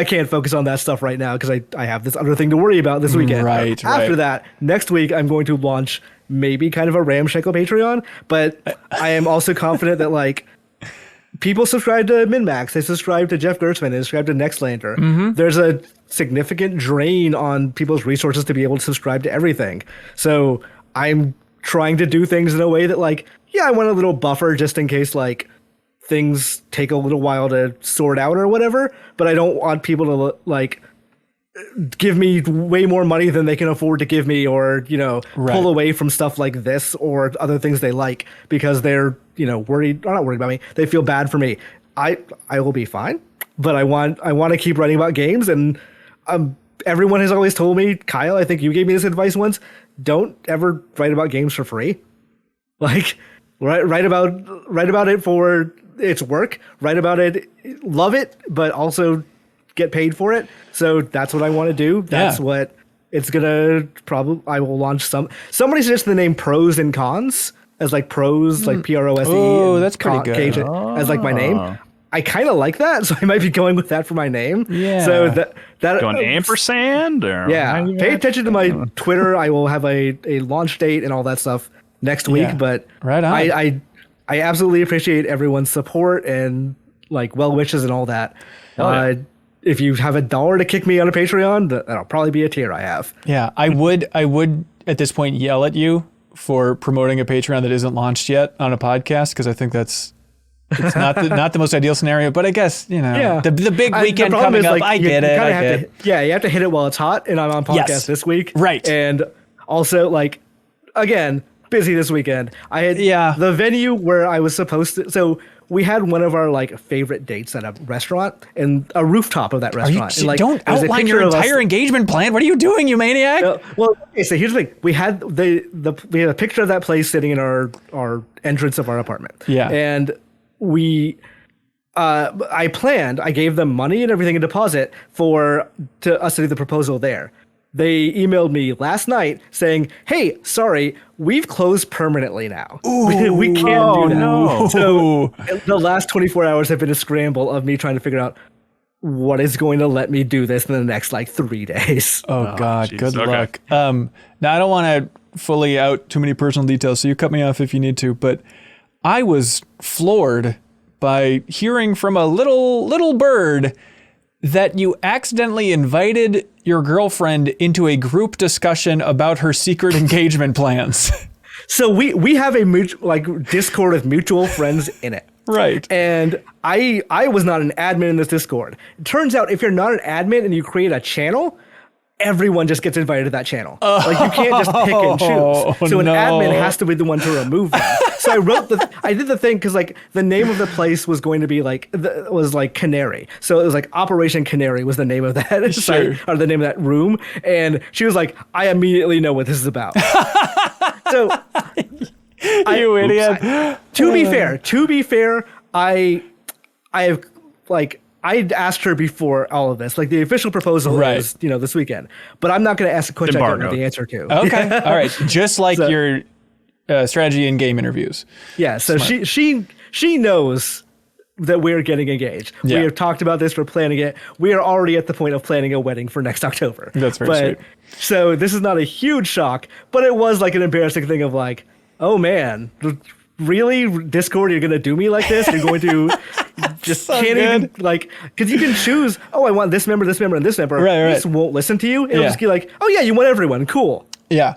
can't focus on that stuff right now because I have this other thing to worry about this weekend. Right. After that, next week I'm going to launch maybe kind of a ramshackle Patreon, but I am also confident that people subscribe to MinnMax, they subscribe to Jeff Gertzman, they subscribe to Nextlander. Mm-hmm. There's a significant drain on people's resources to be able to subscribe to everything. So I'm trying to do things in a way that I want a little buffer just in case things take a little while to sort out or whatever, but I don't want people to give me way more money than they can afford to give me, or pull away from stuff like this or other things they like because they're worried or not worried about me. They feel bad for me. I will be fine, but I want to keep writing about games, and everyone has always told me, Kyle, I think you gave me this advice once, don't ever write about games for free. Write about it for its work, write about it, love it, but also get paid for it. So that's what I want to do. That's what it's gonna I will launch somebody suggested the name Pros and Cons as pros, PROSE. Oh, that's pretty good. As my name. I kind of like that, so I might be going with that for my name. Yeah. So that Going ampersand or yeah. Pay attention to my Twitter. I will have a launch date and all that stuff next week. Yeah. But Right on. I absolutely appreciate everyone's support and well wishes and all that. If you have $1 to kick me on a Patreon, that'll probably be a tier I have. Yeah, I would at this point yell at you for promoting a Patreon that isn't launched yet on a podcast because I think that's It's not the most ideal scenario, but I guess, Yeah. the big weekend the problem coming is, up. like, I you get it. kinda I have get to, it. yeah, you have to hit it while it's hot, and I'm on podcast Yes. this week. Right. And also, like, again, busy this weekend. I had Yeah. the venue where I was supposed to. So we had one of our like favorite dates at a restaurant and a rooftop of that restaurant. And, like, Don't there was a outline your picture of us- entire engagement plan. What are you doing, you maniac? Well, okay, so here's the thing: we had we had a picture of that place sitting in our entrance of our apartment. Yeah. And we. I gave them money and everything in deposit to us to do the proposal there. They emailed me last night saying, "Hey, sorry, we've closed permanently now. We can't do that." no. So the last 24 hours have been a scramble of me trying to figure out what is going to let me do this in the next like 3 days. Oh God, jeez. good Okay. luck. Now I don't want to fully out too many personal details, so you cut me off if you need to. But I was floored by hearing from a little bird that you accidentally invited your girlfriend into a group discussion about her secret engagement plans. So we have a Discord with mutual friends in it. Right. And I was not an admin in this Discord. It turns out if you're not an admin and you create a channel, everyone just gets invited to that channel. Like you can't just pick and choose. So an no. admin has to be the one to remove them. So I did the thing because like the name of the place was going to be was Canary. So it was like Operation Canary was the name of that site, or the name of that room. And she was like, I immediately know what this is about. So You idiot. to be fair, I have like I asked her before all of this. Like the official proposal Right. is this weekend, but I'm not going to ask a question I don't know Embargoed. the answer to. Okay. All right. Just like your strategy in game interviews. Yeah. So she knows that we're getting engaged. Yeah. We have talked about this. We're planning it. We are already at the point of planning a wedding for next October. That's very sweet. So this is not a huge shock, but it was like an embarrassing thing of like, oh man, really, Discord, you're gonna do me like this? You're going to just So can't good. even like, because you can choose. Oh, I want this member, and this member. Right. They just won't listen to you. It'll Yeah. just be like, oh yeah, you want everyone. Cool. Yeah.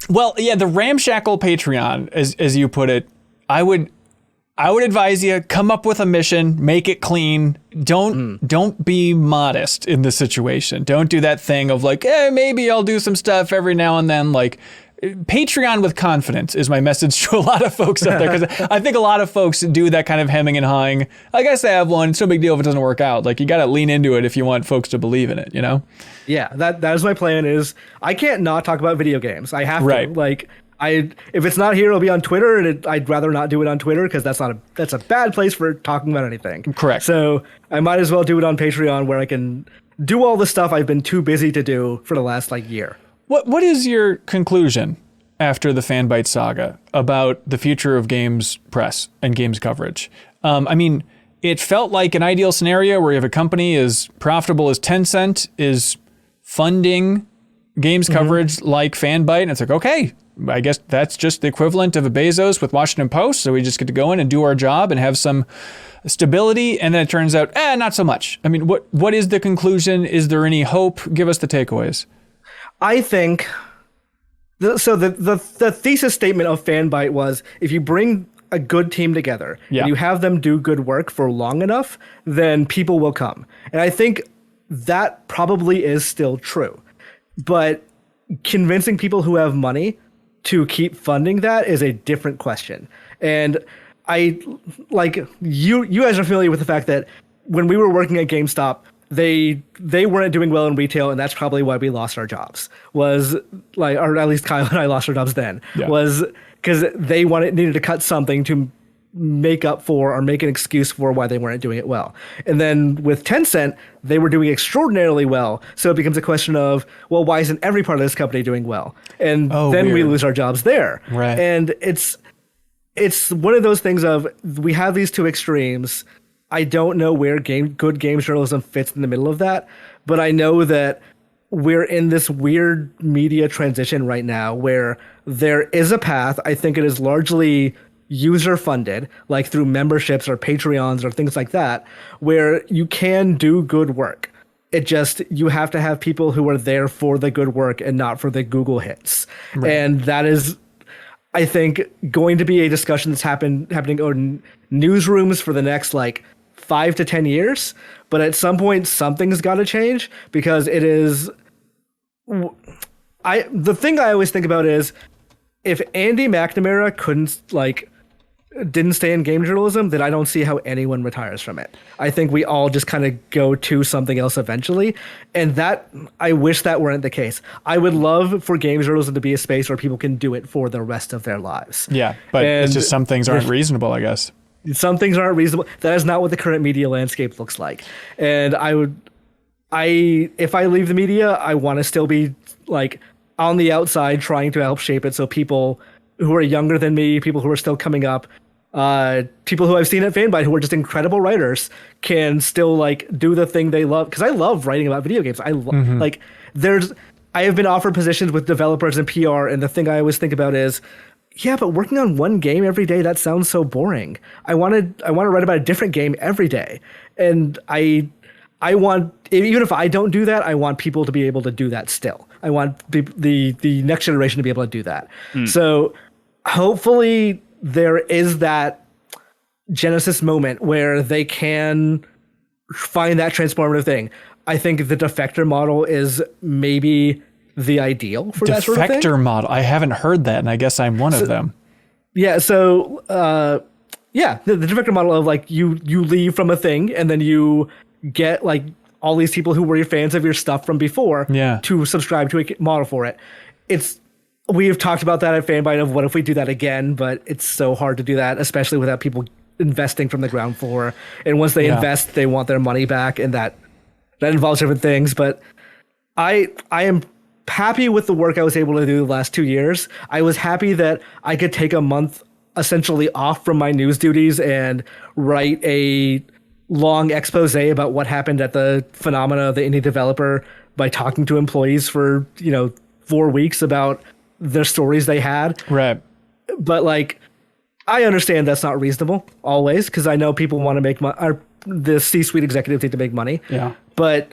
Well, yeah, the ramshackle Patreon, as you put it, I would advise you come up with a mission, make it clean. Don't be modest in this situation. Don't do that thing of like, maybe I'll do some stuff every now and then. Like Patreon with confidence is my message to a lot of folks out there, because I think a lot of folks do that kind of hemming and hawing. I guess I have one. It's no big deal if it doesn't work out. Like you got to lean into it if you want folks to believe in it, you know? Yeah, that is my plan. Is I can't not talk about video games. I have Right. to. Like if it's not here, it'll be on Twitter, and I'd rather not do it on Twitter because that's a bad place for talking about anything. Correct. So I might as well do it on Patreon, where I can do all the stuff I've been too busy to do for the last year. What is your conclusion after the Fanbyte saga about the future of games press and games coverage? I mean, it felt like an ideal scenario where you have a company as profitable as Tencent is funding games coverage like Fanbyte, and it's like, okay, I guess that's just the equivalent of a Bezos with Washington Post, so we just get to go in and do our job and have some stability, and then it turns out, not so much. I mean, what is the conclusion? Is there any hope? Give us the takeaways. I think the thesis statement of Fanbyte was, if you bring a good team together Yeah. and you have them do good work for long enough, then people will come. And I think that probably is still true. But convincing people who have money to keep funding that is a different question. And I like you guys are familiar with the fact that when we were working at GameStop, they weren't doing well in retail, and that's probably why we lost our jobs. Was like, or at least Kyle and I lost our jobs then. Yeah. Was because they needed to cut something to make up for or make an excuse for why they weren't doing it well. And then with Tencent, they were doing extraordinarily well. So it becomes a question of, well, why isn't every part of this company doing well? And then we weird. lose our jobs there. Right. And it's one of those things of, we have these two extremes. I don't know where good games journalism fits in the middle of that, but I know that we're in this weird media transition right now where there is a path. I think it is largely user funded, like through memberships or Patreons or things like that, where you can do good work. It just, you have to have people who are there for the good work and not for the Google hits. Right. And that is, I think, going to be a discussion that's happening in newsrooms for the next like 5 to 10 years. But at some point, something's got to change, because it is. The thing I always think about is, if Andy McNamara didn't stay in game journalism, then I don't see how anyone retires from it. I think we all just kind of go to something else eventually. And I wish that weren't the case. I would love for game journalism to be a space where people can do it for the rest of their lives. Yeah, but it's just some things aren't reasonable, I guess. Some things aren't reasonable. That is not what the current media landscape looks like. And if I leave the media, I want to still be like on the outside trying to help shape it, so people who are younger than me, people who are still coming up, people who I've seen at Fanbyte who are just incredible writers can still like do the thing they love. Because I love writing about video games. I have been offered positions with developers and PR, and the thing I always think about is, yeah, but working on one game every day, that sounds so boring. I want to write about a different game every day, and I want, even if I don't do that, I want people to be able to do that still. I want the next generation to be able to do that. So hopefully there is that Genesis moment where they can find that transformative thing. I think the defector model is maybe the ideal for that sort of thing. Defector model. I haven't heard that, and I guess I'm one of them. Yeah. So, the defector model of like you leave from a thing and then you get like all these people who were your fans of your stuff from before to subscribe to a model for it. We've talked about that at Fanbyte of what if we do that again, but it's so hard to do that, especially without people investing from the ground floor. And once they invest, they want their money back, and that involves different things. But I am happy with the work I was able to do the last 2 years. I was happy that I could take a month essentially off from my news duties and write a long expose about what happened at the phenomena of the indie developer by talking to employees for 4 weeks about the stories they had. Right. But like, I understand that's not reasonable always, because I know people want to make money, or the C-suite executives need to make money. Yeah. But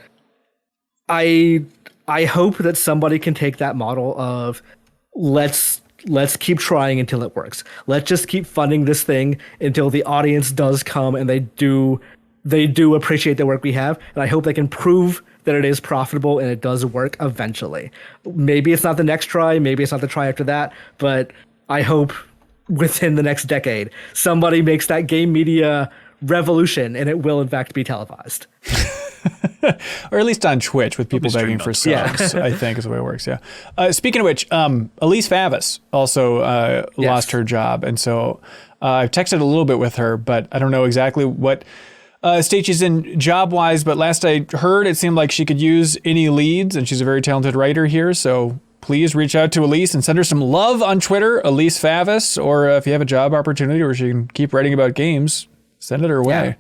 I hope that somebody can take that model of let's keep trying until it works. Let's just keep funding this thing until the audience does come and they do appreciate the work we have. And I hope they can prove that it is profitable and it does work eventually. Maybe it's not the next try, maybe it's not the try after that, but I hope within the next decade somebody makes that game media revolution and it will in fact be televised. Or at least on Twitch with people begging for subs, I think is the way it works, Speaking of which, Elise Favis also lost her job. And so I've texted a little bit with her, but I don't know exactly what state she's in job-wise. But last I heard, it seemed like she could use any leads, and she's a very talented writer here. So please reach out to Elise and send her some love on Twitter, Elise Favis, or if you have a job opportunity where she can keep writing about games, send it her way.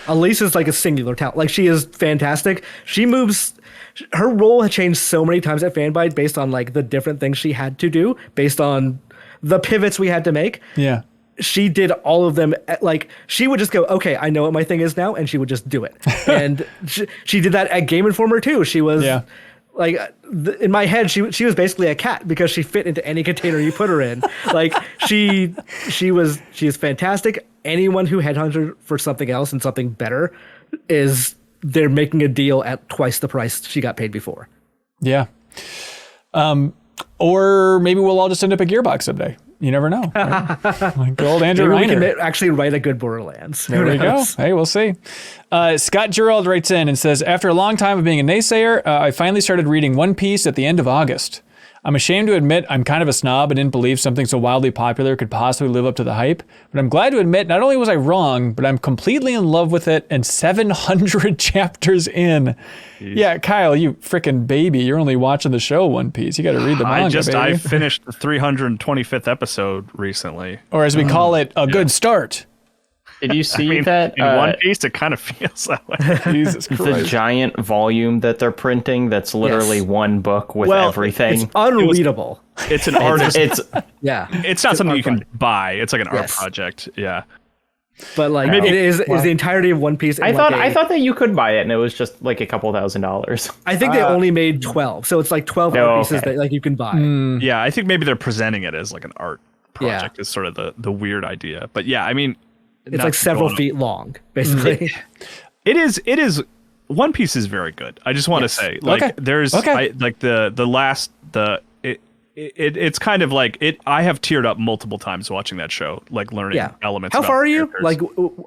Elise is like a singular talent. Like, she is fantastic. Her role had changed so many times at Fanbyte based on like the different things she had to do, based on the pivots we had to make. Yeah. She did all of them. Like, she would just go, okay, I know what my thing is now, and she would just do it. And she did that at Game Informer too. She was like, in my head, she was basically a cat because she fit into any container you put her in. Like, she is fantastic. Anyone who headhunted for something else and something better they're making a deal at twice the price she got paid before. Yeah. Or maybe we'll all just end up at Gearbox someday. You never know. Right? Like old Andrew Reiner. We can actually write a good Borderlands. There we go. Hey, we'll see. Scott Gerald writes in and says, after a long time of being a naysayer, I finally started reading One Piece at the end of August. I'm ashamed to admit I'm kind of a snob and didn't believe something so wildly popular could possibly live up to the hype. But I'm glad to admit not only was I wrong, but I'm completely in love with it and 700 chapters in. Jeez. Yeah, Kyle, you freaking baby. You're only watching the show One Piece. You got to read the manga, baby. I finished the 325th episode recently. Or as we call it, a good start. Did you see that? In One Piece, it kind of feels that way. Jesus Christ. The giant volume that they're printing that's literally one book with everything. It's unreadable. It's an artist. It's not something you can buy. It's like an art project. Yeah. But like it is the entirety of One Piece. I thought that you could buy it and it was just like a couple $1,000s. I think they only made 12, so it's like 12 art pieces that like you can buy. Yeah, I think maybe they're presenting it as like an art project is sort of the weird idea. But yeah, I mean, It's like several feet long, basically. It is. One Piece is very good. I just want to say, like, there's like it's kind of like it. I have teared up multiple times watching that show, like learning elements. How about far are you? characters. Like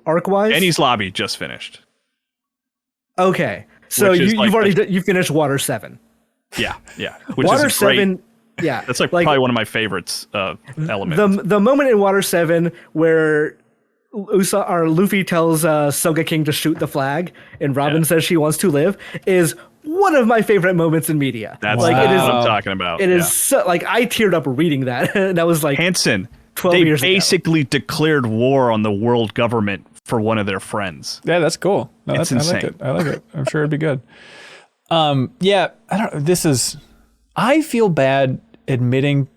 arc wise? Enies Lobby just finished. Okay, so you finished Water 7. Yeah. Which Water is great. 7. Yeah, That's like probably one of my favorites elements. The moment in Water 7 where Luffy tells Soga to shoot the flag, and Robin says she wants to live, is one of my favorite moments in media. That's like what I'm talking about. It is so, like I teared up reading that. And that was like Hanson. 12 They years basically declared war on the world government for one of their friends. Yeah, that's cool. No, It's insane. I like it. I'm sure it'd be good. Yeah, I don't. I feel bad admitting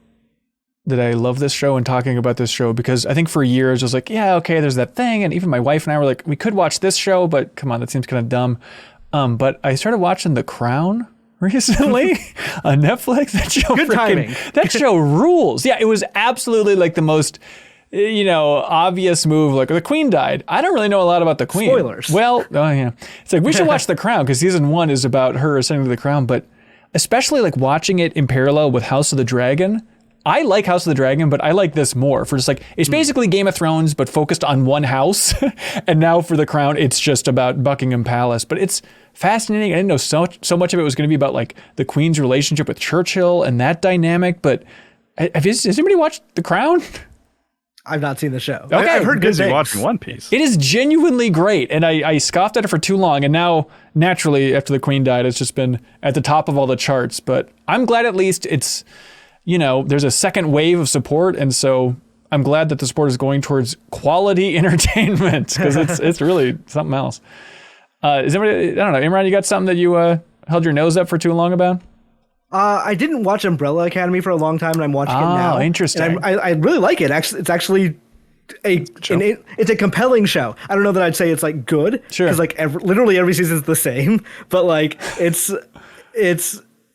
that I love this show and talking about this show, because I think for years I was like, yeah, okay, there's that thing, and even my wife and I were like, we could watch this show, but come on, that seems kind of dumb. But I started watching The Crown recently on Netflix. That show, Good timing. That show rules. Yeah, it was absolutely like the most, obvious move. Like, the Queen died. I don't really know a lot about the Queen. Spoilers. Well, it's like we should watch The Crown, because season 1 is about her ascending to the crown. But especially like watching it in parallel with House of the Dragon. I like House of the Dragon, but I like this more for just like, it's basically Game of Thrones, but focused on one house. And now for The Crown, it's just about Buckingham Palace. But it's fascinating. I didn't know so much of it was going to be about like the Queen's relationship with Churchill and that dynamic. But has anybody watched The Crown? I've not seen the show. Okay. I've heard good Busy things. watching One Piece. It is genuinely great. And I scoffed at it for too long. And now, naturally, after the Queen died, it's just been at the top of all the charts. But I'm glad at least it's, there's a second wave of support. And so I'm glad that the support is going towards quality entertainment, because it's really something else. Is anybody, I don't know, Imran, you got something that you held your nose up for too long about? I didn't watch Umbrella Academy for a long time, and I'm watching it now. Oh, interesting. And I really like it. Actually, it's actually it's a compelling show. I don't know that I'd say it's like good, Sure. because like literally every season is the same. But like it's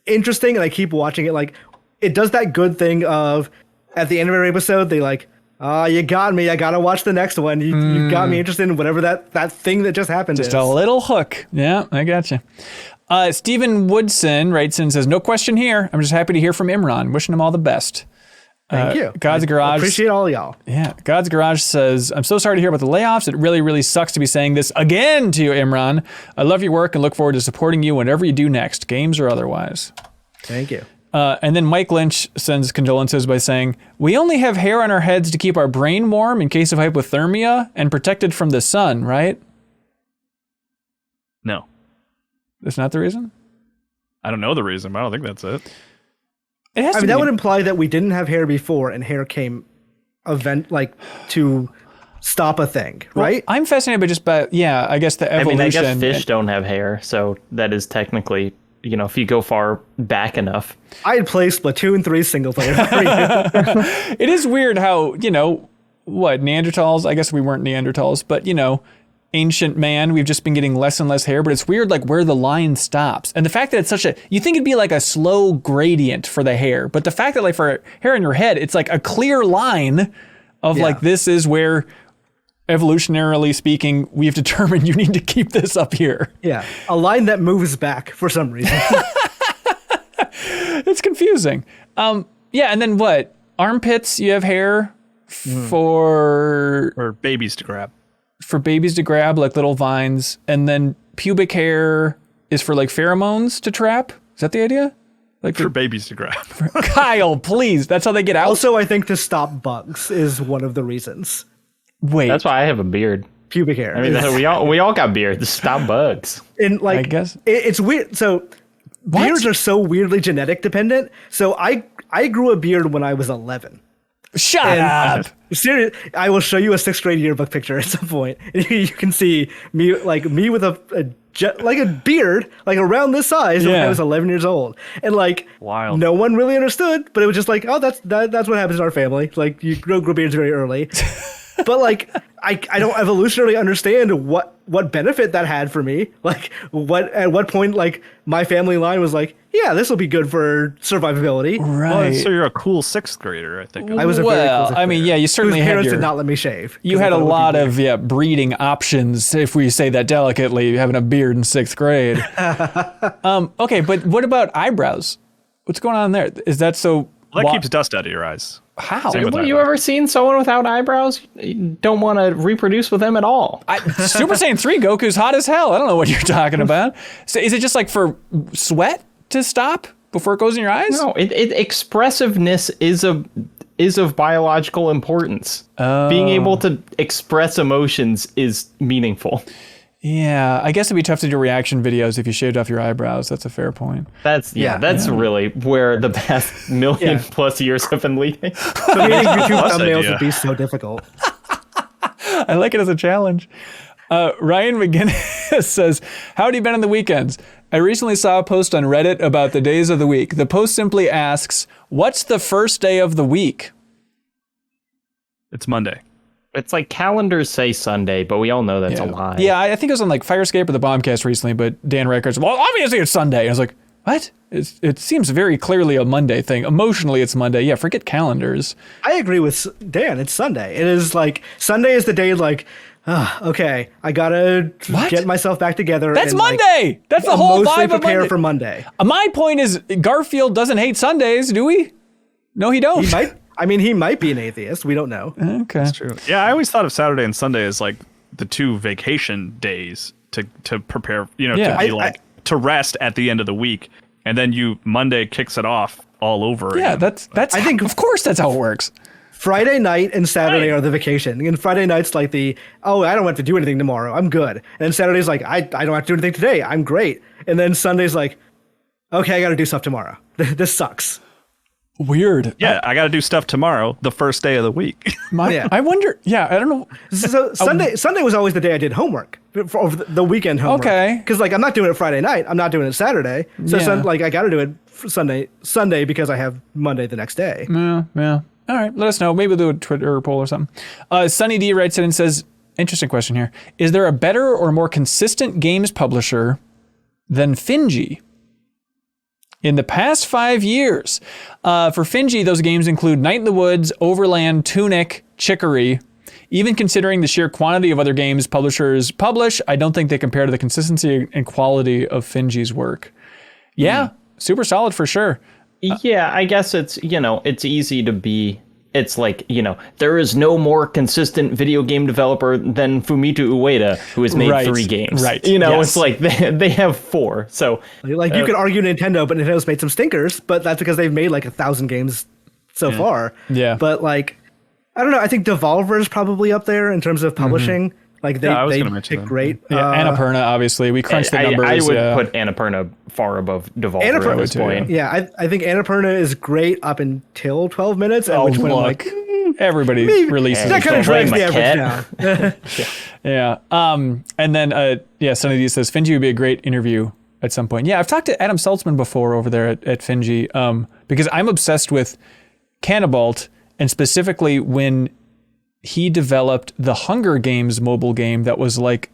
interesting, and I keep watching it. Like it does that good thing of at the end of every episode they like, you got me. I gotta watch the next one. You got me interested in whatever that thing that just happened. Just is. a little hook. Yeah, I gotcha. Stephen Woodson writes in and says, no question here. I'm just happy to hear from Imran. Wishing him all the best. Thank you. God's Garage. Appreciate all y'all. Yeah. God's Garage says, I'm so sorry to hear about the layoffs. It really, really sucks to be saying this again to you, Imran. I love your work and look forward to supporting you whenever you do next, games or otherwise. Thank you. And then Mike Lynch sends condolences by saying, we only have hair on our heads to keep our brain warm in case of hypothermia and protected from the sun, right? No. That's not the reason? I don't know the reason, but I don't think that's it. It has to be. That would imply that we didn't have hair before, and hair came to stop a thing, right? I'm fascinated by I guess the evolution. I guess fish don't have hair, so that is technically, if you go far back enough. I'd play Splatoon 3 single player. It is weird how, Neanderthals, I guess we weren't Neanderthals, but, ancient man, we've just been getting less and less hair, but it's weird like where the line stops. And the fact that it's you think it'd be like a slow gradient for the hair, but the fact that like for hair on your head, it's like a clear line of like, this is where evolutionarily speaking, we've determined you need to keep this up here. Yeah. A line that moves back for some reason. It's confusing. And then what? Armpits, you have hair Or babies to grab. For babies to grab, like little vines, and then pubic hair is for like pheromones to trap. Is that the idea? Like For babies to grab. Kyle, please. That's how they get out. Also, I think to stop bugs is one of the reasons. Wait. That's why I have a beard. Pubic hair. I mean, we all got beards. Stop bugs. And like, I guess. It's weird. So beards are so weirdly genetic dependent. So I grew a beard when I was 11. Shut up. Serious. I will show you a 6th grade yearbook picture at some point. You can see me with a beard like around this size when I was 11 years old, and like Wild. No one really understood, but it was just like, oh, that's what happens in our family. Like you grow beards very early. but like I don't evolutionarily understand what benefit that had for me. Like at what point like my family line was like, yeah, this will be good for survivability. Right. So you're a cool 6th grader, I think. I was a very cool I mean, yeah, you certainly whose had parents your, did not let me shave. you 'cause I had a thought it would be lot weird. of breeding options, if we say that delicately, having a beard in 6th grade. Okay, but what about eyebrows? What's going on there? Is that so? That keeps dust out of your eyes. How? Same with Have that you one. ever seen someone without eyebrows? You don't want to reproduce with them at all. Super Saiyan 3 Goku's hot as hell. I don't know what you're talking about. So is it just like for sweat to stop before it goes in your eyes? No, expressiveness is of biological importance. Being able to express emotions is meaningful. Yeah, I guess it'd be tough to do reaction videos if you shaved off your eyebrows. That's a fair point. That's really where the past million plus years have been leading. Creating YouTube thumbnails idea. would be so difficult. I like it as a challenge. Ryan McGinnis says, howdy been on the weekends? I recently saw a post on Reddit about the days of the week. The post simply asks, what's the first day of the week? It's Monday. It's like calendars say Sunday, but we all know that's a lie. Yeah, I think it was on like Firescape or the Bombcast recently, but Dan Reichert's, well, obviously it's Sunday. And I was like, what? It seems very clearly a Monday thing. Emotionally, it's Monday. Yeah, forget calendars. I agree with Dan. It's Sunday. It is like Sunday is the day like, okay, I gotta get myself back together. That's and, Monday. Like, That's the whole mostly vibe of prepare Monday. for Monday. My point is, Garfield doesn't hate Sundays, do we? No, he don't. He might. I mean, he might be an atheist. We don't know. Okay. True. Yeah, I always thought of Saturday and Sunday as like the 2 vacation days to prepare, Yeah. to be to rest at the end of the week. And then Monday kicks it off all over Yeah, again. that's. I think, of course, that's how it works. Friday night and Saturday are the vacation. And Friday night's like I don't have to do anything tomorrow. I'm good. And Saturday's like, I don't have to do anything today. I'm great. And then Sunday's like, okay, I got to do stuff tomorrow. This sucks. Weird. Yeah, I got to do stuff tomorrow, the first day of the week. I wonder. Yeah, I don't know. So Sunday was always the day I did homework for the weekend homework. Okay. Because like I'm not doing it Friday night. I'm not doing it Saturday. So Yeah. I got to do it Sunday because I have Monday the next day. Yeah. All right, let us know. Maybe we'll do a Twitter poll or something. Sunny D writes in and says, interesting question here. Is there a better or more consistent games publisher than Finji? In the past 5 years, for Finji, those games include Night in the Woods, Overland, Tunic, Chicory. Even considering the sheer quantity of other games publishers publish, I don't think they compare to the consistency and quality of Finji's work. Yeah, super solid for sure. Yeah, I guess it's easy to be. It's like, there is no more consistent video game developer than Fumito Ueda, who has made 3 games. Right. It's like they have 4. So Like you could argue Nintendo, but Nintendo's made some stinkers, but that's because they've made like 1,000 games so far. Yeah. But like, I don't know. I think Devolver is probably up there in terms of publishing. Like I was they gonna mention pick them. great. Yeah, Annapurna, obviously. We crunched the numbers. I would yeah. put Annapurna far above Devolver at this too, point. Yeah, I think Annapurna is great up until 12 minutes, at which point I'm like, everybody releases that kind of drags the Maquette. average down. Yeah. And then, Sunny D says, Finji would be a great interview at some point. Yeah, I've talked to Adam Saltzman before over there at Finji, because I'm obsessed with Cannibalt, and specifically when he developed the Hunger Games mobile game that was like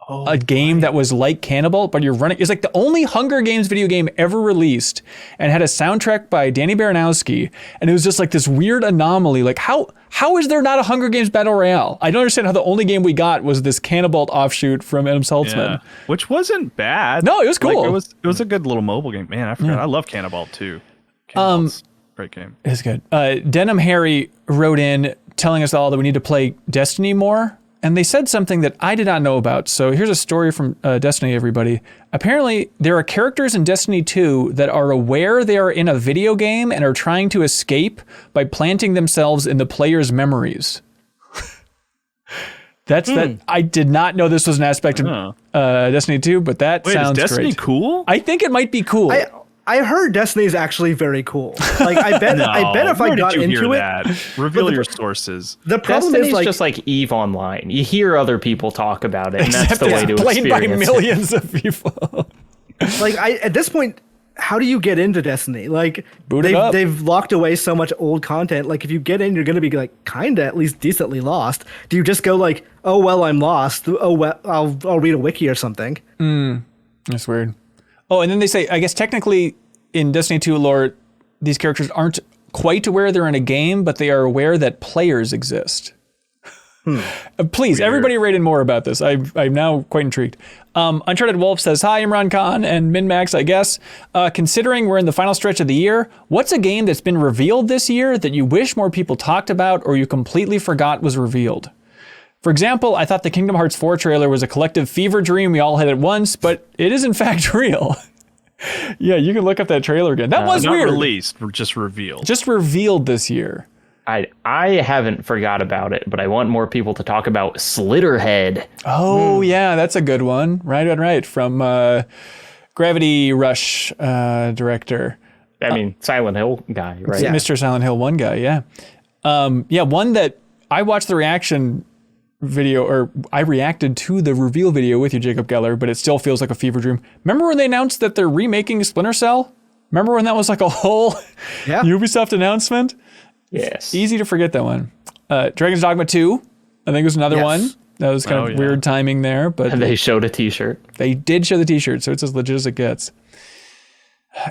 a game that was like Cannibal, but you're running. It's like the only Hunger Games video game ever released, and had a soundtrack by Danny Baranowski, and it was just like this weird anomaly. Like how is there not a Hunger Games battle royale? I don't understand how the only game we got was this Cannibal offshoot from Adam Saltzman. Yeah. Which wasn't bad. No, it was cool. Like, it was a good little mobile game. Man, I forgot. I love Cannibal too. Cannibal's great game. It's good. Denim Harry wrote in telling us all that we need to play Destiny more. And they said something that I did not know about. So here's a story from Destiny, everybody. Apparently, there are characters in Destiny 2 that are aware they are in a video game and are trying to escape by planting themselves in the player's memories. That. I did not know this was an aspect of Destiny 2, but that sounds is Destiny great. cool? I think it might be cool. I heard Destiny is actually very cool. Like I bet if I got into it, Reveal your sources. the problem Destiny's is just like EVE Online. You hear other people talk about it, and that's the way to played by experience it. millions of people. like at this point, how do you get into Destiny? Like Boot it up. they've locked away so much old content. Like if you get in, you're going to be like kind of at least decently lost. Do you just go like, oh well, I'm lost. Oh well, I'll read a wiki or something. That's weird. Oh, and then they say, I guess technically in Destiny 2 lore, these characters aren't quite aware they're in a game, but they are aware that players exist. Please, everybody write in more about this. I'm now quite intrigued. Uncharted Wolf says, hi, Imran Khan and MinnMax, I guess. Considering we're in the final stretch of the year, what's a game that's been revealed this year that you wish more people talked about or you completely forgot was revealed? For example, I thought the Kingdom Hearts 4 trailer was a collective fever dream we all had at once, but it is in fact real. Yeah, you can look up that trailer again. That was Not weird. released, just revealed. Just revealed this year. I haven't forgot about it, but I want more people to talk about Slitterhead. Oh, yeah, that's a good one. Right. From Gravity Rush director. I mean, Silent Hill guy, right? Yeah. Mr. Silent Hill 1 guy, yeah. One that I watched the reaction video, or I reacted to the reveal video with you, Jacob Geller, but it still feels like a fever dream. Remember when they announced that they're remaking Splinter Cell? Remember when that was like a whole Ubisoft announcement? Yes. Easy to forget that one. Dragon's Dogma 2, I think was another one. That was kind of weird timing there, but And they showed a t-shirt. they did show the t-shirt, so it's as legit as it gets.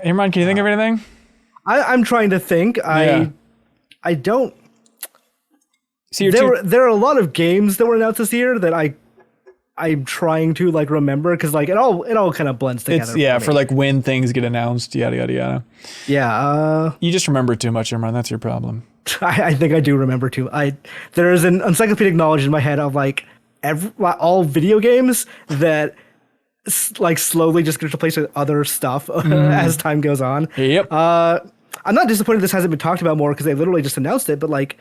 Imran, can you think of anything? I'm trying to think. I don't. See, There are a lot of games that were announced this year that I'm trying to like remember because like it all kind of blends together. It's for like when things get announced, yada yada yada. Yeah. You just remember too much, Imran. That's your problem. I think I do remember too. There is an encyclopedic knowledge in my head of like all video games that like slowly just get replaced with other stuff as time goes on. Yep. I'm not disappointed this hasn't been talked about more because they literally just announced it, but like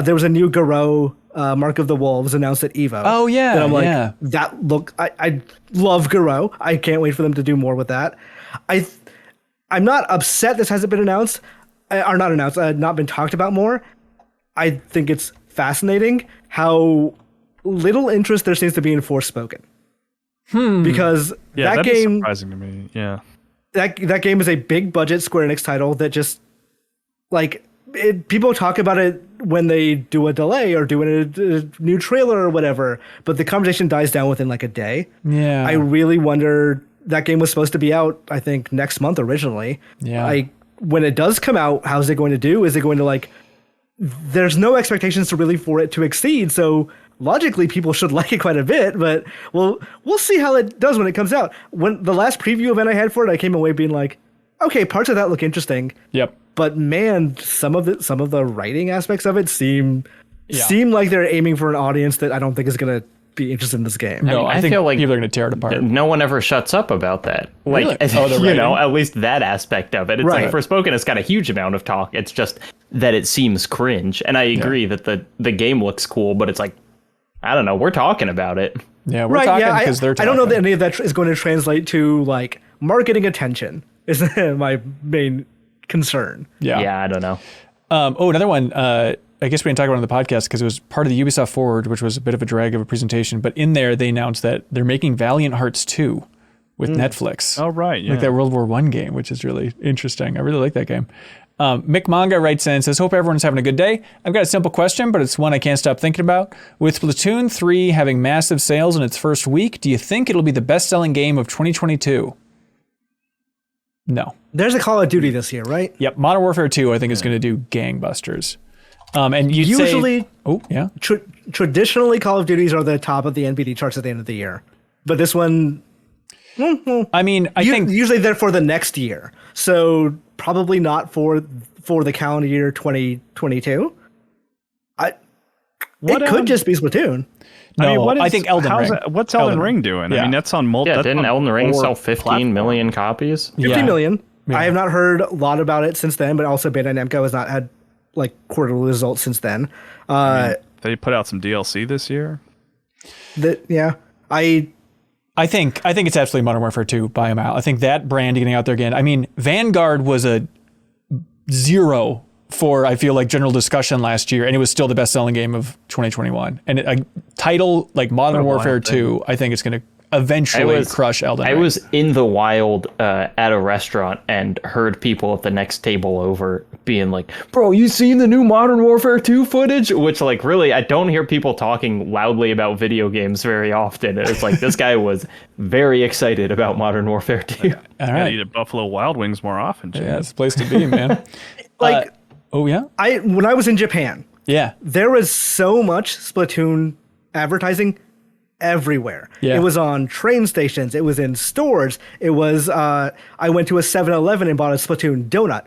there was a new Garou Mark of the Wolves announced at EVO. Oh yeah. And I'm like, I love Garou. I can't wait for them to do more with that. I'm not upset this hasn't been announced. Not been talked about more. I think it's fascinating how little interest there seems to be in Forspoken. Because that game is surprising to me. Yeah. That game is a big budget Square Enix title that just like people talk about it when they do a delay or do a new trailer or whatever, but the conversation dies down within like a day. Yeah. I really wonder, that game was supposed to be out, I think, next month originally. Yeah. When it does come out, how's it going to do? Is it going to like, there's no expectations to really for it to exceed. So logically people should like it quite a bit, but we'll see how it does when it comes out. When the last preview event I had for it, I came away being like, okay, parts of that look interesting. Yep. But man, some of the writing aspects of it seem like they're aiming for an audience that I don't think is going to be interested in this game. No, I think feel like people are going to tear it apart. No one ever shuts up about that. Like, Really? at least that aspect of it. It's like Forspoken has got a huge amount of talk. It's just that it seems cringe. And I agree that the game looks cool, but it's like, I don't know, we're talking about it. Yeah, we're talking because they're talking. I don't know that any of that is going to translate to like marketing attention is my main concern. Yeah, I don't know. Another one. I guess we didn't talk about it on the podcast because it was part of the Ubisoft Forward, which was a bit of a drag of a presentation. But in there, they announced that they're making Valiant Hearts 2 with Netflix. Oh, right. Yeah. Like that World War I game, which is really interesting. I really like that game. Mick Manga writes in and says, hope everyone's having a good day. I've got a simple question, but it's one I can't stop thinking about. With Splatoon 3 having massive sales in its first week, do you think it'll be the best-selling game of 2022? No. There's a Call of Duty this year, right? Yep. Modern Warfare 2, I think, is going to do gangbusters. And you usually, say, traditionally, Call of Duties are the top of the NPD charts at the end of the year. But this one, I mean, I think usually they're for the next year, so probably not for the calendar year 2022. It could just be Splatoon. No, I think Elden Ring. What's Elden Ring doing? Yeah. I mean, that's on multiple. Yeah, didn't Elden Ring sell 15 million copies? 50 million. I have not heard a lot about it since then, but also Bandai Namco has not had like quarterly results since then. They put out some DLC this year. I think it's absolutely Modern Warfare 2 by a mile. I think that brand getting out there again. I mean, Vanguard was a 0 for, I feel like, general discussion last year, and it was still the best-selling game of 2021. And a title like Modern Warfare 2, I think it's going to eventually crush Elden Ring. I was in the wild at a restaurant and heard people at the next table over being like, bro, you seen the new Modern Warfare 2 footage? Which, like, really, I don't hear people talking loudly about video games very often. It's like, this guy was very excited about Modern Warfare 2. All Gotta right. eat at Buffalo Wild Wings more often, Jim. Yeah, it's a place to be, man. Like, Oh, yeah? when I was in Japan, Yeah. there was so much Splatoon advertising everywhere. Yeah. It was on train stations. It was in stores. It was, I went to a 7-Eleven and bought a Splatoon donut.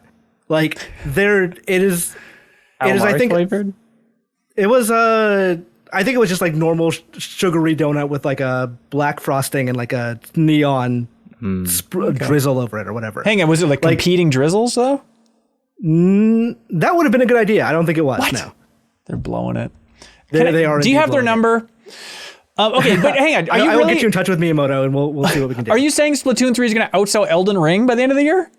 Like, it is, I think, flavored? it was, I think it was just like normal sugary donut with like a black frosting and like a neon drizzle over it or whatever. Hang on, was it like competing drizzles, though? That would have been a good idea. I don't think it was. What? No. They're blowing it. They are. Do you have their indeed blowing number? Okay, but hang on. Are you I will really, get you in touch with Miyamoto and we'll see what we can do. are you saying Splatoon 3 is going to outsell Elden Ring by the end of the year?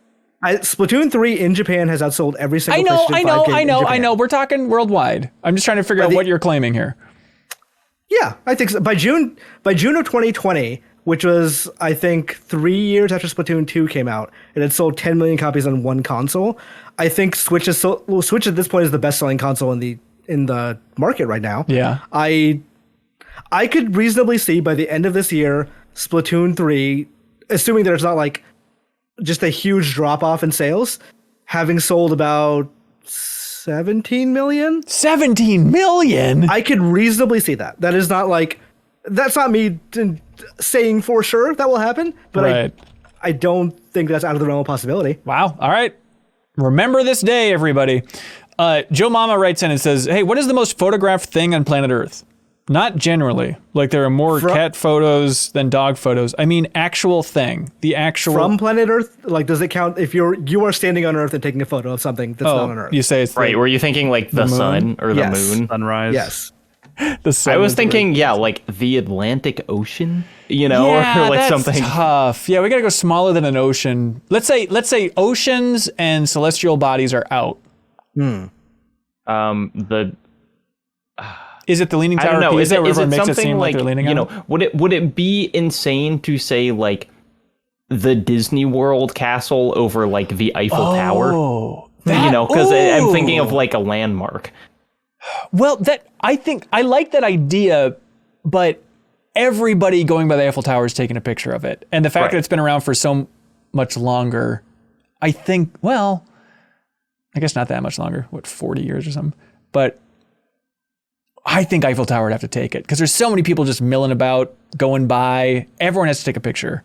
Splatoon 3 in Japan has outsold every single PlayStation 5 game in Japan. I know. We're talking worldwide. I'm just trying to figure out what you're claiming here. Yeah, I think so. By June of 2020, which was, I think, 3 years after Splatoon 2 came out, it had sold 10 million copies on one console. I think Switch at this point is the best-selling console in the market right now. Yeah. I could reasonably see by the end of this year, Splatoon 3, assuming there's not like just a huge drop-off in sales, having sold about 17 million. 17 million? I could reasonably see that. That is not like, that's not me saying for sure that will happen, but Right. I don't think that's out of the realm of possibility. Wow. All right. Remember this day, everybody. Joe Mama writes in and says, hey, what is the most photographed thing on planet Earth? Not generally. Like, there are more cat photos than dog photos. I mean, actual thing. The actual... From planet Earth? Like, does it count if you are standing on Earth and taking a photo of something that's not on Earth? You say it's Right, were you thinking like the sun or the Yes. moon? Sunrise. Yes. the sun I was is thinking, like the Atlantic Ocean, yeah, or like that's something. tough. Yeah, we gotta go smaller than an ocean. Let's say oceans and celestial bodies are out. Is it the Leaning I Tower don't know. of Pisa where Is everyone it makes it something seem like like, they're leaning out? would it be insane to say like the Disney World castle over like the Eiffel Tower? Oh, Because I'm thinking of like a landmark. Well, I like that idea, but everybody going by the Eiffel Tower is taking a picture of it. And the fact that it's been around for so much longer, I think, well, I guess not that much longer, 40 years or something. But I think Eiffel Tower would have to take it because there's so many people just milling about, going by. Everyone has to take a picture.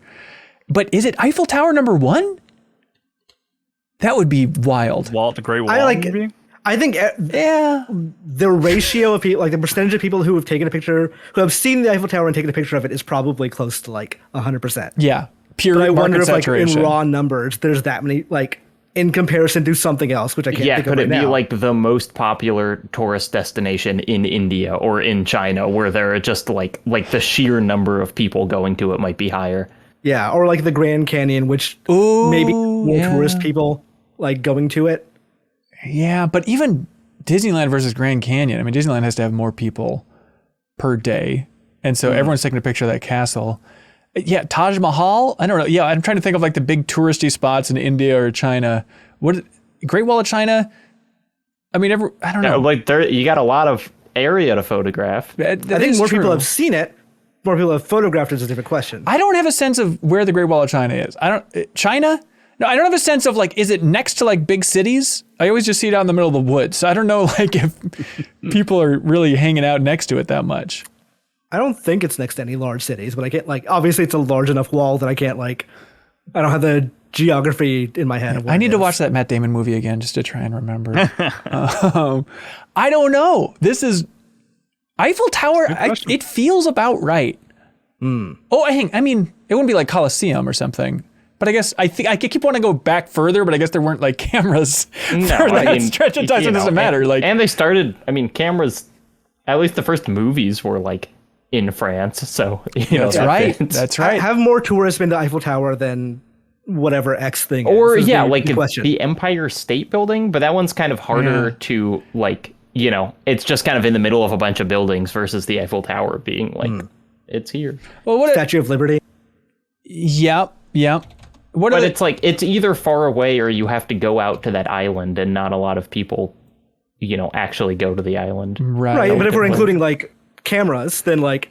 But is it Eiffel Tower number 1? That would be wild. Wall, the Great Wall. I think the ratio of people, like the percentage of people who have taken a picture, who have seen the Eiffel Tower and taken a picture of it, is probably close to like 100%. Yeah, pure But I market wonder if, like, saturation. in raw numbers, there's that many, like, in comparison to something else, which I can't think of could right it be now. like the most popular tourist destination in India or in China, where there are just like the sheer number of people going to it might be higher? Yeah, or like the Grand Canyon, which maybe more tourist people like going to it. Yeah, but even Disneyland versus Grand Canyon. I mean, Disneyland has to have more people per day. And so everyone's taking a picture of that castle. Yeah, Taj Mahal? I don't know. Yeah, I'm trying to think of like the big touristy spots in India or China. Great Wall of China? I mean, I don't know. Like you got a lot of area to photograph. I think more people have seen it. More people have photographed it is a different question. I don't have a sense of where the Great Wall of China is. China? No, I don't have a sense of like, is it next to like big cities? I always just see it out in the middle of the woods. So I don't know like if people are really hanging out next to it that much. I don't think it's next to any large cities, but I can't like, obviously it's a large enough wall that I can't like, I don't have the geography in my head. Of what I need it to is. watch that Matt Damon movie again just to try and remember. I don't know. This is Eiffel Tower. It feels about right. Oh, I mean, it wouldn't be like Colosseum or something. But I guess I keep wanting to go back further, but I guess there weren't like cameras for that stretch of time, so it doesn't matter. And they started. I mean, cameras. At least the first movies were like in France, so that's right. That's right. Have more tourists been to Eiffel Tower than whatever X thing or is like question. the Empire State Building, but that one's kind of harder to like. It's just kind of in the middle of a bunch of buildings versus the Eiffel Tower being like it's here. Well, Statue of Liberty. Yep. But it's like, it's either far away or you have to go out to that island, and not a lot of people, actually go to the island. Right. But if we're including like cameras, then like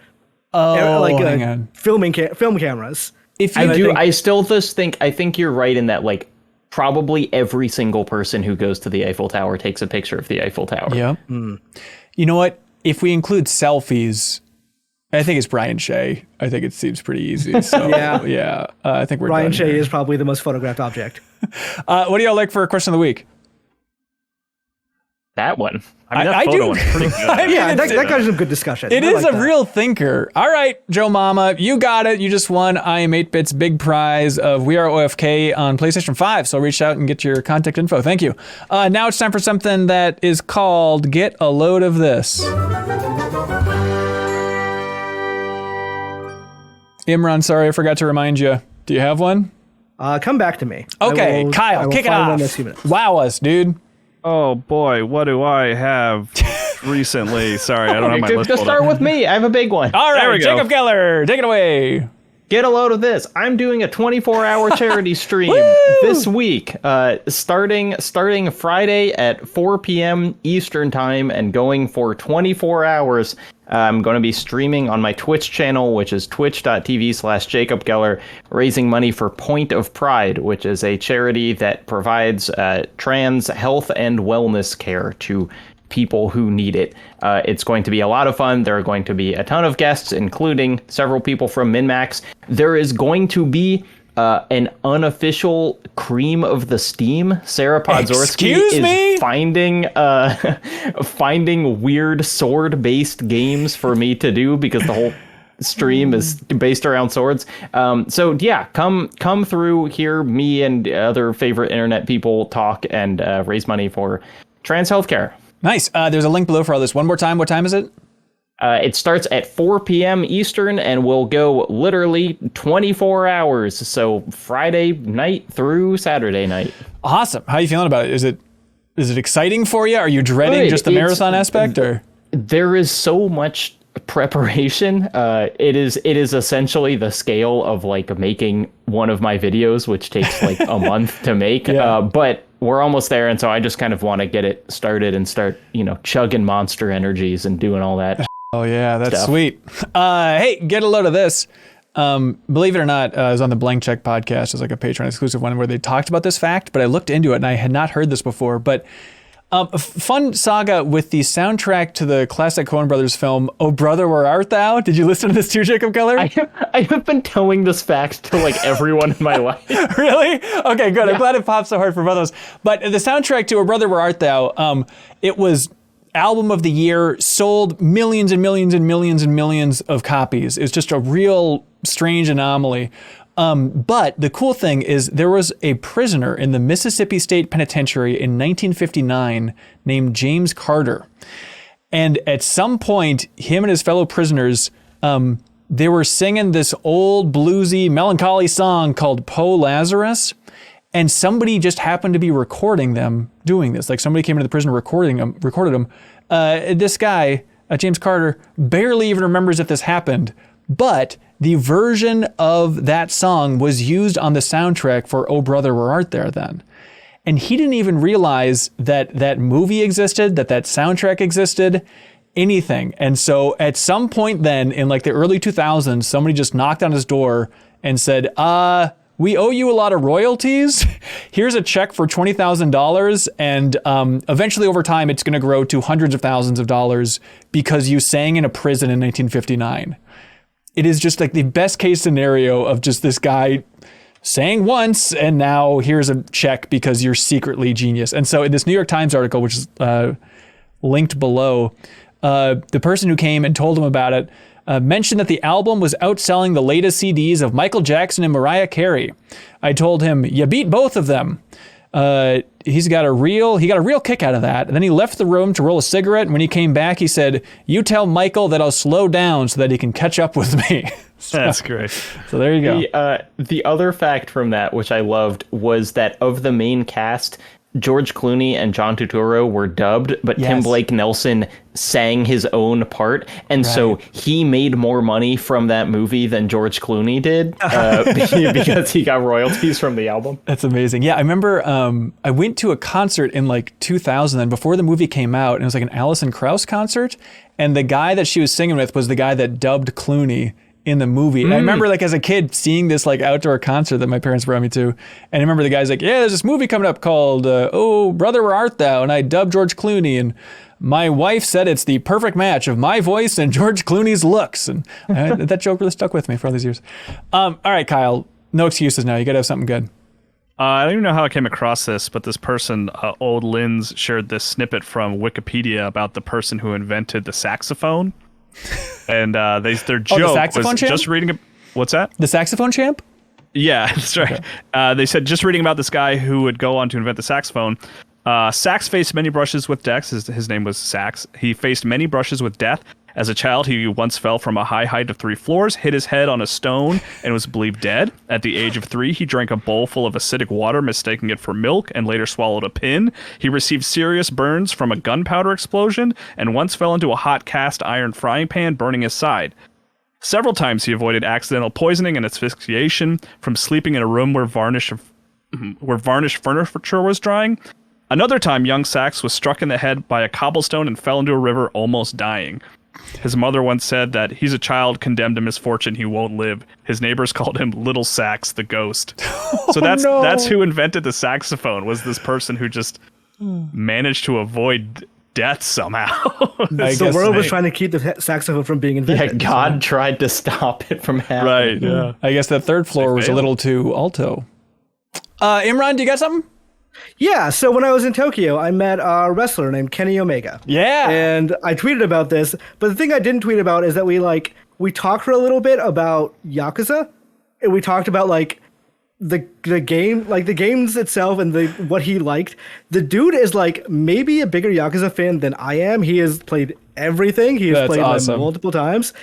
hang on. film cameras. I still just think, I think you're right in that, like, probably every single person who goes to the Eiffel Tower takes a picture of the Eiffel Tower. Yeah. You know what? If we include selfies, I think it's Brian Shea. I think it seems pretty easy. So, yeah. I think we're Brian done Shea here. is probably the most photographed object. What do y'all like for a question of the week? That one. I mean, I that do. photo one's pretty good. That got some good discussion. It I is like a that. real thinker. All right, Joe Mama, you got it. You just won I Am 8-Bit's big prize of We Are OFK on PlayStation 5. So reach out and get your contact info. Thank you. Now it's time for something that is called Get a Load of This. Imran, sorry, I forgot to remind you. Do you have one? Come back to me. Okay, I will Kyle, kick it find one in off. the next few minutes. Wow us, dude. Oh boy, what do I have recently? Sorry, I don't have my list Just pulled start up. with me. I have a big one. All There right, we go. Jacob Geller, take it away. Get a load of this. I'm doing a 24-hour charity stream this week, starting Friday at 4 p.m. Eastern time and going for 24 hours. I'm going to be streaming on my Twitch channel, which is twitch.tv/Jacob Geller, raising money for Point of Pride, which is a charity that provides trans health and wellness care to people who need it. It's going to be a lot of fun. There are going to be a ton of guests, including several people from MinnMax. There is going to be an unofficial Cream of the Steam. Sarah Podzorski is finding weird sword-based games for me to do because the whole stream is based around swords. So yeah, come through, hear me and other favorite internet people talk and raise money for trans healthcare. Nice. There's a link below for all this. One more time. What time is it? It starts at 4 p.m. Eastern and will go literally 24 hours. So Friday night through Saturday night. Awesome. How are you feeling about it? Is it exciting for you? Are you dreading just the marathon aspect, or? There is so much preparation. It is essentially the scale of like making one of my videos, which takes like a month to make. But we're almost there, and so I just kind of want to get it started and start, chugging Monster Energies and doing all that. Oh yeah, that's stuff. sweet. Hey, get a load of this. Believe it or not, it was on the Blank Check podcast. It was like a Patreon exclusive one where they talked about this fact, but I looked into it and I had not heard this before. But a fun saga with the soundtrack to the classic Coen Brothers film, Oh Brother, Where Art Thou? Did you listen to this too, Jacob Geller? I have been telling this fact to like everyone in my life. Really? Okay, good. Yeah. I'm glad it popped so hard for both of us. But the soundtrack to Oh Brother, Where Art Thou? It was album of the year, sold millions and millions and millions and millions of copies. It's just a real strange anomaly. But the cool thing is there was a prisoner in the Mississippi State Penitentiary in 1959 named James Carter. And at some point, him and his fellow prisoners, they were singing this old bluesy, melancholy song called Poe Lazarus. And somebody just happened to be recording them doing this. Like somebody came into the prison recorded them. This guy, James Carter, barely even remembers if this happened. But the version of that song was used on the soundtrack for Oh Brother, Where Art Thou then. And he didn't even realize that that movie existed, that soundtrack existed, anything. And so at some point then, in like the early 2000s, somebody just knocked on his door and said, we owe you a lot of royalties. Here's a check for $20,000. And eventually over time, it's going to grow to hundreds of thousands of dollars because you sang in a prison in 1959. It is just like the best case scenario of just this guy sang once and now here's a check because you're secretly genius. And so in this New York Times article, which is linked below, the person who came and told him about it mentioned that the album was outselling the latest CDs of Michael Jackson and Mariah Carey. I told him, you beat both of them. He got a real kick out of that. And then he left the room to roll a cigarette. And when he came back, he said, you tell Michael that I'll slow down so that he can catch up with me. That's great. So there you go. The other fact from that, which I loved, was that of the main cast, George Clooney and John Turturro were dubbed, but Tim Yes. Blake Nelson sang his own part, and so he made more money from that movie than George Clooney did because he got royalties from the album. That's amazing. Yeah, I remember I went to a concert in like 2000, and before the movie came out, and it was like an Alison Krauss concert, and the guy that she was singing with was the guy that dubbed Clooney in the movie. And I remember like as a kid seeing this like outdoor concert that my parents brought me to, and I remember the guy's like, yeah, there's this movie coming up called Oh Brother Where Art Thou, and I dubbed George Clooney, and my wife said it's the perfect match of my voice and George Clooney's looks, and that joke really stuck with me for all these years. All right, Kyle, no excuses now, you gotta have something good. I don't even know how I came across this, but this person, Old Lins, shared this snippet from Wikipedia about the person who invented the saxophone. And their joke saxophone was champ? just reading. What's that? The saxophone champ? Yeah, that's right. Okay. They said just reading about this guy who would go on to invent the saxophone. Sax faced many brushes with death. His name was Sax. He faced many brushes with death. As a child, he once fell from a high height of 3 floors, hit his head on a stone, and was believed dead. At the age of 3, he drank a bowl full of acidic water, mistaking it for milk, and later swallowed a pin. He received serious burns from a gunpowder explosion, and once fell into a hot cast iron frying pan, burning his side. Several times he avoided accidental poisoning and asphyxiation from sleeping in a room where varnished furniture was drying. Another time, young Sax was struck in the head by a cobblestone and fell into a river, almost dying. His mother once said that he's a child condemned to misfortune, he won't live. His neighbors called him Little Sax the Ghost. So that's who invented the saxophone, was this person who just managed to avoid death somehow. The world was trying to keep the saxophone from being invented. Yeah, God tried to stop it from happening. Right, yeah. I guess that third floor was a little too alto. Imran, do you got something? Yeah, so when I was in Tokyo, I met a wrestler named Kenny Omega. Yeah. And I tweeted about this, but the thing I didn't tweet about is that we talked for a little bit about Yakuza, and we talked about like the game, like the games itself and what he liked. The dude is like maybe a bigger Yakuza fan than I am. He has played everything. He has played awesome. multiple times.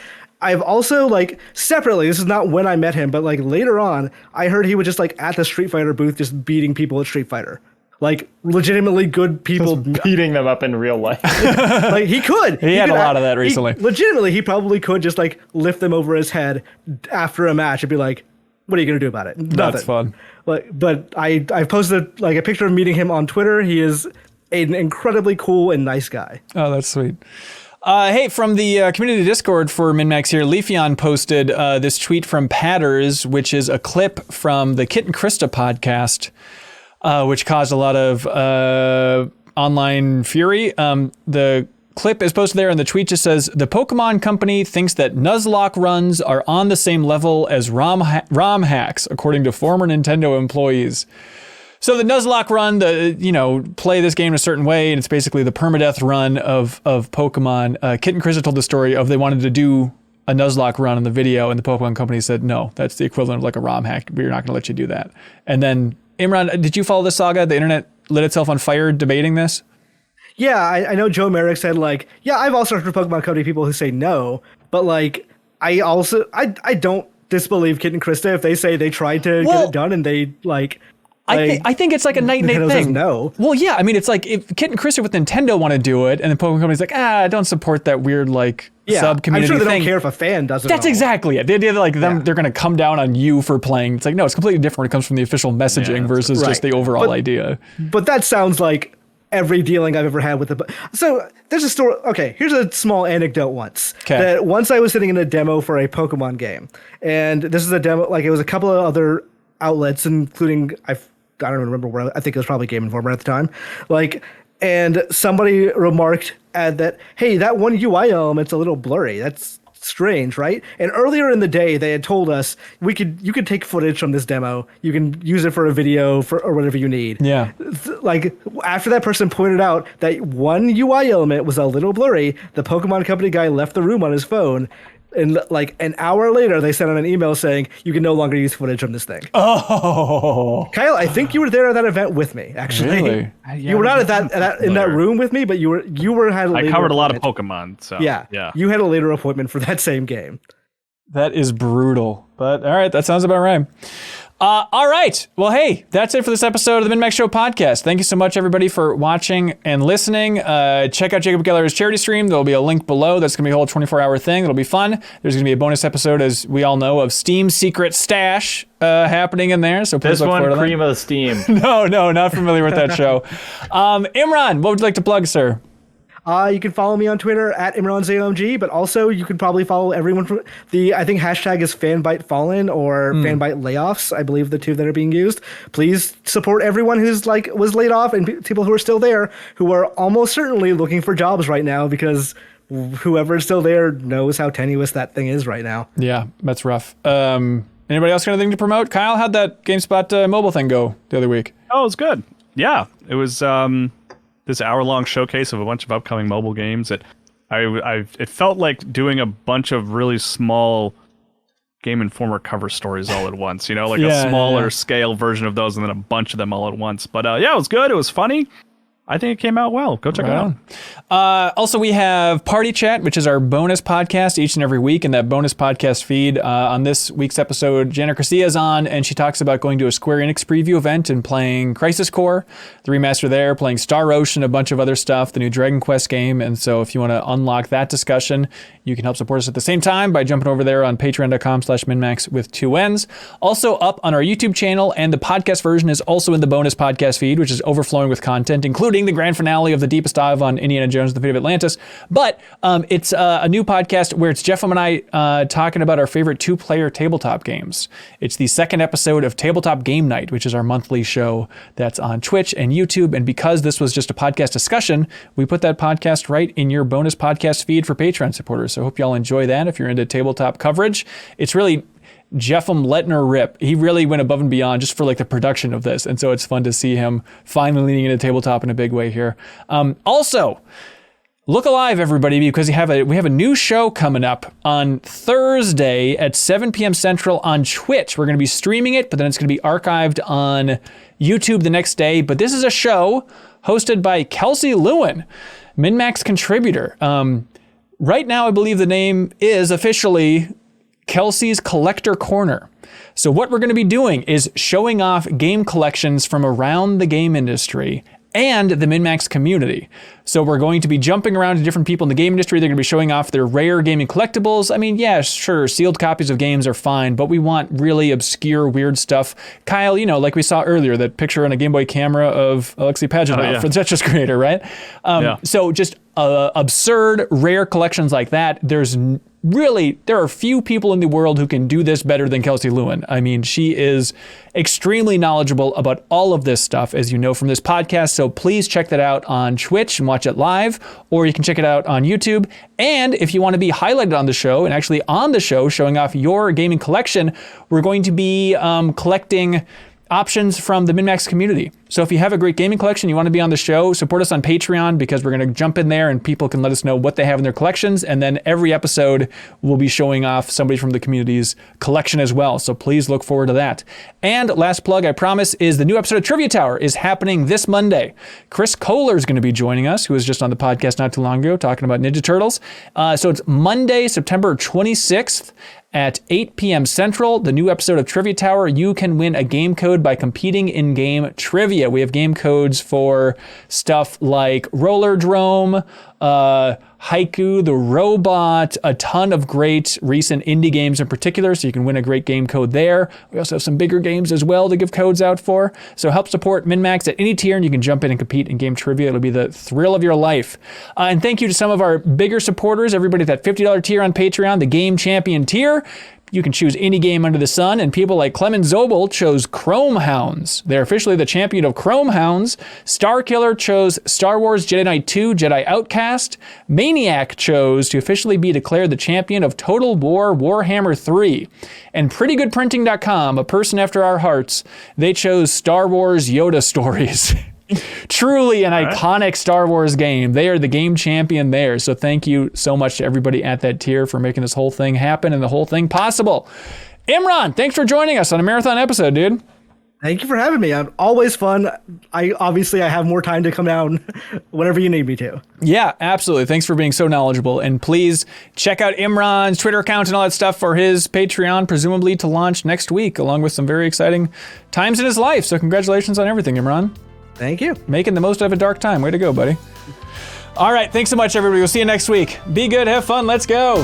I've also like separately, this is not when I met him, but like later on, I heard he was just like at the Street Fighter booth, just beating people at Street Fighter. Like legitimately good people Beating them up in real life. Like he could. He had a lot of that recently. Legitimately, he probably could just like lift them over his head after a match and be like, what are you going to do about it? Nothing. That's fun. Like, but I posted like a picture of meeting him on Twitter. He is an incredibly cool and nice guy. Oh, that's sweet. Hey, from the community Discord for MinnMax here, Leafeon posted this tweet from Patters, which is a clip from the Kit and Krista podcast, which caused a lot of online fury. The clip is posted there, and the tweet just says, the Pokemon company thinks that Nuzlocke runs are on the same level as ROM hacks, according to former Nintendo employees. So the Nuzlocke run, play this game in a certain way, and it's basically the permadeath run of Pokemon. Kit and Krista told the story of they wanted to do a Nuzlocke run in the video, and the Pokemon company said, no, that's the equivalent of like a ROM hack. We're not going to let you do that. And then, Imran, did you follow this saga? The internet lit itself on fire debating this? Yeah, I know Joe Merrick said like, yeah, I've also heard from Pokemon company people who say no, but like, I don't disbelieve Kit and Krista if they say they tried to get it done and they like... I think it's like a night and day Nintendo thing. says no. Well, yeah. I mean, it's like if Kit and Krista with Nintendo want to do it, and the Pokemon company's like, I don't support that weird like sub community I'm sure they thing. don't care if a fan doesn't. That's exactly it. The idea that like they're going to come down on you for playing. It's like no, it's completely different when it comes from the official messaging versus just the overall idea. But that sounds like every dealing I've ever had with the. So there's a story. Okay, here's a small anecdote. That once I was sitting in a demo for a Pokemon game, and this is a demo. Like it was a couple of other outlets, including I don't even remember where. I think it was probably Game Informer at the time. Like, and somebody remarked that, hey, that one UI element's a little blurry. That's strange, right? And earlier in the day, they had told us you could take footage from this demo. You can use it for a video or whatever you need. Yeah. Like after that person pointed out that one UI element was a little blurry, the Pokemon company guy left the room on his phone. And like an hour later, they sent out an email saying you can no longer use footage from this thing. Oh, Kyle, I think you were there at that event with me. Actually, really? You were not at that room with me, but you had. I covered a lot of Pokemon, so yeah. You had a later appointment for that same game. That is brutal. But all right, that sounds about right. All right. Well, hey, that's it for this episode of the MinnMax Show podcast. Thank you so much, everybody, for watching and listening. Check out Jacob Geller's charity stream. There'll be a link below. That's going to be a whole 24-hour thing. It'll be fun. There's going to be a bonus episode, as we all know, of Steam Secret Stash happening in there. So please This look one, forward to cream of the steam. that. No, not familiar with that show. Imran, what would you like to plug, sir? You can follow me on Twitter at ImranZOMG, but also you can probably follow everyone from I think hashtag is FanBiteFallen or FanBite Layoffs. I believe the two that are being used. Please support everyone who's was laid off and people who are still there who are almost certainly looking for jobs right now because whoever is still there knows how tenuous that thing is right now. Yeah, that's rough. Anybody else got anything to promote? Kyle, how'd that GameSpot mobile thing go the other week? Oh, it was good. Yeah, it was this hour-long showcase of a bunch of upcoming mobile games. It felt like doing a bunch of really small Game Informer cover stories all at once. You know, like a smaller scale version of those, and then a bunch of them all at once. But yeah, it was good. It was funny. I think it came out well. Go check it out. Also, we have Party Chat, which is our bonus podcast each and every week. In that bonus podcast feed, on this week's episode, Jana Garcia is on, and she talks about going to a Square Enix preview event and playing Crisis Core, the remaster there, playing Star Ocean, a bunch of other stuff, the new Dragon Quest game. And so if you want to unlock that discussion, you can help support us at the same time by jumping over there on patreon.com/MinnMax with 2 N's. Also up on our YouTube channel, and the podcast version is also in the bonus podcast feed, which is overflowing with content, including the grand finale of the deepest dive on Indiana Jones and the Fate of Atlantis. But it's a new podcast where it's Jeff and I talking about our favorite 2-player tabletop games. It's the second episode of Tabletop Game Night, which is our monthly show that's on Twitch and YouTube. And because this was just a podcast discussion, we put that podcast right in your bonus podcast feed for Patreon supporters. So I hope y'all enjoy that if you're into tabletop coverage. It's really Jeffem letting her rip. He really went above and beyond just for like the production of this. And so it's fun to see him finally leaning into tabletop in a big way here. Also, look alive, everybody, because we have a new show coming up on Thursday at 7 p.m. Central on Twitch. We're going to be streaming it, but then it's going to be archived on YouTube the next day. But this is a show hosted by Kelsey Lewin, MinnMax contributor. Right now, I believe the name is officially Kelsey's Collector Corner. So what we're going to be doing is showing off game collections from around the game industry and the MinnMax community. So we're going to be jumping around to different people in the game industry. They're going to be showing off their rare gaming collectibles. I mean, yeah, sure, sealed copies of games are fine, but we want really obscure, weird stuff. Kyle, you know, like we saw earlier, that picture on a Game Boy camera of Alexei Pajanov for the Tetris creator, right? So just absurd, rare collections like that. There are few people in the world who can do this better than Kelsey Lewin. I mean, she is extremely knowledgeable about all of this stuff, as you know from this podcast. So please check that out on Twitch and watch it live, or you can check it out on YouTube. And if you want to be highlighted on the show and actually on the show showing off your gaming collection, we're going to be collecting options from the MinnMax community. So if you have a great gaming collection, you want to be on the show, support us on Patreon, because we're going to jump in there and people can let us know what they have in their collections. And then every episode we'll be showing off somebody from the community's collection as well. So please look forward to that. And last plug, I promise, is the new episode of Trivia Tower is happening this Monday. Chris Kohler is going to be joining us, who was just on the podcast not too long ago talking about Ninja Turtles. So it's Monday, September 26th. At 8 p.m. Central, the new episode of Trivia Tower, you can win a game code by competing in game trivia. We have game codes for stuff like Roller Drome, Haiku the Robot, a ton of great recent indie games in particular, so you can win a great game code there. We also have some bigger games as well to give codes out for. So help support MinnMax at any tier, and you can jump in and compete in game trivia. It'll be the thrill of your life. And thank you to some of our bigger supporters, everybody at that $50 tier on Patreon, the Game Champion tier. You can choose any game under the sun, and people like Clemens Zobel chose Chromehounds. They're officially the champion of Chromehounds. Starkiller chose Star Wars Jedi Knight 2, Jedi Outcast. Maniac chose to officially be declared the champion of Total War Warhammer 3. And PrettyGoodPrinting.com, a person after our hearts, they chose Star Wars Yoda Stories. Truly an iconic Star Wars game. They are the game champion there. So thank you so much to everybody at that tier for making this whole thing happen and the whole thing possible. Imran, thanks for joining us on a marathon episode, dude. Thank you for having me. I'm always fun. I have more time to come down whenever you need me to. Yeah, absolutely. Thanks for being so knowledgeable. And please check out Imran's Twitter account and all that stuff for his Patreon, presumably to launch next week, along with some very exciting times in his life. So congratulations on everything, Imran. Thank you. Making the most of a dark time. Way to go, buddy. All right. Thanks so much, everybody. We'll see you next week. Be good. Have fun. Let's go.